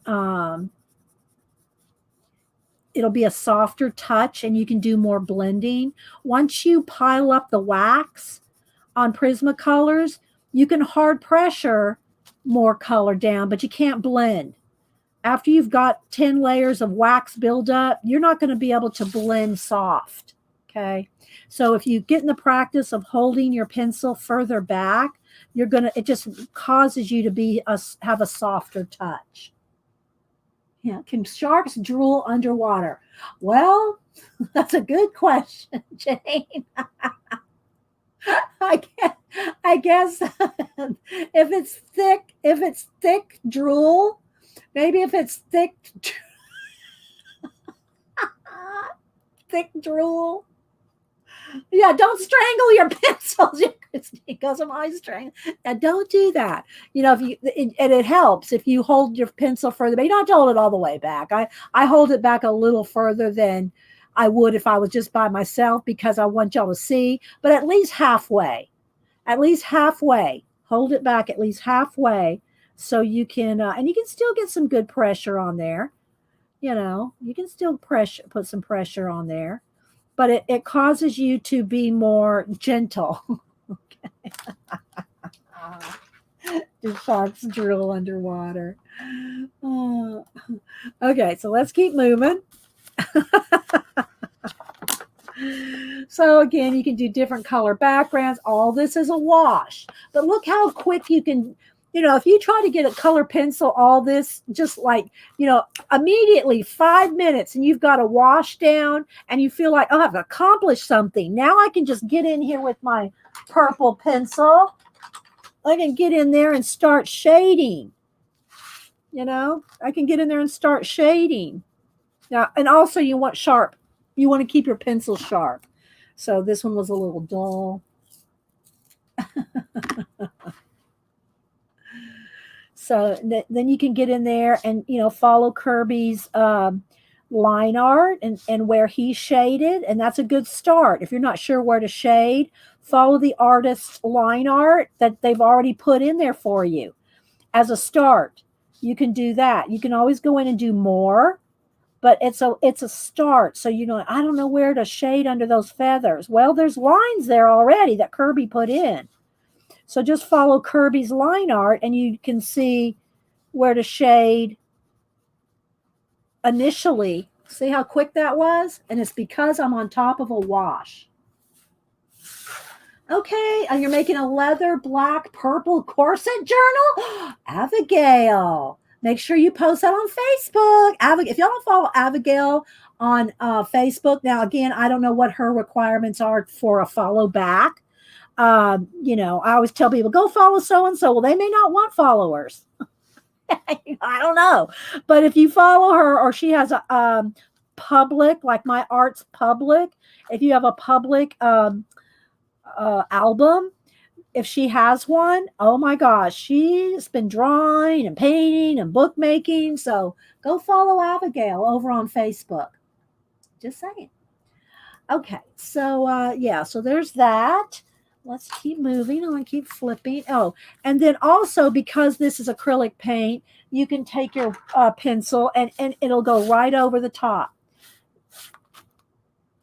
Speaker 1: it'll be a softer touch and you can do more blending. Once you pile up the wax on Prismacolors, you can hard pressure more color down, but you can't blend. After you've got 10 layers of wax buildup, you're not going to be able to blend soft. Okay. So if you get in the practice of holding your pencil further back, it just causes you to have a softer touch. Yeah. Can sharks drool underwater? Well, that's a good question, Jane. I guess if it's thick drool, maybe if it's thick drool. Yeah, don't strangle your pencils because I'm always strangling. Now, don't do that. It helps if you hold your pencil further, but you don't have to hold it all the way back. I hold it back a little further than I would if I was just by myself because I want y'all to see, but at least halfway. Hold it back at least halfway so you can, and you can still get some good pressure on there. You can still put some pressure on there, but it causes you to be more gentle. Okay. The sharks drool underwater. Oh. Okay, so let's keep moving. So again, you can do different color backgrounds. All this is a wash. But look how quick you can, if you try to get a color pencil, all this just like, immediately 5 minutes and you've got a wash down and you feel like, oh, I've accomplished something. Now I can just get in here with my purple pencil. I can get in there and start shading. I can get in there and start shading. Now, and also you want sharp. You want to keep your pencil sharp. So this one was a little dull. So then you can get in there and, follow Kirby's line art and where he shaded. And that's a good start. If you're not sure where to shade, follow the artist's line art that they've already put in there for you. As a start, you can do that. You can always go in and do more. But it's a start. So, I don't know where to shade under those feathers. Well, there's lines there already that Kirby put in. So just follow Kirby's line art and you can see where to shade initially. See how quick that was? And it's because I'm on top of a wash. Okay, and you're making a leather, black, purple corset journal? Abigail. Make sure you post that on Facebook. If y'all don't follow Abigail on Facebook, now again, I don't know what her requirements are for a follow back. I always tell people, go follow so-and-so. Well, they may not want followers. I don't know. But if you follow her or she has a public, like my art's public, if you have a public album, if she has one, oh my gosh, she's been drawing and painting and bookmaking. So go follow Abigail over on Facebook. Just saying. Okay, so so there's that. let's keep moving on, keep flipping. Oh, and then also because this is acrylic paint, you can take your pencil and it'll go right over the top.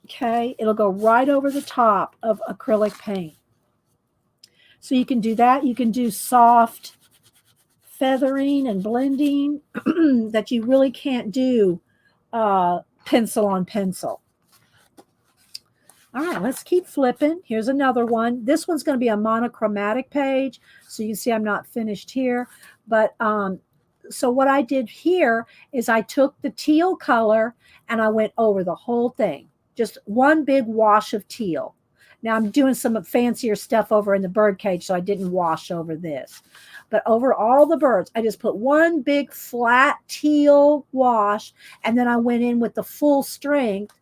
Speaker 1: Okay, it'll go right over the top of acrylic paint. So you can do that. You can do soft feathering and blending that you really can't do pencil on pencil. All right, let's keep flipping. Here's another one. This one's going to be a monochromatic page. So you can see I'm not finished here. But so what I did here is I took the teal color and I went over the whole thing. Just one big wash of teal. Now I'm doing some fancier stuff over in the bird cage, so I didn't wash over this. But over all the birds, I just put one big flat teal wash, and then I went in with the full strength.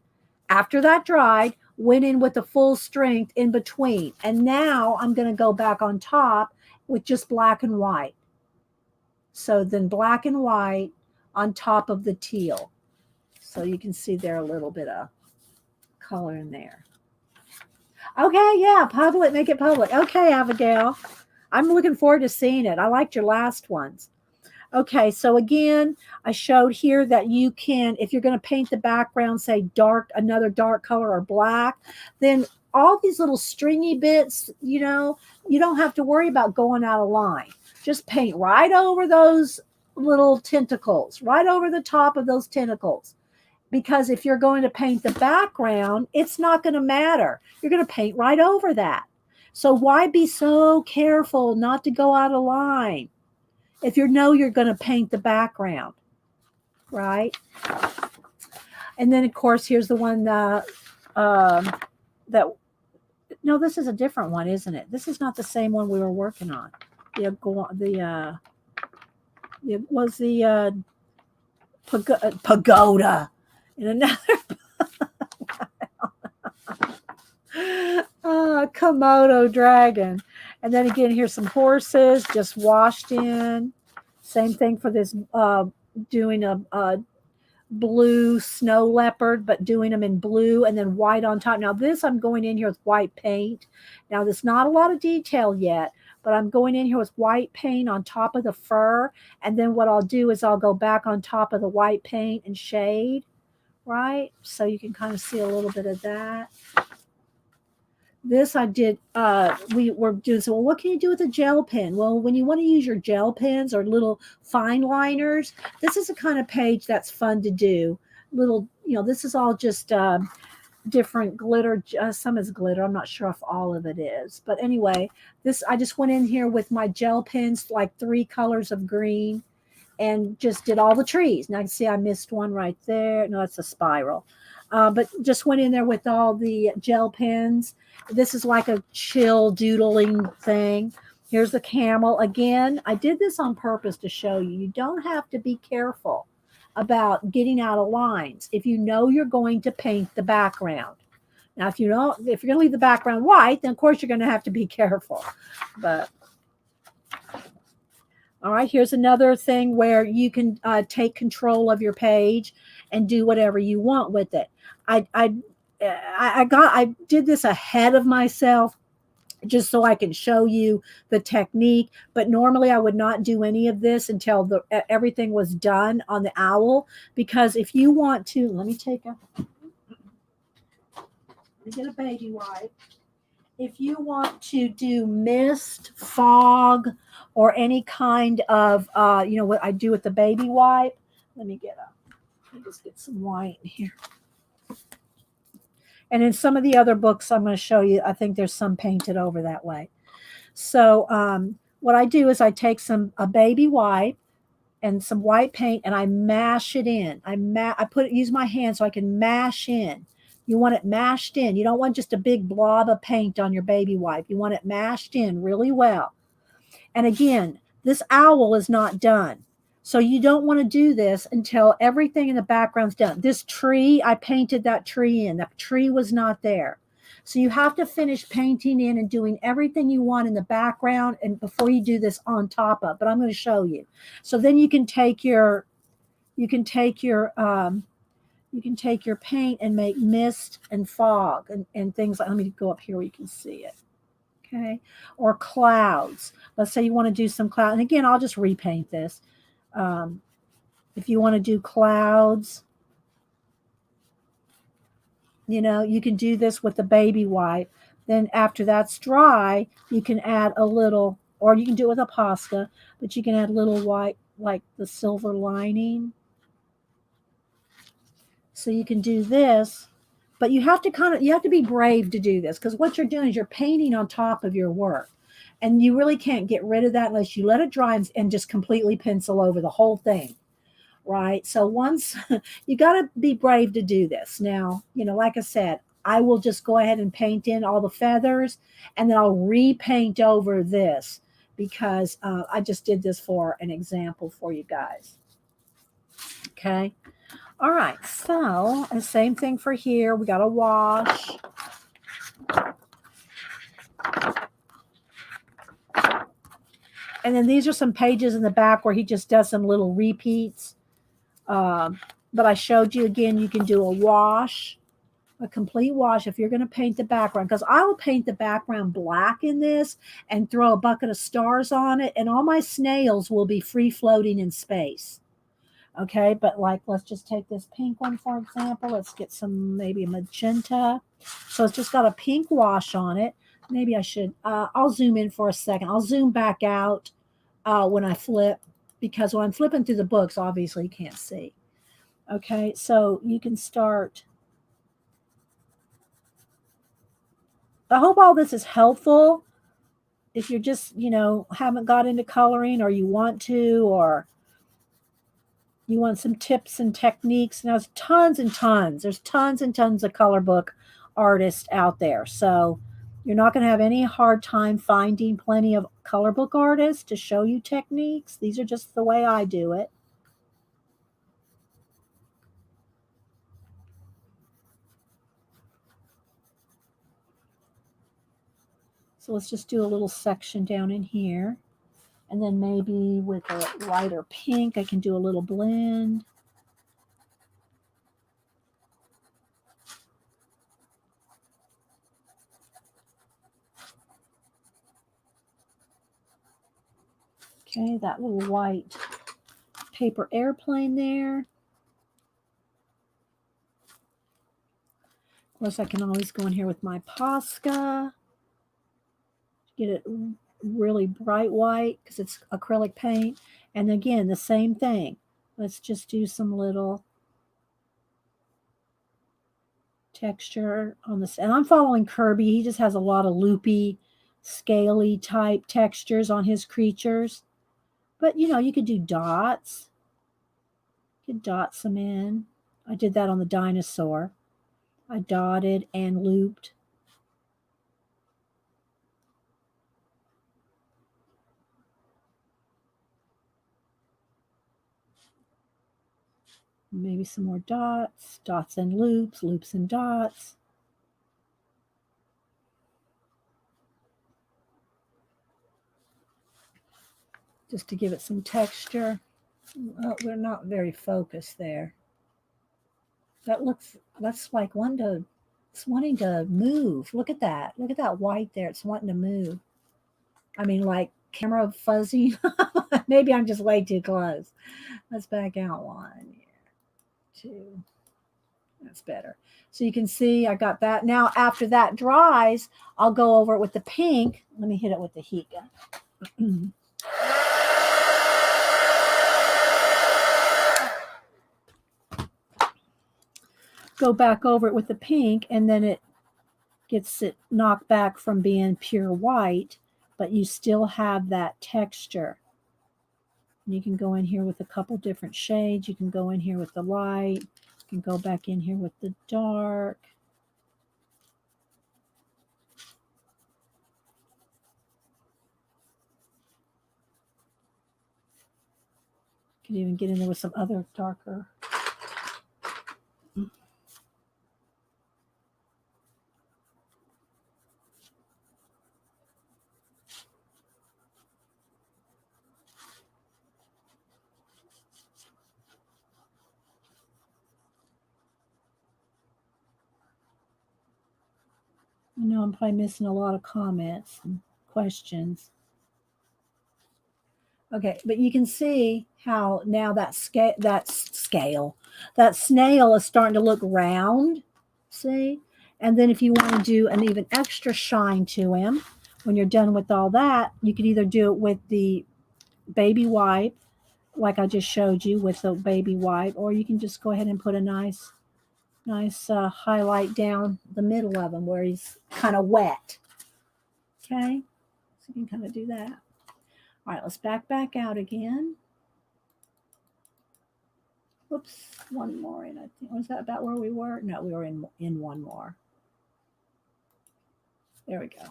Speaker 1: After that dried, went in with the full strength in between. And now I'm going to go back on top with just black and white. So then black and white on top of the teal. So you can see there a little bit of color in there. Okay, yeah, public, make it public. Okay, Abigail. I'm looking forward to seeing it. I liked your last ones. Okay, so again, I showed here that you can, if you're going to paint the background, say dark, another dark color or black, then all these little stringy bits, you know, you don't have to worry about going out of line. Just paint right over those little tentacles, right over the top of those tentacles. Because if you're going to paint the background, it's not going to matter. You're going to paint right over that. So why be so careful not to go out of line if you know you're going to paint the background, right? And then, of course, here's the one that, no, this is a different one, isn't it? This is not the same one we were working on. It was the pagoda in another Komodo dragon. And then again, here's some horses just washed in. Same thing for this, doing a blue snow leopard, but doing them in blue and then white on top. Now this, I'm going in here with white paint. Now there's not a lot of detail yet, but I'm going in here with white paint on top of the fur. And then what I'll do is I'll go back on top of the white paint and shade, right? So you can kind of see a little bit of that. This I did, we were doing, so well, what can you do with a gel pen? Well, when you want to use your gel pens or little fine liners, this is a kind of page that's fun to do. Little, you know, this is all just different glitter. Some is glitter. I'm not sure if all of it is. But anyway, this, I just went in here with my gel pens, like 3 colors of green, and just did all the trees. Now you can see I missed one right there. No, it's a spiral. But just went in there with all the gel pens. This is like a chill doodling thing. Here's the camel. Again, I did this on purpose to show you. You don't have to be careful about getting out of lines if you know you're going to paint the background. Now, if you're going to leave the background white, then of course you're going to have to be careful. But all right, here's another thing where you can take control of your page and do whatever you want with it. I did this ahead of myself just so I can show you the technique. But normally I would not do any of this until everything was done on the owl. Because if you want to, let me get a baby wipe. If you want to do mist, fog, or any kind of, you know, what I do with the baby wipe, let me just get some white in here. And in some of the other books I'm going to show you, I think there's some painted over that way. So what I do is I take a baby wipe and some white paint and I mash it in. Use my hand so I can mash in. You want it mashed in. You don't want just a big blob of paint on your baby wipe. You want it mashed in really well. And again, this owl is not done. So you don't want to do this until everything in the background's done. This tree, I painted that tree in. That tree was not there. So you have to finish painting in and doing everything you want in the background and before you do this on top of. But I'm going to show you. So then you can take your paint and make mist and fog and things like, let me go up here where you can see it. Okay. Or clouds. Let's say you want to do some cloud. And again, I'll just repaint this. Um, if you want to do clouds, you can do this with the baby wipe. Then after that's dry, you can add a little, or you can do it with a Posca, but you can add little white, like the silver lining. So you can do this, but you have to be brave to do this, because what you're doing is you're painting on top of your work. And you really can't get rid of that unless you let it dry and just completely pencil over the whole thing. Right. So once you got to be brave to do this. Now, like I said, I will just go ahead and paint in all the feathers, and then I'll repaint over this because I just did this for an example for you guys. Okay. All right. So the same thing for here. We got to wash. And then these are some pages in the back where he just does some little repeats. But I showed you again, you can do a wash, a complete wash if you're going to paint the background, because I will paint the background black in this and throw a bucket of stars on it, and all my snails will be free floating in space. Okay, but like, let's just take this pink one, for example. Let's get some, maybe a magenta. So it's just got a pink wash on it. Maybe I should, I'll zoom in for a second. I'll zoom back out when I flip, because when I'm flipping through the books, obviously you can't see. Okay, so you can start. I hope all this is helpful. If you're just, haven't got into coloring, or you want to, or you want some tips and techniques. Now, there's tons and tons. There's tons and tons of color book artists out there. So you're not going to have any hard time finding plenty of color book artists to show you techniques. These are just the way I do it. So let's just do a little section down in here. And then maybe with a lighter pink, I can do a little blend. Okay, that little white paper airplane there. Of course, I can always go in here with my Posca. Get it really bright white because it's acrylic paint. And again, the same thing. Let's just do some little texture on this. And I'm following Kirby. He just has a lot of loopy, scaly type textures on his creatures. But, you could do dots. You could dot some in. I did that on the Dinosaur. I dotted and looped. Maybe some more dots, dots and loops, loops and dots. Just to give it some texture. Well, we're not very focused there. That's like it's wanting to move. Look at that. Look at that white there. It's wanting to move. I mean, like camera fuzzy. Maybe I'm just way too close. Let's back out 1, 2. That's better. So you can see I got that. Now, after that dries, I'll go over it with the pink. Let me hit it with the heat gun. Go back over it with the pink, and then it gets it knocked back from being pure white, but you still have that texture. And you can go in here with a couple different shades. You can go in here with the light. You can go back in here with the dark. You can even get in there with some other darker. I know I'm probably missing a lot of comments and questions. Okay, but you can see how now that snail is starting to look round. See? And then if you want to do an even extra shine to him, when you're done with all that, you could either do it with the baby wipe, like I just showed you with the baby wipe, or you can just go ahead and put a nice highlight down the middle of him where he's kind of wet. Okay, so you can kind of do that. All right, let's back out again. Oops, one more, and I think, was that about where we were? No, we were in one more. There we go.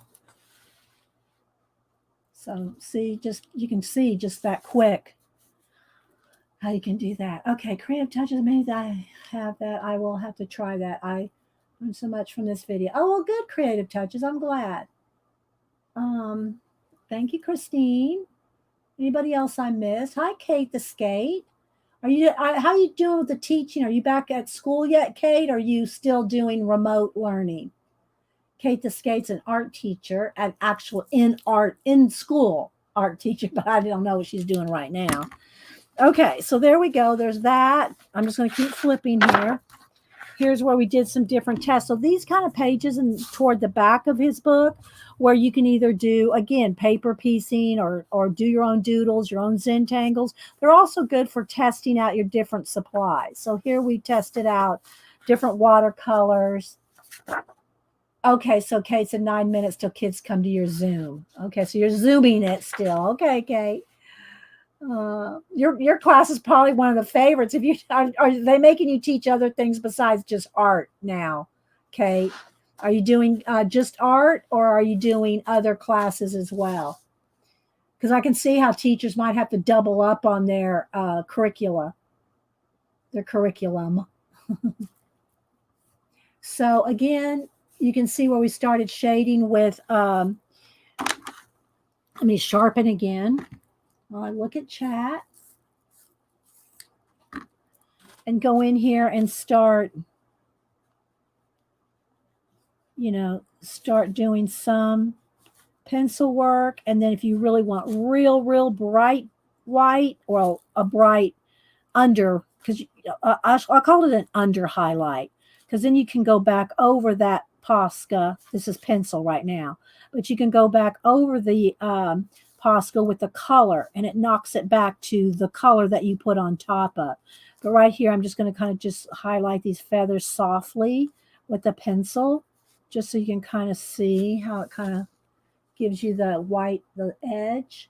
Speaker 1: So see, you can see just that quick how you can do that. Okay, creative touches. Maybe I have that. I will have to try that. I learned so much from this video. Oh, well, good creative touches. I'm glad. Thank you, Christine. Anybody else I missed? Hi, Kate the Skate. How are you doing with the teaching? Are you back at school yet, Kate? Or are you still doing remote learning? Kate the Skate's an art teacher, an actual in school art teacher, but I don't know what she's doing right now. Okay, so there we go. There's that. I'm just going to keep flipping here. Here's where we did some different tests. So these kind of pages and toward the back of his book, where you can either do, again, paper piecing or do your own doodles, your own Zentangles. They're also good for testing out your different supplies. So here we tested out different watercolors. Okay, so Kate said 9 minutes till kids come to your Zoom. Okay, so you're Zooming it still. Okay, Kate. Your class is probably one of the favorites. If you are they making you teach other things besides just art now, Kate? Are you doing just art, or are you doing other classes as well? Because I can see how teachers might have to double up on their curriculum. So again, you can see where we started shading with. Let me sharpen again. I look at chat and go in here and start, start doing some pencil work. And then if you really want real bright white, or a bright under, because I'll call it an under highlight, because then you can go back over that Posca. This is pencil right now, but you can go back over the Posca with the color, and it knocks it back to the color that you put on top of. But right here, I'm just going to kind of just highlight these feathers softly with the pencil, just so you can kind of see how it kind of gives you the white, the edge.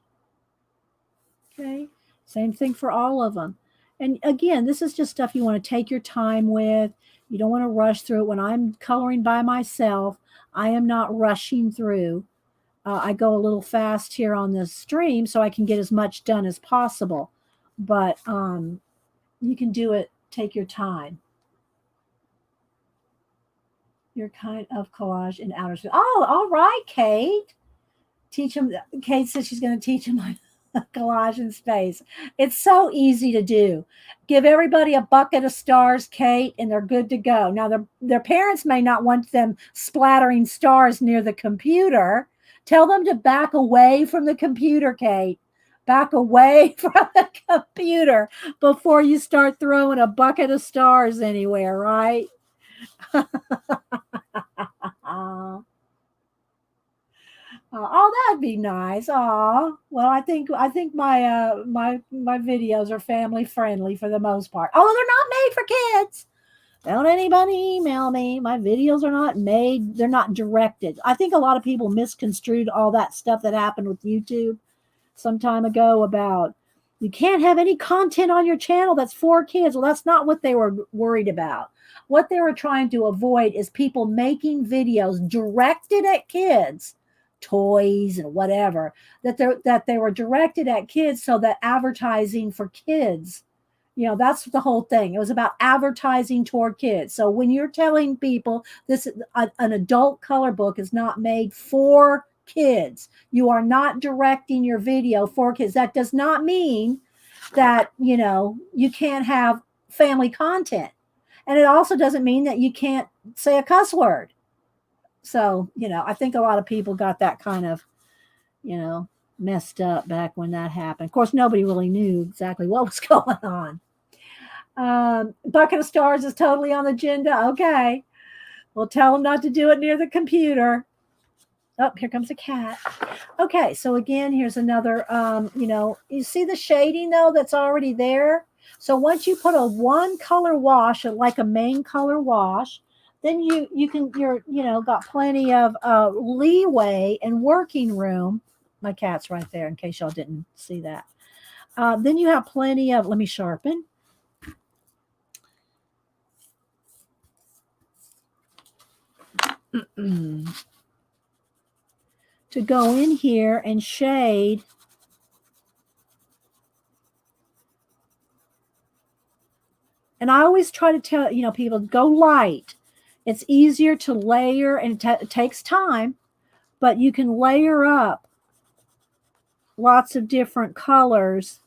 Speaker 1: Okay, same thing for all of them. And again, this is just stuff you want to take your time with. You don't want to rush through it. When I'm coloring by myself, I am not rushing through. I go a little fast here on the stream so I can get as much done as possible. But you can do it. Take your time. Your kind of collage in outer space. Oh, all right, Kate. Teach them. Kate says she's going to teach them collage in space. It's so easy to do. Give everybody a bucket of stars, Kate, and they're good to go. Now, their parents may not want them splattering stars near the computer. Tell them to back away from the computer, Kate. Back away from the computer before you start throwing a bucket of stars anywhere, right? Oh, that'd be nice. Oh, well, I think my my videos are family friendly for the most part. Although they're not made for kids. Don't anybody email me. My videos are not made. They're not directed. I think a lot of people misconstrued all that stuff that happened with YouTube some time ago about you can't have any content on your channel that's for kids. Well, that's not what they were worried about. What they were trying to avoid is people making videos directed at kids, toys and whatever, that they were directed at kids, so that advertising for kids, that's the whole thing. It was about advertising toward kids. So when you're telling people this, an adult color book is not made for kids, you are not directing your video for kids. That does not mean that, you can't have family content. And it also doesn't mean that you can't say a cuss word. So, I think a lot of people got that kind of, you know, messed up back when that happened. Of course, nobody really knew exactly what was going on. Bucket of Stars is totally on the agenda. Okay. We'll tell them not to do it near the computer. Oh, here comes a cat. Okay, so again, here's another, you see the shading though that's already there. So once you put a one color wash, like a main color wash, then you're got plenty of leeway and working room. My cat's right there in case y'all didn't see that. Then you have plenty of, let me sharpen. To go in here and shade and I always try to tell people go light. It's easier to layer and it takes time, but you can layer up lots of different colors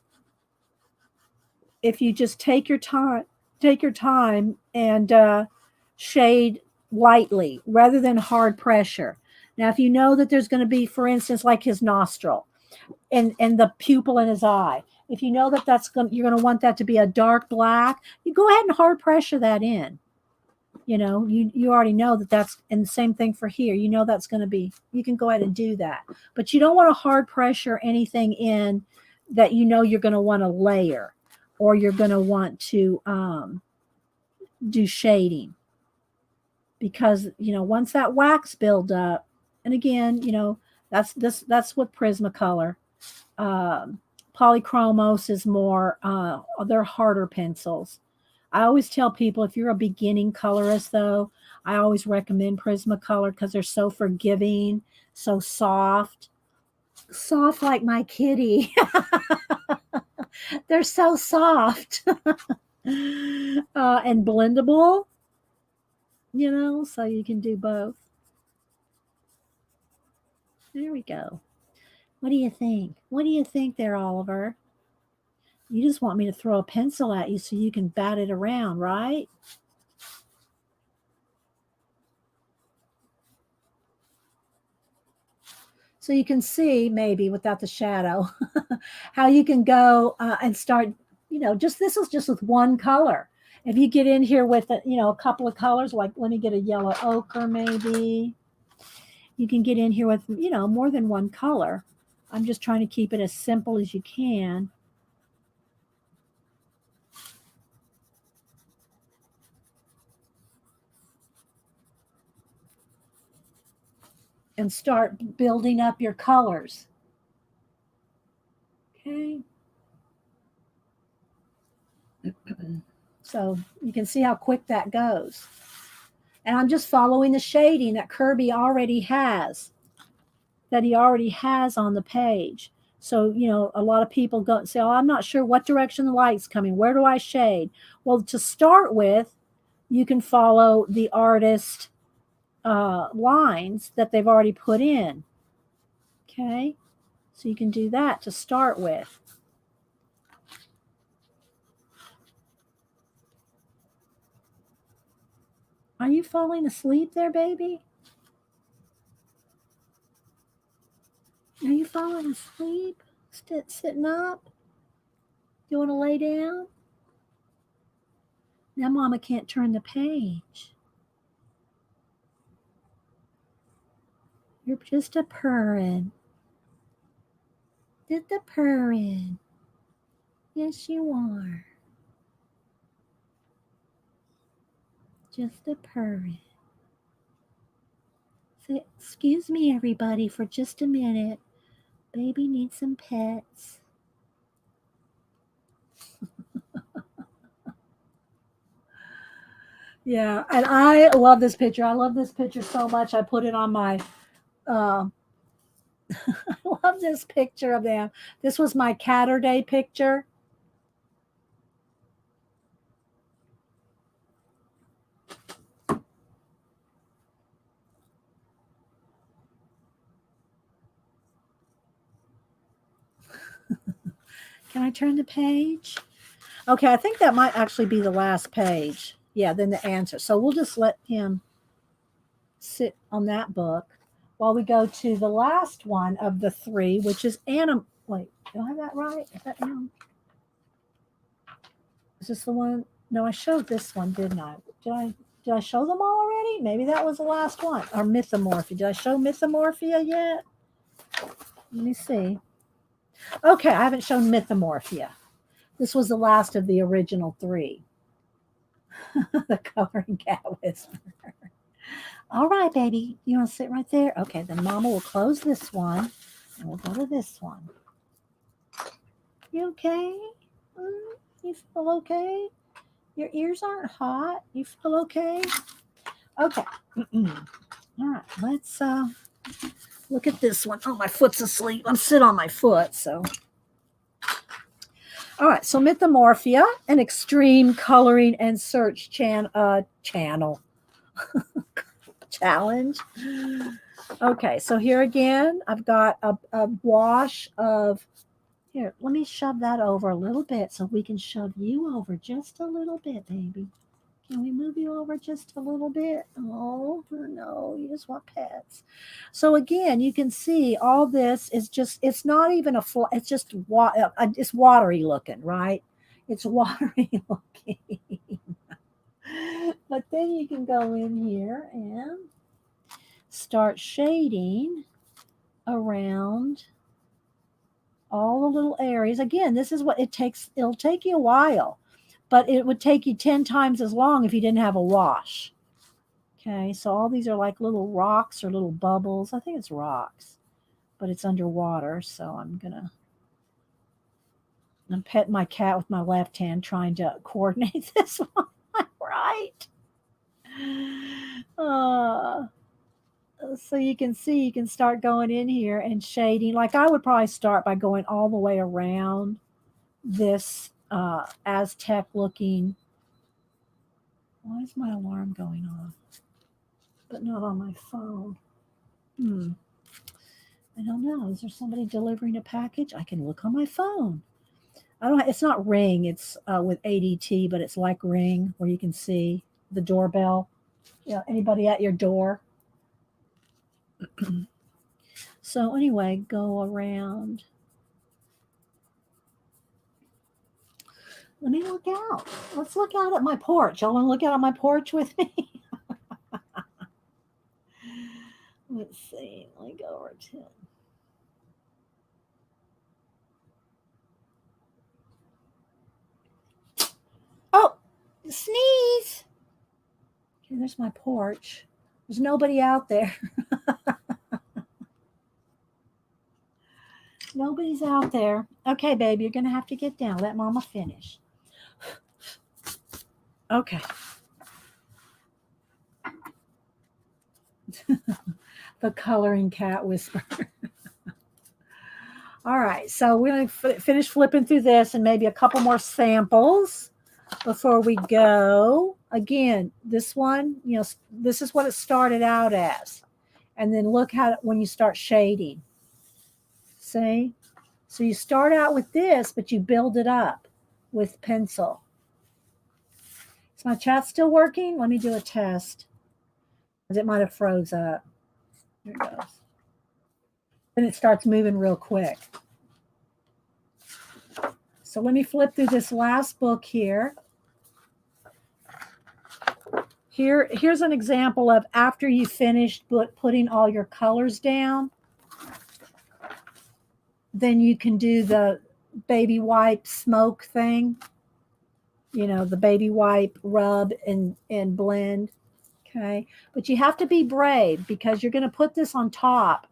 Speaker 1: if you just take your time and shade lightly rather than hard pressure. Now, if you know that there's going to be, for instance, like his nostril and the pupil in his eye, if you know that you're going to want that to be a dark black, you go ahead and hard pressure that in. You already know that's, and the same thing for here. That's going to be, you can go ahead and do that. But you don't want to hard pressure anything in that you're going to want to layer or you're going to want to do shading. Because, once that wax build up, and again, that's what Prismacolor. Polychromos is more, they're harder pencils. I always tell people if you're a beginning colorist, though, I always recommend Prismacolor because they're so forgiving, so soft. Soft like my kitty. They're so soft. And blendable, so you can do both. There we go. What do you think? What do you think there, Oliver? You just want me to throw a pencil at you so you can bat it around, right? So you can see, maybe without the shadow, how you can go and start, this is just with one color. If you get in here with, a couple of colors, like let me get a yellow ochre maybe. You can get in here with, more than one color. I'm just trying to keep it as simple as you can. And start building up your colors. Okay. So you can see how quick that goes. And I'm just following the shading that Kirby already has, that he already has on the page. So, a lot of people go and say, oh, I'm not sure what direction the light's coming. Where do I shade? Well, to start with, you can follow the artist lines that they've already put in. Okay. So you can do that to start with. Are you falling asleep there, baby? Are you falling asleep? Sitting up? You want to lay down? Now Mama can't turn the page. You're just a purring. Just a purring. Yes, you are. Just a purring. Say, excuse me, everybody, for just a minute. Baby needs some pets. Yeah, and I love this picture. I love this picture so much. I put it on my I love this picture of them. This was my Catterday picture. Can I turn the page? Okay, I think that might actually be the last page. Yeah, then the answer. So we'll just let him sit on that book while we go to the last one of the three, which is Anna. Wait, do I have that right? Is that Is this the one? No, I showed this one, didn't I? Did I show them all already? Maybe that was the last one. Or Mythomorphia. Did I show Mythomorphia yet? Let me see. Okay, I haven't shown Mythomorphia. This was the last of the original three. The Coloring Cat Whisperer. All right, baby. You want to sit right there? Okay, then Mama will close this one, and we'll go to this one. You okay? You feel okay? Your ears aren't hot. You feel okay? Okay. All right, let's look at this one. Oh, my foot's asleep. I'm sitting on my foot, so. All right, so Mythomorphia, an extreme coloring and search channel. Challenge. Okay, so here again, I've got a wash of, here, let me shove that over a little bit so we can shove you over just a little bit, baby. Can we move you over just a little bit? Oh, no, you just want pets. So again, you can see all this is just, it's not even it's just, it's watery looking, right? It's watery looking. But then you can go in here and start shading around all the little areas. Again, this is what it takes. It'll take you a while, but it would take you 10 times as long if you didn't have a wash. Okay, so all these are like little rocks or little bubbles. I think it's rocks, but it's underwater. So I'm petting my cat with my left hand, trying to coordinate this one right. So you can see, you can start going in here and shading. Like I would probably start by going all the way around this Aztec looking. Why is my alarm going off? But not on my phone. I don't know. Is there somebody delivering a package? I can look on my phone. It's not Ring. It's with ADT, but it's like Ring, where you can see the doorbell. Yeah, anybody at your door. So anyway, go around. Let me look out. Let's look out at my porch. Y'all want to look out on my porch with me? Let's see. Let me go over to. Oh, sneeze. Okay, there's my porch. There's nobody out there. Nobody's out there. Okay, baby, you're going to have to get down. Let Mama finish. Okay. The Coloring Cat Whisperer. All right, so we're going to finish flipping through this and maybe a couple more samples before we go. Again, this one, this is what it started out as. And then look how when you start shading. See? So you start out with this, but you build it up with pencil. Is my chat still working? Let me do a test. Because it might have froze up. Here it goes. Then it starts moving real quick. So let me flip through this last book here. Here's an example of after you finished putting all your colors down. Then you can do the baby wipe smoke thing. The baby wipe rub and blend. Okay. But you have to be brave because you're going to put this on top.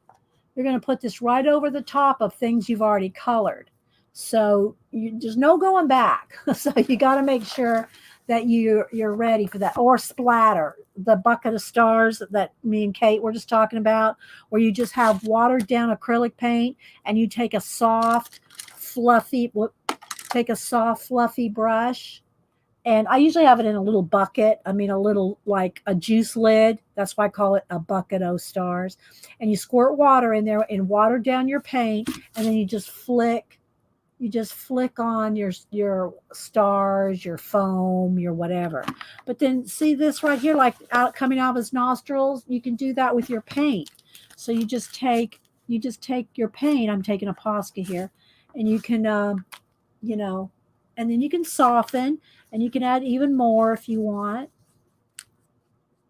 Speaker 1: You're going to put this right over the top of things you've already colored. So there's no going back. So you got to make sure that you're ready for that. Or splatter, the bucket of stars that me and Kate were just talking about, where you just have watered down acrylic paint and you take a soft, fluffy brush. And I usually have it in a little bucket. A little like a juice lid. That's why I call it a bucket of stars. And you squirt water in there and water down your paint. And then you just flick You just flick on your stars, your foam, your whatever. But then see this right here, like coming out of his nostrils. You can do that with your paint. So you just take your paint. I'm taking a Posca here, and you can you know, and then you can soften, and you can add even more if you want.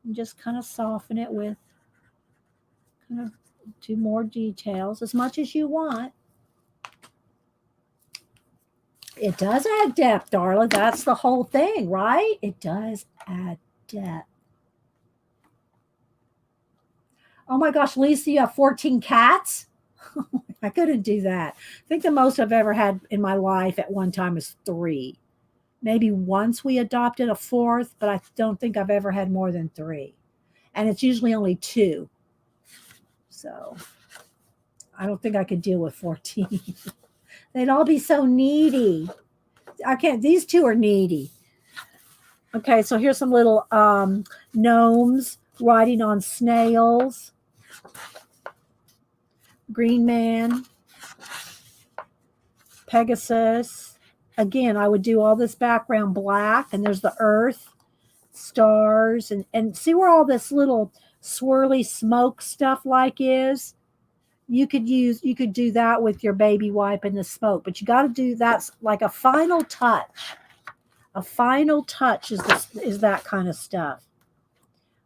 Speaker 1: And just kind of soften it with kind of do more details as much as you want. It does add depth, Darla. That's the whole thing, right? It does add depth. Oh my gosh, Lisa, you have 14 cats? I couldn't do that. I think the most I've ever had in my life at one time is 3. Maybe once we adopted a 4th, but I don't think I've ever had more than 3. And it's usually only 2. So I don't think I could deal with 14. They'd all be so needy. I can't. These 2 are needy. Okay, so here's some little gnomes riding on snails. Green Man. Pegasus. Again, I would do all this background black, and there's the earth, stars, and see where all this little swirly smoke stuff like is? You could do that with your baby wipe and the smoke, but you got to do that's like a final touch. A final touch is that kind of stuff.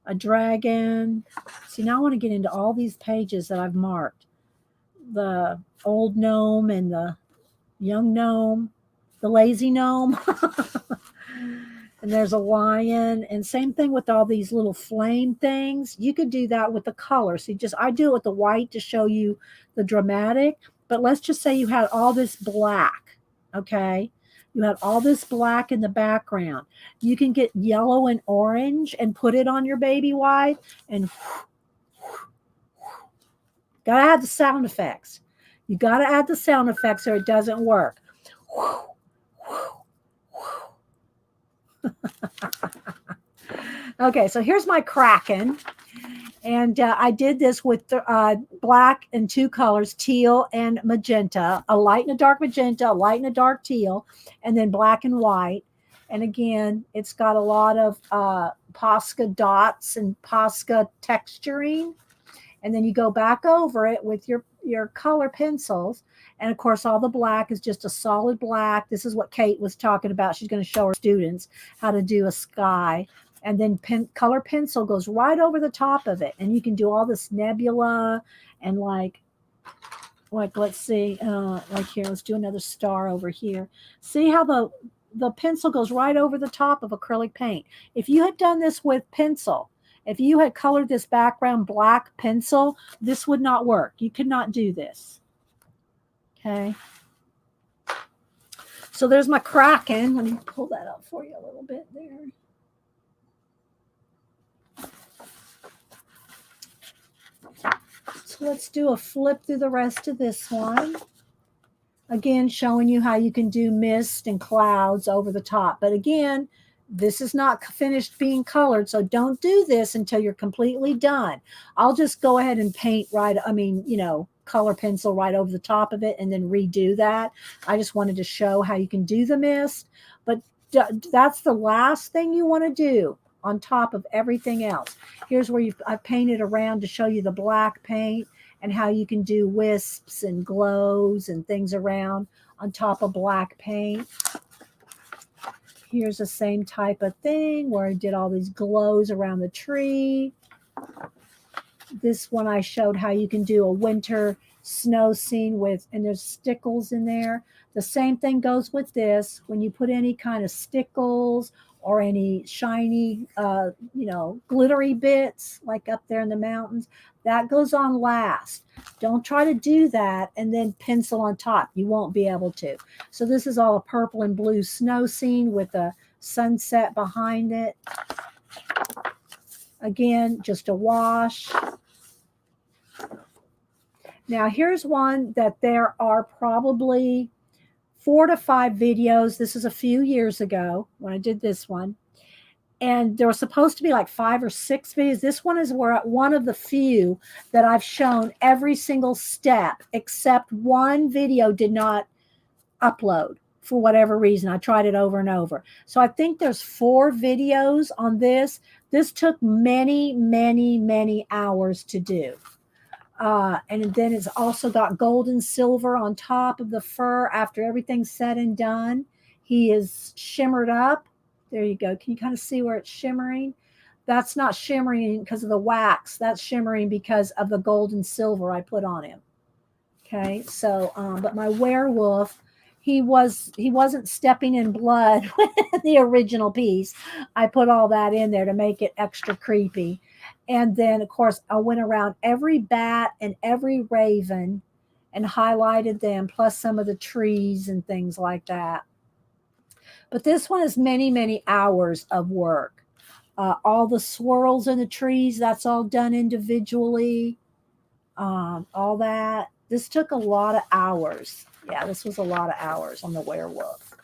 Speaker 1: A dragon. See, now I want to get into all these pages that I've marked. The old gnome and the young gnome, the lazy gnome. And there's a lion, and same thing with all these little flame things. You could do that with the color. See, I do it with the white to show you the dramatic, but let's just say you had all this black, okay? You had all this black in the background. You can get yellow and orange and put it on your baby wipe, and gotta add the sound effects. You gotta add the sound effects or it doesn't work. Okay, so here's my Kraken. And I did this with black and 2 colors, teal and magenta, a light and a dark magenta, a light and a dark teal, and then black and white. And again, it's got a lot of Posca dots and Posca texturing. And then you go back over it with your color pencils. And of course, all the black is just a solid black. This is what Kate was talking about. She's going to show her students how to do a sky. And then color pencil goes right over the top of it. And you can do all this nebula and like let's see, like here, let's do another star over here. See how the pencil goes right over the top of acrylic paint. If you had done this with pencil, if you had colored this background black pencil, this would not work. You could not do this. Okay. So there's my Kraken. Let me pull that up for you a little bit there. So let's do a flip through the rest of this one. Again, showing you how you can do mist and clouds over the top. But again, this is not finished being colored, so don't do this until you're completely done. I'll just go ahead and paint color pencil right over the top of it and then redo that. I just wanted to show how you can do the mist, but that's the last thing you want to do on top of everything else. Here's where I've painted around to show you the black paint and how you can do wisps and glows and things around on top of black paint. Here's the same type of thing where I did all these glows around the tree. This one I showed how you can do a winter snow scene and there's stickles in there. The same thing goes with this. When you put any kind of stickles or any shiny, glittery bits like up there in the mountains, that goes on last. Don't try to do that and then pencil on top. You won't be able to. So this is all a purple and blue snow scene with a sunset behind it. Again, just a wash. Now here's one that there are probably 4 to 5 videos. This is a few years ago when I did this one. And there was supposed to be like 5 or 6 videos. This one is one of the few that I've shown every single step, except one video did not upload for whatever reason. I tried it over and over. So I think there's 4 videos on this. This took many, many, many hours to do. And then it's also got gold and silver on top of the fur after everything's said and done. He is shimmered up. There you go. Can you kind of see where it's shimmering? That's not shimmering because of the wax. That's shimmering because of the gold and silver I put on him. Okay, so but my werewolf, he wasn't stepping in blood with the original piece. I put all that in there to make it extra creepy. And then, of course, I went around every bat and every raven and highlighted them, plus some of the trees and things like that. But this one is many, many hours of work. All the swirls in the trees, that's all done individually. All that. This took a lot of hours. Yeah, this was a lot of hours on the werewolf.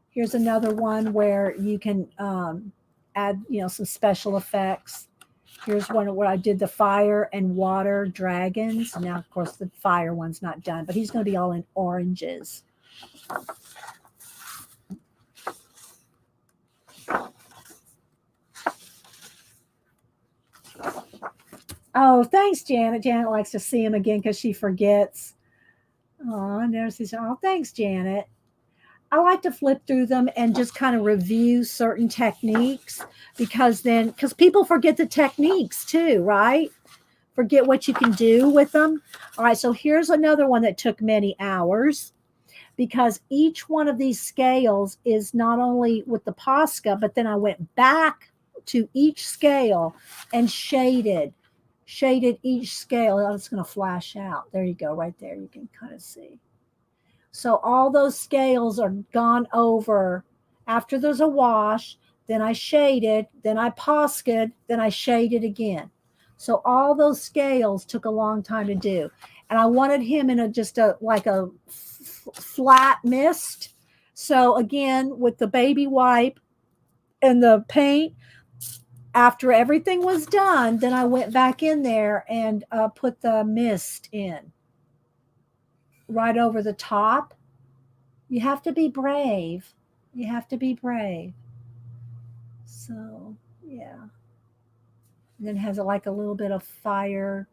Speaker 1: Here's another one where you can add, some special effects. Here's one where I did the fire and water dragons. Now, of course, the fire one's not done, but he's going to be all in oranges. Oh, thanks, Janet. Janet likes to see him again because she forgets. Oh, I never see. Oh, thanks, Janet. I like to flip through them and just kind of review certain techniques because people forget the techniques too, right? Forget what you can do with them. All right, so here's another one that took many hours because each one of these scales is not only with the Posca, but then I went back to each scale and shaded each scale. Oh, it's going to flash out. There you go, right there. You can kind of see. So all those scales are gone over. After there's a wash, then I shaded, then I Posca'd, then I shaded again. So all those scales took a long time to do. And I wanted him in a flat mist. So again, with the baby wipe and the paint, after everything was done, then I went back in there and put the mist in right over the top. You have to be brave. You have to be brave. So, yeah. And then it has a little bit of fire.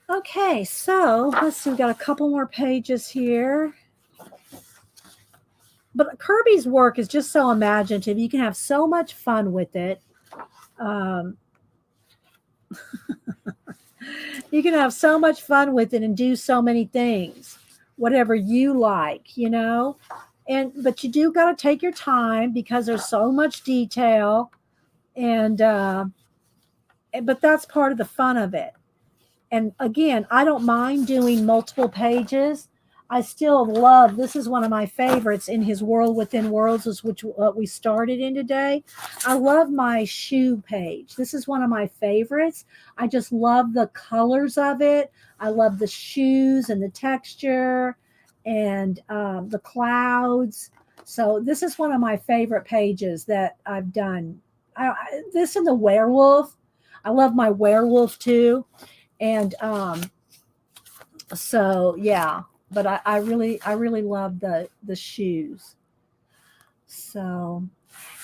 Speaker 1: Okay, so let's see. We've got a couple more pages here. But Kirby's work is just so imaginative. You can have so much fun with it. You can have so much fun with it and do so many things, whatever you like, but you do got to take your time because there's so much detail but that's part of the fun of it. And again, I don't mind doing multiple pages. I still love, this is one of my favorites in his World Within Worlds, is what we started in today. I love my shoe page. This is one of my favorites. I just love the colors of it. I love the shoes and the texture and the clouds. So this is one of my favorite pages that I've done. This and the werewolf. I love my werewolf too. And so, yeah. But I really love the shoes. So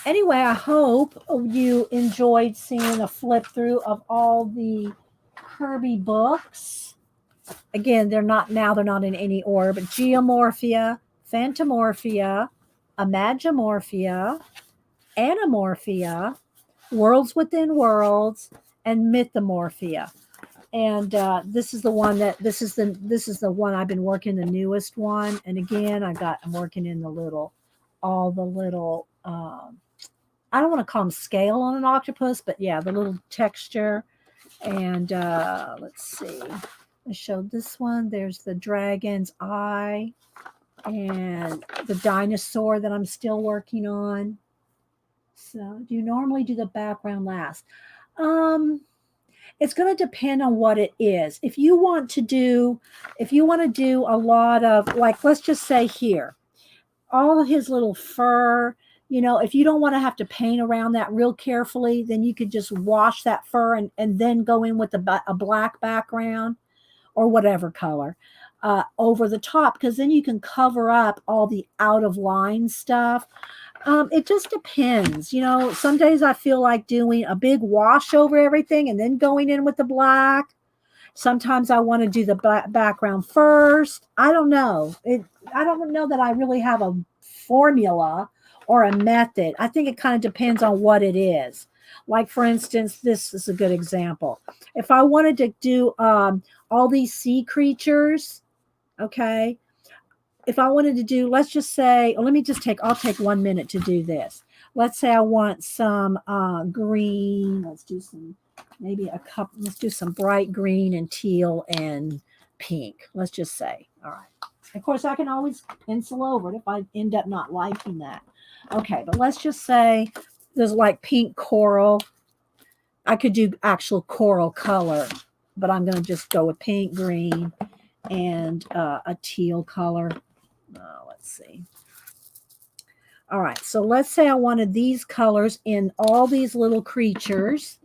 Speaker 1: anyway, I hope you enjoyed seeing a flip through of all the Kirby books. Again, they're not in any order, but Geomorphia, Phantomorphia, Imagimorphia, Anamorphia, Worlds Within Worlds, and Mythomorphia. And this is the one I've been working, the newest one. And again, I'm working in all the little, I don't want to call them scale on an octopus, but yeah, the little texture. And let's see, I showed this one. There's the dragon's eye and the dinosaur that I'm still working on. So do you normally do the background last? It's going to depend on what it is. If you want to do a lot of, let's just say here, all his little fur, You know, if you don't want to have to paint around that real carefully, then you could just wash that fur and then go in with a black background or whatever color over the top, because then you can cover up all the out of line stuff. It just depends. You know, some days I feel like doing a big wash over everything and then going in with the black. Sometimes I want to do the background first. I don't know. I don't know that I really have a formula or a method. I think it kind of depends on what it is. Like, for instance, this is a good example. If I wanted to do all these sea creatures, okay, if I wanted to do, let's just say, I'll take 1 minute to do this. Let's say I want some green. Let's do some, maybe a couple, let's do some bright green and teal and pink. Let's just say, all right. Of course, I can always pencil over it if I end up not liking that. Okay, but let's just say there's like pink coral. I could do actual coral color, but I'm going to just go with pink, green, and a teal color. Let's see. All right, so let's say I wanted these colors in all these little creatures.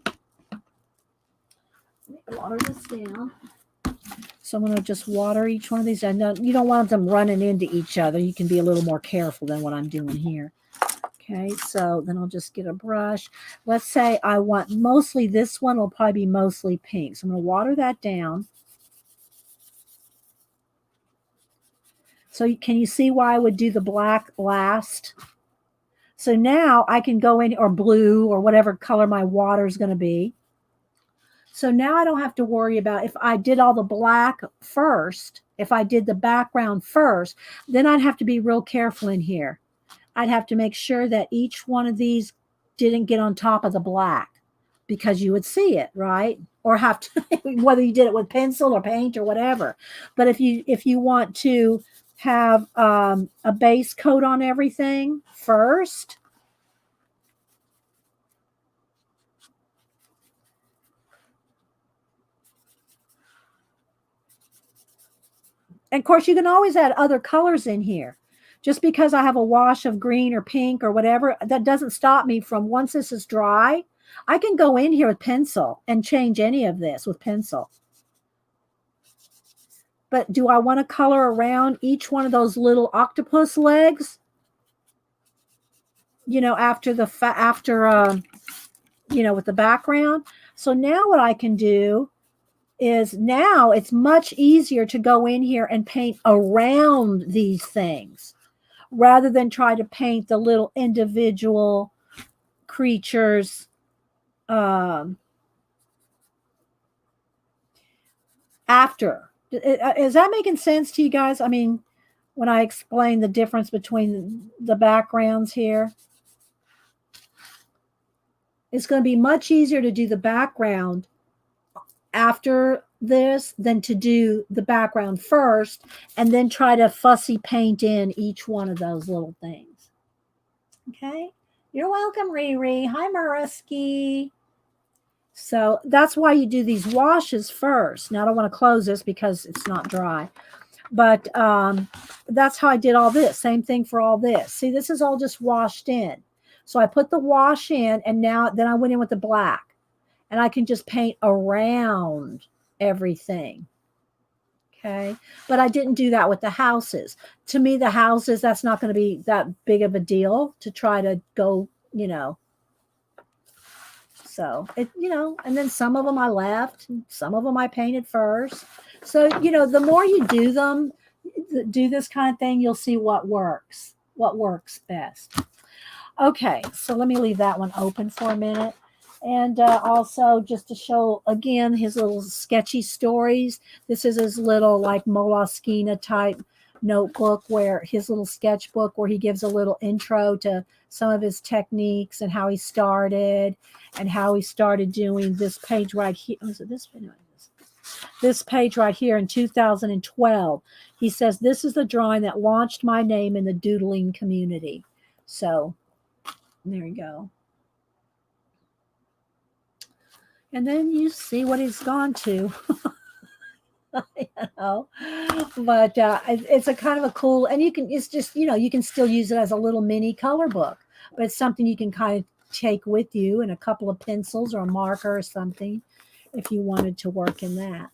Speaker 1: Let me water this down. So I'm going to just water each one of these. I know you don't want them running into each other. You can be a little more careful than what I'm doing here. Okay, so then I'll just get a brush. Let's say I want mostly, this one will probably be mostly pink. So I'm going to water that down. So can you see why I would do the black last? So now I can go in, or blue, or whatever color my water is going to be. So now I don't have to worry about, if I did all the black first, if I did the background first, then I'd have to be real careful in here. I'd have to make sure that each one of these didn't get on top of the black, because you would see it, right? Or have to, whether you did it with pencil or paint or whatever. But if you want to have a base coat on everything first, and of course you can always add other colors in here. Just because I have a wash of green or pink or whatever, that doesn't stop me from, once this is dry, I can go in here with pencil and change any of this with pencil. But do I want to color around each one of those little octopus legs? You know, after you know, with the background. So now what I can do is, now it's much easier to go in here and paint around these things, rather than try to paint the little individual creatures after. Is that making sense to you guys? I mean, when I explain the difference between the backgrounds here, it's going to be much easier to do the background after this than to do the background first and then try to fussy paint in each one of those little things. Okay. You're welcome, Riri. Hi, Mariski. So that's why you do these washes first. Now I don't want to close this because it's not dry, but that's how I did all this. Same thing for all this. See, this is all just washed in. So I put the wash in, and then I went in with the black, and I can just paint around everything. Okay. But I didn't do that with the houses. To me, the houses, that's not going to be that big of a deal to try to go, you know. So it, you know, and then some of them I left, some of them I painted first. So, you know, the more you do them, do this kind of thing, you'll see what works best. Okay. So let me leave that one open for a minute. And also, just to show again his little sketchy stories. This is his little like Moleskine type notebook, where his little sketchbook, where he gives a little intro to some of his techniques and how he started doing this page right here. Was it this video? This page right here in 2012. He says, this is the drawing that launched my name in the doodling community. So there you go. And then you see what he's gone to. You know, but it's a kind of a cool, and you can, it's just, you know, you can still use it as a little mini color book. but it's something you can kind of take with you, and a couple of pencils or a marker or something if you wanted to work in that.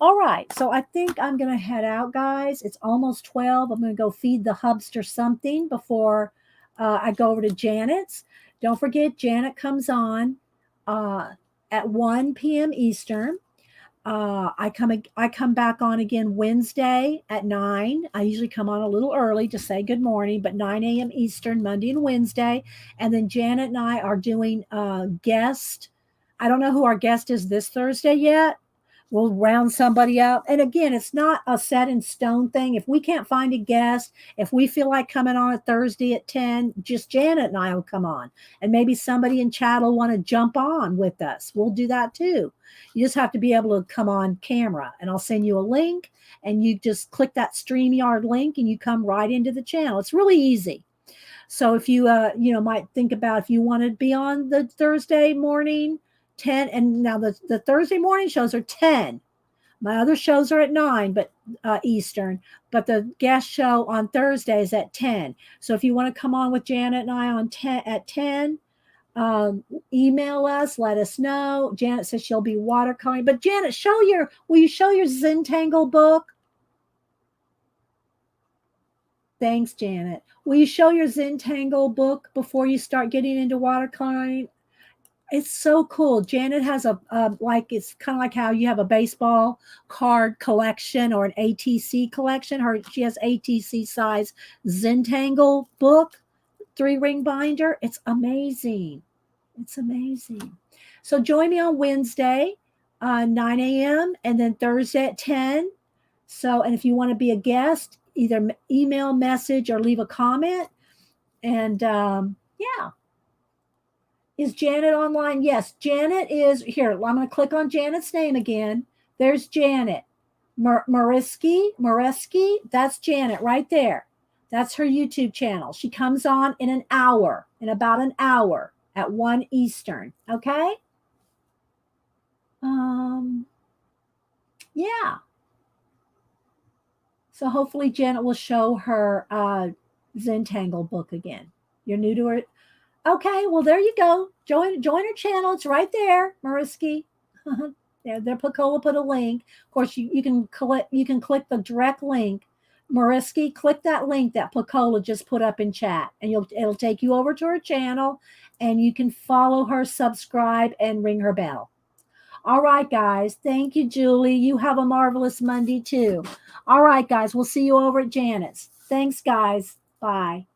Speaker 1: All right, so I think I'm going to head out, guys. It's almost 12. I'm going to go feed the hubster something before I go over to Janet's. Don't forget, Janet comes on at 1 p.m. Eastern. I come back on again Wednesday at 9. I usually come on a little early to say good morning, but 9 a.m. Eastern, Monday and Wednesday. And then Janet and I are doing a guest. I don't know who our guest is this Thursday yet. We'll round somebody up. And again, it's not a set in stone thing. If we can't find a guest, if we feel like coming on a Thursday at 10, just Janet and I will come on. And maybe somebody in chat will want to jump on with us. We'll do that too. You just have to be able to come on camera. And I'll send you a link, and you just click that StreamYard link and you come right into the channel. It's really easy. So if you might think about if you want to be on the Thursday morning 10, and now the Thursday morning shows are 10. My other shows are at 9, but Eastern. But the guest show on Thursday is at 10. So if you want to come on with Janet and I on 10 at 10, email us, let us know. Janet says she'll be watercoloring. But Janet, will you show your Zentangle book? Thanks, Janet. Will you show your Zentangle book before you start getting into watercoloring? It's so cool. Janet has it's kind of like how you have a baseball card collection or an ATC collection. She has ATC size Zentangle book, 3-ring binder. It's amazing. It's amazing. So join me on Wednesday, 9 a.m. and then Thursday at 10. So, and if you want to be a guest, either email, message, or leave a comment. And yeah. Is Janet online? Yes, Janet is here. I'm going to click on Janet's name again. There's Janet. Moreski. That's Janet right there. That's her YouTube channel. She comes on in about an hour at 1 Eastern. Okay? Yeah. So hopefully Janet will show her Zentangle book again. You're new to her. Okay, well, there you go. Join her channel. It's right there, Mariski. There, Pacola put a link. Of course, you can click the direct link. Mariski, click that link that Pacola just put up in chat, and it'll take you over to her channel, and you can follow her, subscribe, and ring her bell. All right, guys. Thank you, Julie. You have a marvelous Monday too. All right, guys. We'll see you over at Janet's. Thanks, guys. Bye.